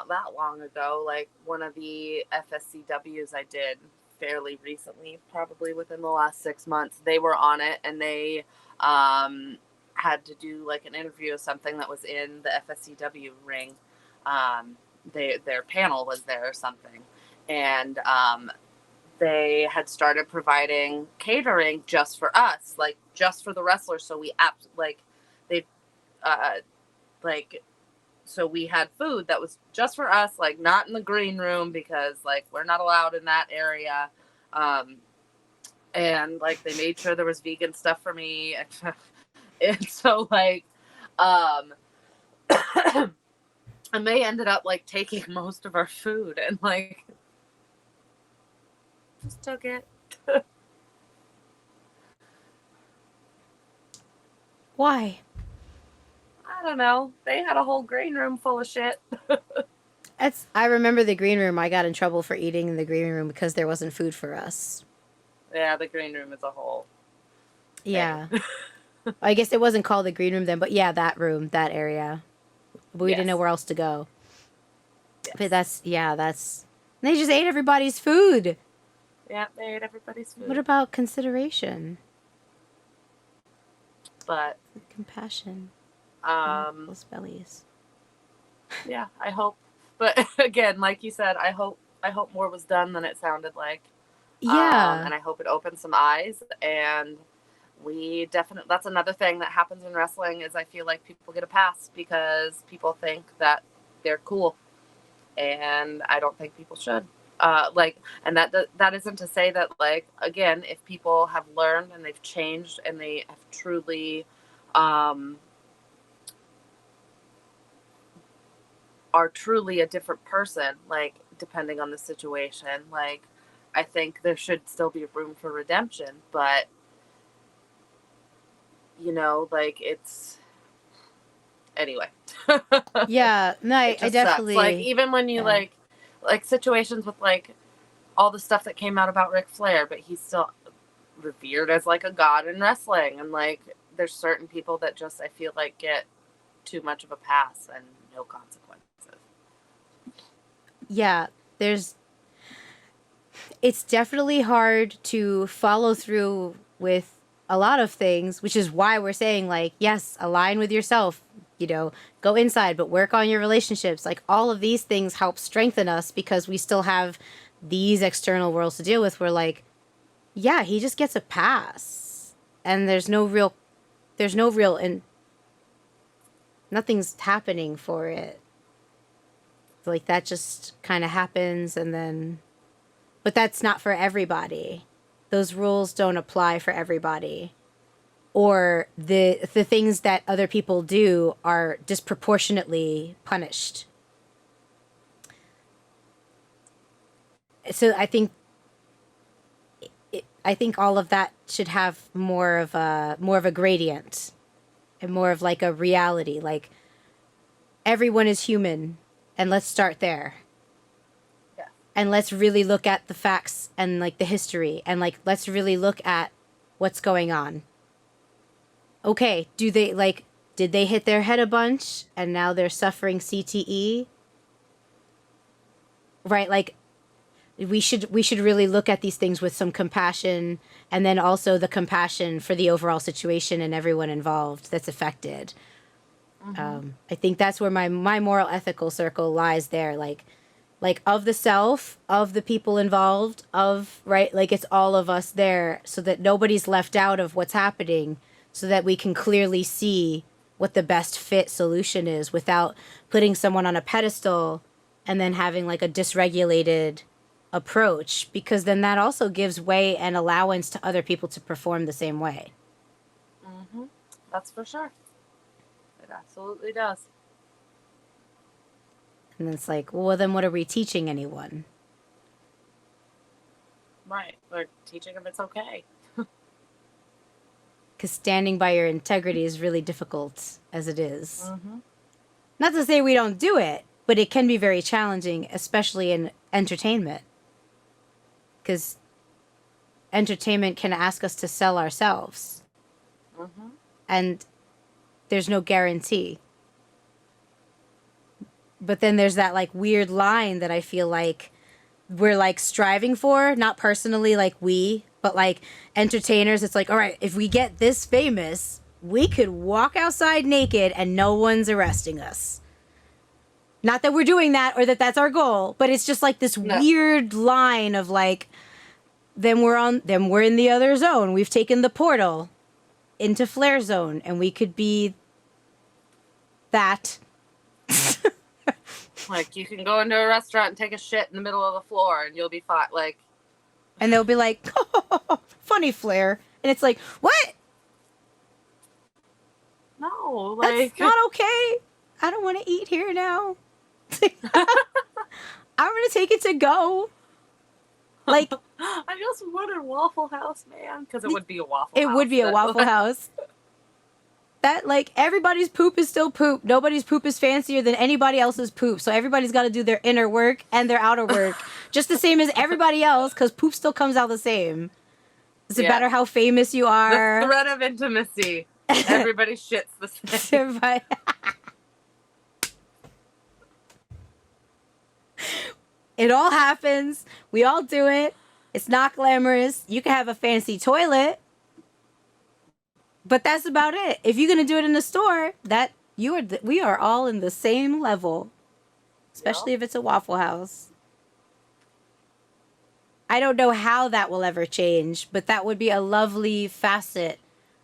Speaker 3: that long ago, like one of the FSCWs I did fairly recently, probably within the last 6 months, they were on it, and they had to do like an interview of something that was in the FSCW ring. Their panel was there or something, and they had started providing catering just for us, like just for the wrestlers. So so we had food that was just for us, like not in the green room, because like we're not allowed in that area. And like they made sure there was vegan stuff for me. And so like, and they ended up like taking most of our food, and like just took it.
Speaker 1: Why?
Speaker 3: I don't know. They had a whole green room full of shit.
Speaker 1: I remember the green room. I got in trouble for eating in the green room because there wasn't food for us.
Speaker 3: Yeah, the green room is a whole thing.
Speaker 1: Yeah. I guess it wasn't called the green room then, but yeah, that room, that area. But we didn't know where else to go. Yes. But that's... They just ate everybody's food.
Speaker 3: Yeah, they ate everybody's food.
Speaker 1: What about consideration?
Speaker 3: But...
Speaker 1: compassion. Those bellies.
Speaker 3: Yeah, I hope. But again, like you said, I hope more was done than it sounded like.
Speaker 1: Yeah.
Speaker 3: And I hope it opened some eyes, and we definitely, that's another thing that happens in wrestling, is I feel like people get a pass because people think that they're cool, and I don't think people should. And that isn't to say that, like, again, if people have learned and they've changed and they have truly are truly a different person, like, depending on the situation, like, I think there should still be room for redemption, but, you know, like, it's, anyway.
Speaker 1: Yeah, no, I definitely,
Speaker 3: sucks. Like, even when you, like situations with, like, all the stuff that came out about Ric Flair, but he's still revered as, like, a god in wrestling, and, like, there's certain people that just, I feel like, get too much of a pass and no consequences.
Speaker 1: Yeah, it's definitely hard to follow through with a lot of things, which is why we're saying, like, yes, align with yourself, you know, go inside, but work on your relationships. Like, all of these things help strengthen us because we still have these external worlds to deal with. We're like, yeah, he just gets a pass, and there's no real Nothing's happening for it. Like, that just kind of happens, and then... But that's not for everybody. Those rules don't apply for everybody. Or the things that other people do are disproportionately punished. So I think all of that should have more of a gradient, and more of like a reality. Like, everyone is human, and let's start there.
Speaker 3: Yeah.
Speaker 1: And let's really look at the facts and like the history, and like let's really look at what's going on. Okay, did they hit their head a bunch and now they're suffering CTE? Right, like we should really look at these things with some compassion, and then also the compassion for the overall situation and everyone involved that's affected. I think that's where my moral ethical circle lies there, like of the self, of the people involved, of, right, like it's all of us there, so that nobody's left out of what's happening, so that we can clearly see what the best fit solution is without putting someone on a pedestal and then having like a dysregulated approach, because then that also gives way and allowance to other people to perform the same way.
Speaker 3: That's for sure. It absolutely does.
Speaker 1: And it's like, well, then what are we teaching anyone?
Speaker 3: Right. We're teaching them it's okay.
Speaker 1: Because standing by your integrity is really difficult as it is. Not to say we don't do it, but it can be very challenging, especially in entertainment. Because entertainment can ask us to sell ourselves. And there's no guarantee. But then there's that like weird line that I feel like we're like striving for, not personally like we, but like entertainers. It's like, all right, if we get this famous, we could walk outside naked and no one's arresting us. Not that we're doing that or that that's our goal, but it's just like this weird line of like, then we're in the other zone. We've taken the portal into Flare Zone, and we could be that.
Speaker 3: Like, you can go into a restaurant and take a shit in the middle of the floor and you'll be fine. Like,
Speaker 1: and they'll be like, oh, funny Flare. And it's like, what?
Speaker 3: no, like,
Speaker 1: That's not okay. I don't want to eat here now. I'm going to take it to go. Like,
Speaker 3: I just wanted Waffle House, man, because it would be a Waffle House.
Speaker 1: It would be a Waffle House. That, like, everybody's poop is still poop. Nobody's poop is fancier than anybody else's poop. So everybody's got to do their inner work and their outer work just the same as everybody else, because poop still comes out the same. Does it matter how famous you are?
Speaker 3: The thread of intimacy. Everybody shits the same.
Speaker 1: Everybody. It all happens. We all do it. It's not glamorous. You can have a fancy toilet, but that's about it. If you're gonna do it in the store, we are all in the same level, especially if it's a Waffle House. I don't know how that will ever change, but that would be a lovely facet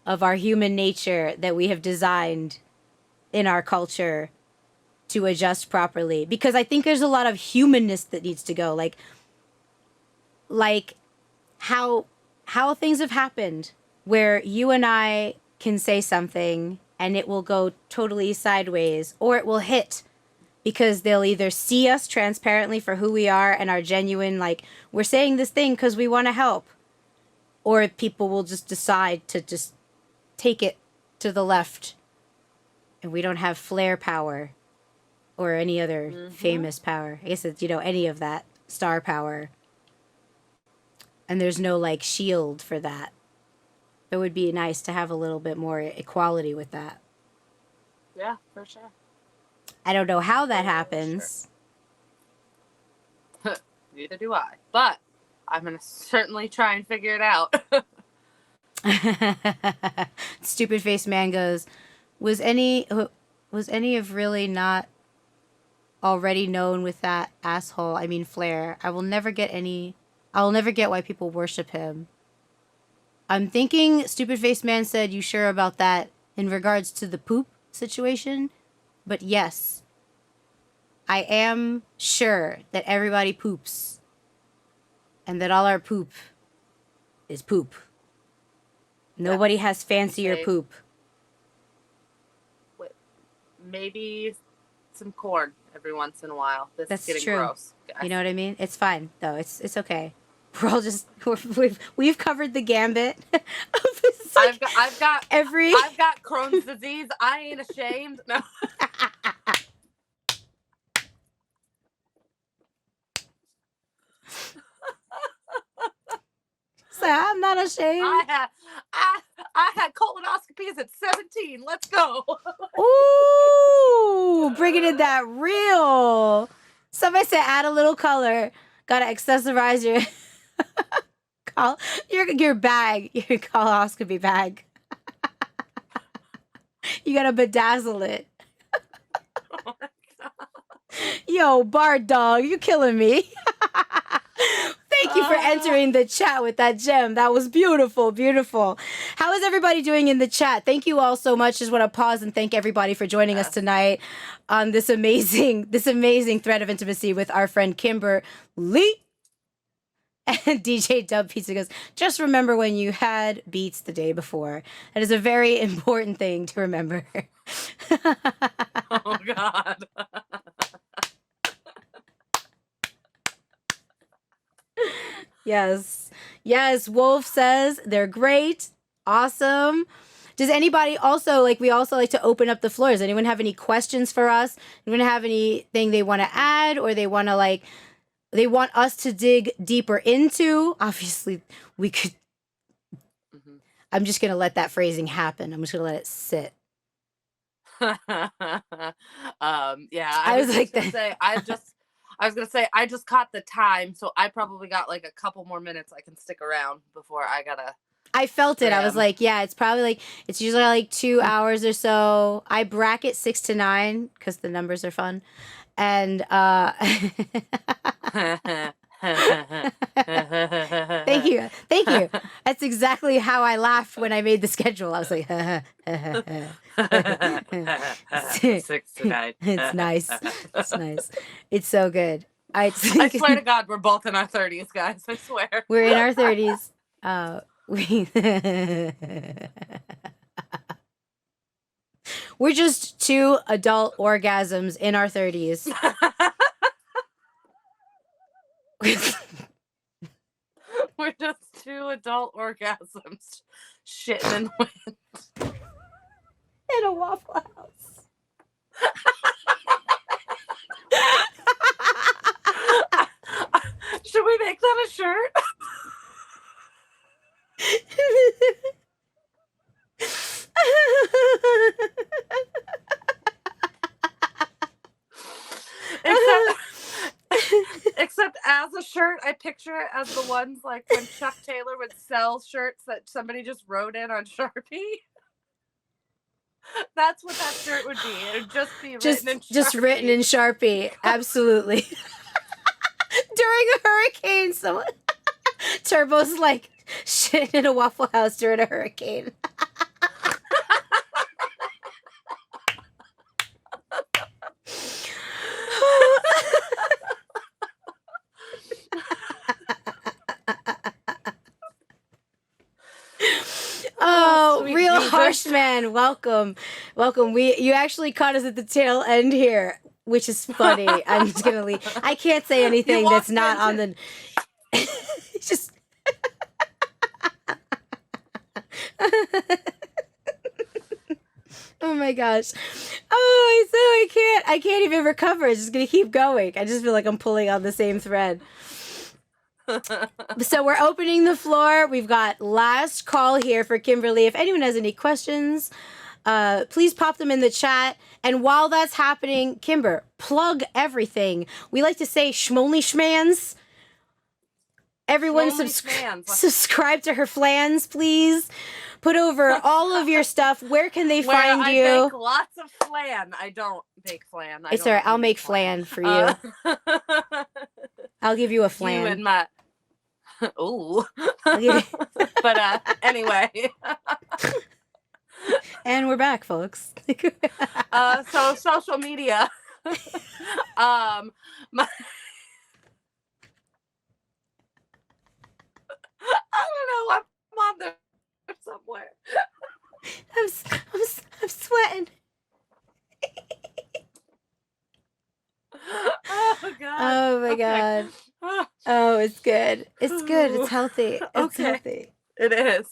Speaker 1: of our human nature that we have designed in our culture to adjust properly. Because I think there's a lot of humanness that needs to go, like how things have happened where you and I can say something and it will go totally sideways, or it will hit because they'll either see us transparently for who we are and are genuine, like, we're saying this thing because we want to help, or people will just decide to just take it to the left, and we don't have flare power or any other famous power. I guess it's, any of that star power. And there's no, like, shield for that. It would be nice to have a little bit more equality with that.
Speaker 3: Yeah, for sure.
Speaker 1: I don't know how that happens.
Speaker 3: Sure. Neither do I. But I'm going to certainly try and figure it out.
Speaker 1: Stupid face man goes, was any of really not already known with that asshole? I mean, Flair. I will never get why people worship him. I'm thinking Stupid Face Man said, you sure about that in regards to the poop situation? But yes, I am sure that everybody poops. And that all our poop is poop. Nobody has fancier
Speaker 3: Okay.
Speaker 1: poop.
Speaker 3: Maybe some corn every once in a while. This
Speaker 1: That's
Speaker 3: is getting
Speaker 1: true.
Speaker 3: gross, guys.
Speaker 1: You know what I mean? It's fine though. It's okay. We're all just we've covered the gambit. It's like
Speaker 3: I've got
Speaker 1: every
Speaker 3: I've got Crohn's disease. I ain't ashamed. No.
Speaker 1: So I'm not ashamed.
Speaker 3: I had colonoscopies at 17. Let's go.
Speaker 1: Ooh, bringing in that real. Somebody said add a little color. Gotta accessorize your your bag, your colonoscopy bag. You gotta bedazzle it.
Speaker 3: Oh my God.
Speaker 1: Yo, Bard Dog, you killing me. Thank you for entering the chat with that gem. That was beautiful, beautiful. How is everybody doing in the chat? Thank you all so much. Just want to pause and thank everybody for joining us tonight on this amazing thread of intimacy with our friend Kimber Lee. And DJ Dub Pizza goes, just remember when you had beats the day before. That is a very important thing to remember.
Speaker 3: Oh God.
Speaker 1: Yes. Yes. Wolf says they're great. Awesome. Does anybody also we also like to open up the floor? Does anyone have any questions for us? Anyone have anything they want to add or they want to they want us to dig deeper into? Obviously, we could. Mm-hmm. I'm just going to let that phrasing happen. I'm just going to let it sit.
Speaker 3: Yeah. I was gonna say I just caught the time, so I probably got a couple more minutes I can stick around before I gotta.
Speaker 1: I felt it. I was like, yeah, it's probably it's usually 2 hours or so. I bracket 6 to 9 because the numbers are fun, and Thank you. That's exactly how I laughed when I made the schedule. I was like,
Speaker 3: 6 to 9.
Speaker 1: It's nice. It's nice. It's so good. I
Speaker 3: swear to God, we're both in our 30s, guys. I swear.
Speaker 1: We're in our 30s. We're just 2 adult orgasms in our 30s.
Speaker 3: We're just 2 adult orgasms shitting in wind.
Speaker 1: In a Waffle House.
Speaker 3: Should we make that a shirt? Except as a shirt, I picture it as the ones when Chuck Taylor would sell shirts that somebody just wrote in on Sharpie. That's what that shirt would be. It would just be written in Sharpie.
Speaker 1: Just written in Sharpie. Absolutely. During a hurricane, someone Turbo's shit in a Waffle House during a hurricane. Oh, real harsh man, welcome. You actually caught us at the tail end here, which is funny. I'm just gonna leave. I can't say anything that's not on the. Just. Oh my gosh. Oh, I can't even recover. It's just gonna keep going. I just feel like I'm pulling on the same thread. So we're opening the floor. We've got last call here for Kimber Lee. If anyone has any questions, please pop them in the chat. And while that's happening, Kimber, plug everything. We like to say schmonly schmans. Everyone subscribe to her flans, please. Put over all of your stuff. Where can they find you?
Speaker 3: I make lots of flan. I don't bake flan.
Speaker 1: It's all right. I'll make flan for you. I'll give you a flan.
Speaker 3: You and my... Ooh. But anyway.
Speaker 1: And we're back, folks.
Speaker 3: So social media. My I don't know. I'm on there somewhere.
Speaker 1: I'm sweating.
Speaker 3: Oh God.
Speaker 1: Oh my
Speaker 3: Okay.
Speaker 1: God. Oh, it's good. It's good. It's healthy. It's
Speaker 3: Okay.
Speaker 1: healthy.
Speaker 3: It is.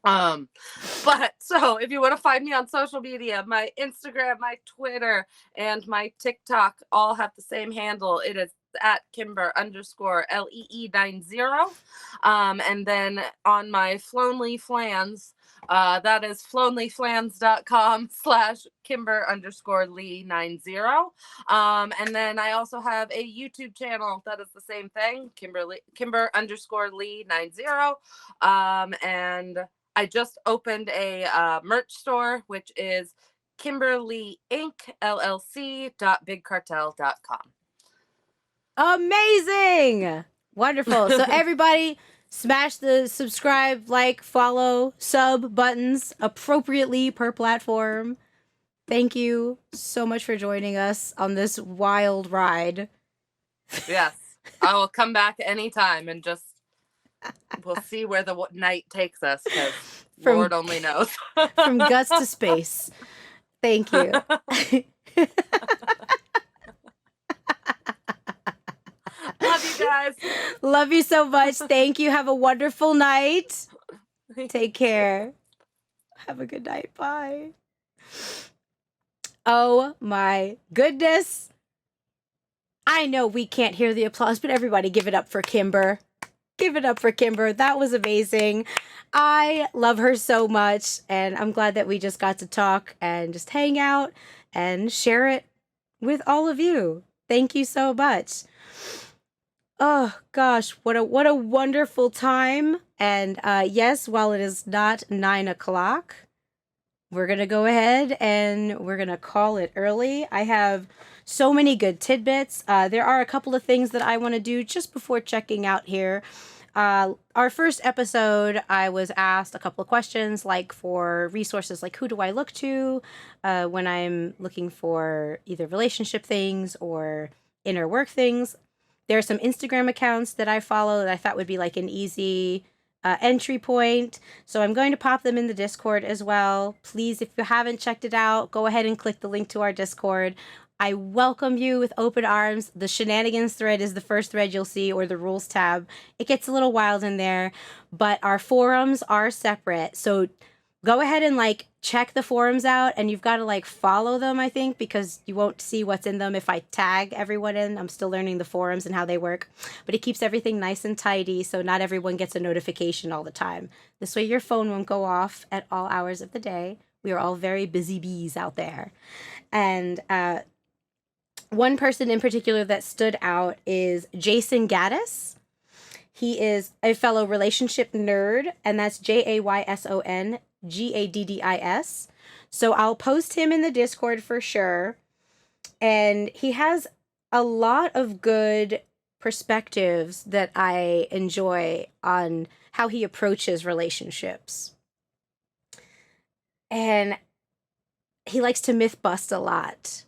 Speaker 3: But so if you want to find me on social media, my Instagram, my Twitter, and my TikTok all have the same handle. It is at Kimber_Lee90. And then on my Flonely Flans, that is flonelyflans.com/Kimber_Lee90. And then I also have a YouTube channel that is the same thing, Kimber_Lee90. And I just opened a merch store, which is Kimberly Inc. LLC.bigcartel.com.
Speaker 1: Amazing. Wonderful. So everybody smash the subscribe, like, follow, sub buttons appropriately per platform. Thank you so much for joining us on this wild ride.
Speaker 3: Yes. I will come back anytime and just we'll see where the night takes us, because Lord only knows.
Speaker 1: From guts to space. Thank you.
Speaker 3: Love you guys.
Speaker 1: Love you so much. Thank you. Have a wonderful night. Take care. Have a good night. Bye. Oh my goodness. I know we can't hear the applause, but everybody give it up for Kimber. Give it up for Kimber. That was amazing. I love her so much, and I'm glad that we just got to talk and just hang out and share it with all of you. Thank you so much. Oh gosh, what a wonderful time. And yes, while it is not 9 o'clock, we're gonna go ahead and we're gonna call it early. I have so many good tidbits. There are a couple of things that I want to do just before checking out here. Our first episode, I was asked a couple of questions, like for resources, like who do I look to when I'm looking for either relationship things or inner work things. There are some Instagram accounts that I follow that I thought would be like an easy entry point. So I'm going to pop them in the Discord as well. Please, if you haven't checked it out, go ahead and click the link to our Discord. I welcome you with open arms. The shenanigans thread is the first thread you'll see, or the rules tab. It gets a little wild in there, but our forums are separate. So go ahead and like check the forums out, and you've got to like follow them, I think, because you won't see what's in them if I tag everyone in. I'm still learning the forums and how they work, but it keeps everything nice and tidy, so not everyone gets a notification all the time. This way your phone won't go off at all hours of the day. We are all very busy bees out there. And one person in particular that stood out is Jason Gaddis. He is a fellow relationship nerd, and that's JAYSONGADDIS. So I'll post him in the Discord for sure. And he has a lot of good perspectives that I enjoy on how he approaches relationships. And he likes to myth bust a lot.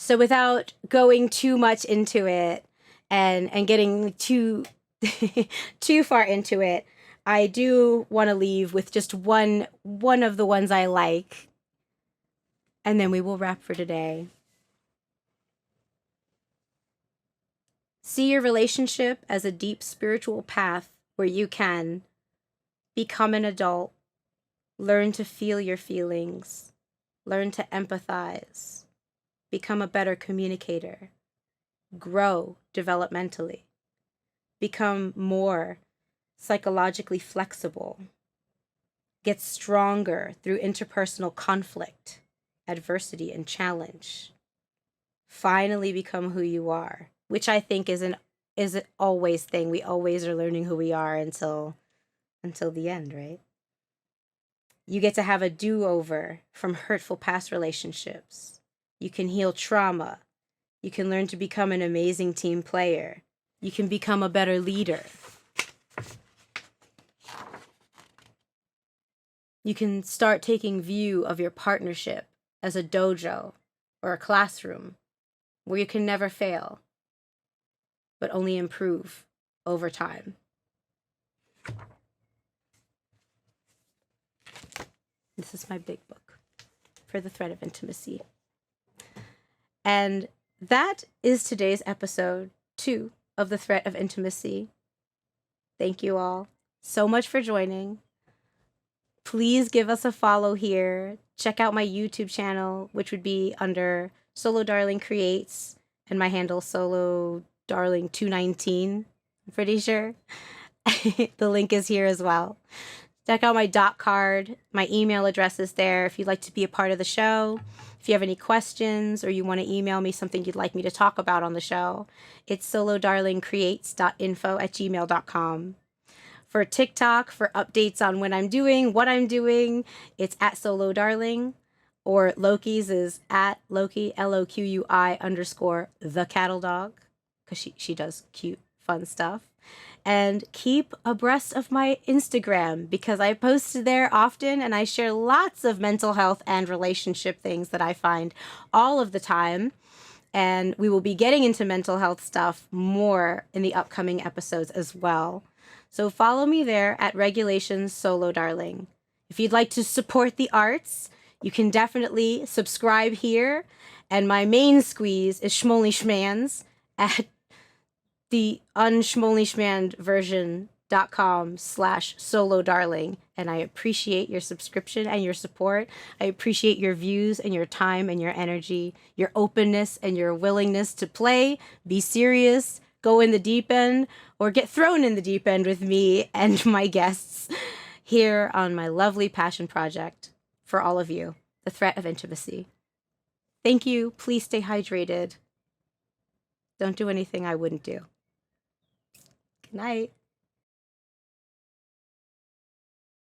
Speaker 1: So without going too much into it and getting too too far into it, I do want to leave with just one of the ones I like, and then we will wrap for today. See your relationship as a deep spiritual path where you can become an adult, learn to feel your feelings, learn to empathize, become a better communicator, grow developmentally, become more psychologically flexible, get stronger through interpersonal conflict, adversity, and challenge, finally become who you are, which I think is an always thing. We always are learning who we are until the end, right? You get to have a do-over from hurtful past relationships. You can heal trauma. You can learn to become an amazing team player. You can become a better leader. You can start taking view of your partnership as a dojo or a classroom where you can never fail, but only improve over time. This is my big book for the threat of intimacy. And that is today's episode 2 of the threat of intimacy. Thank you all so much for joining. Please give us a follow here. Check out my YouTube channel, which would be under Solo Darling Creates, and my handle Solo Darling 219. I'm pretty sure. The link is here as well. Check out my dot card. My email address is there if you'd like to be a part of the show. If you have any questions or you want to email me something you'd like me to talk about on the show, it's solodarlingcreates.info@gmail.com. For TikTok, for updates on when I'm doing, what I'm doing, it's at Solo Darling. Or Loki's is at Loki, LOQUI _ the cattle dog. Because she does cute, fun stuff. And keep abreast of my Instagram because I post there often and I share lots of mental health and relationship things that I find all of the time. And we will be getting into mental health stuff more in the upcoming episodes as well. So follow me there at Regulations Solo Darling. If you'd like to support the arts, you can definitely subscribe here. And my main squeeze is Schmoly Schmans at the unschmolyschmand version.com/Solo Darling. And I appreciate your subscription and your support. I appreciate your views and your time and your energy, your openness and your willingness to play, be serious, go in the deep end, or get thrown in the deep end with me and my guests here on my lovely passion project for all of you, the threat of intimacy. Thank you. Please stay hydrated. Don't do anything I wouldn't do. Good night.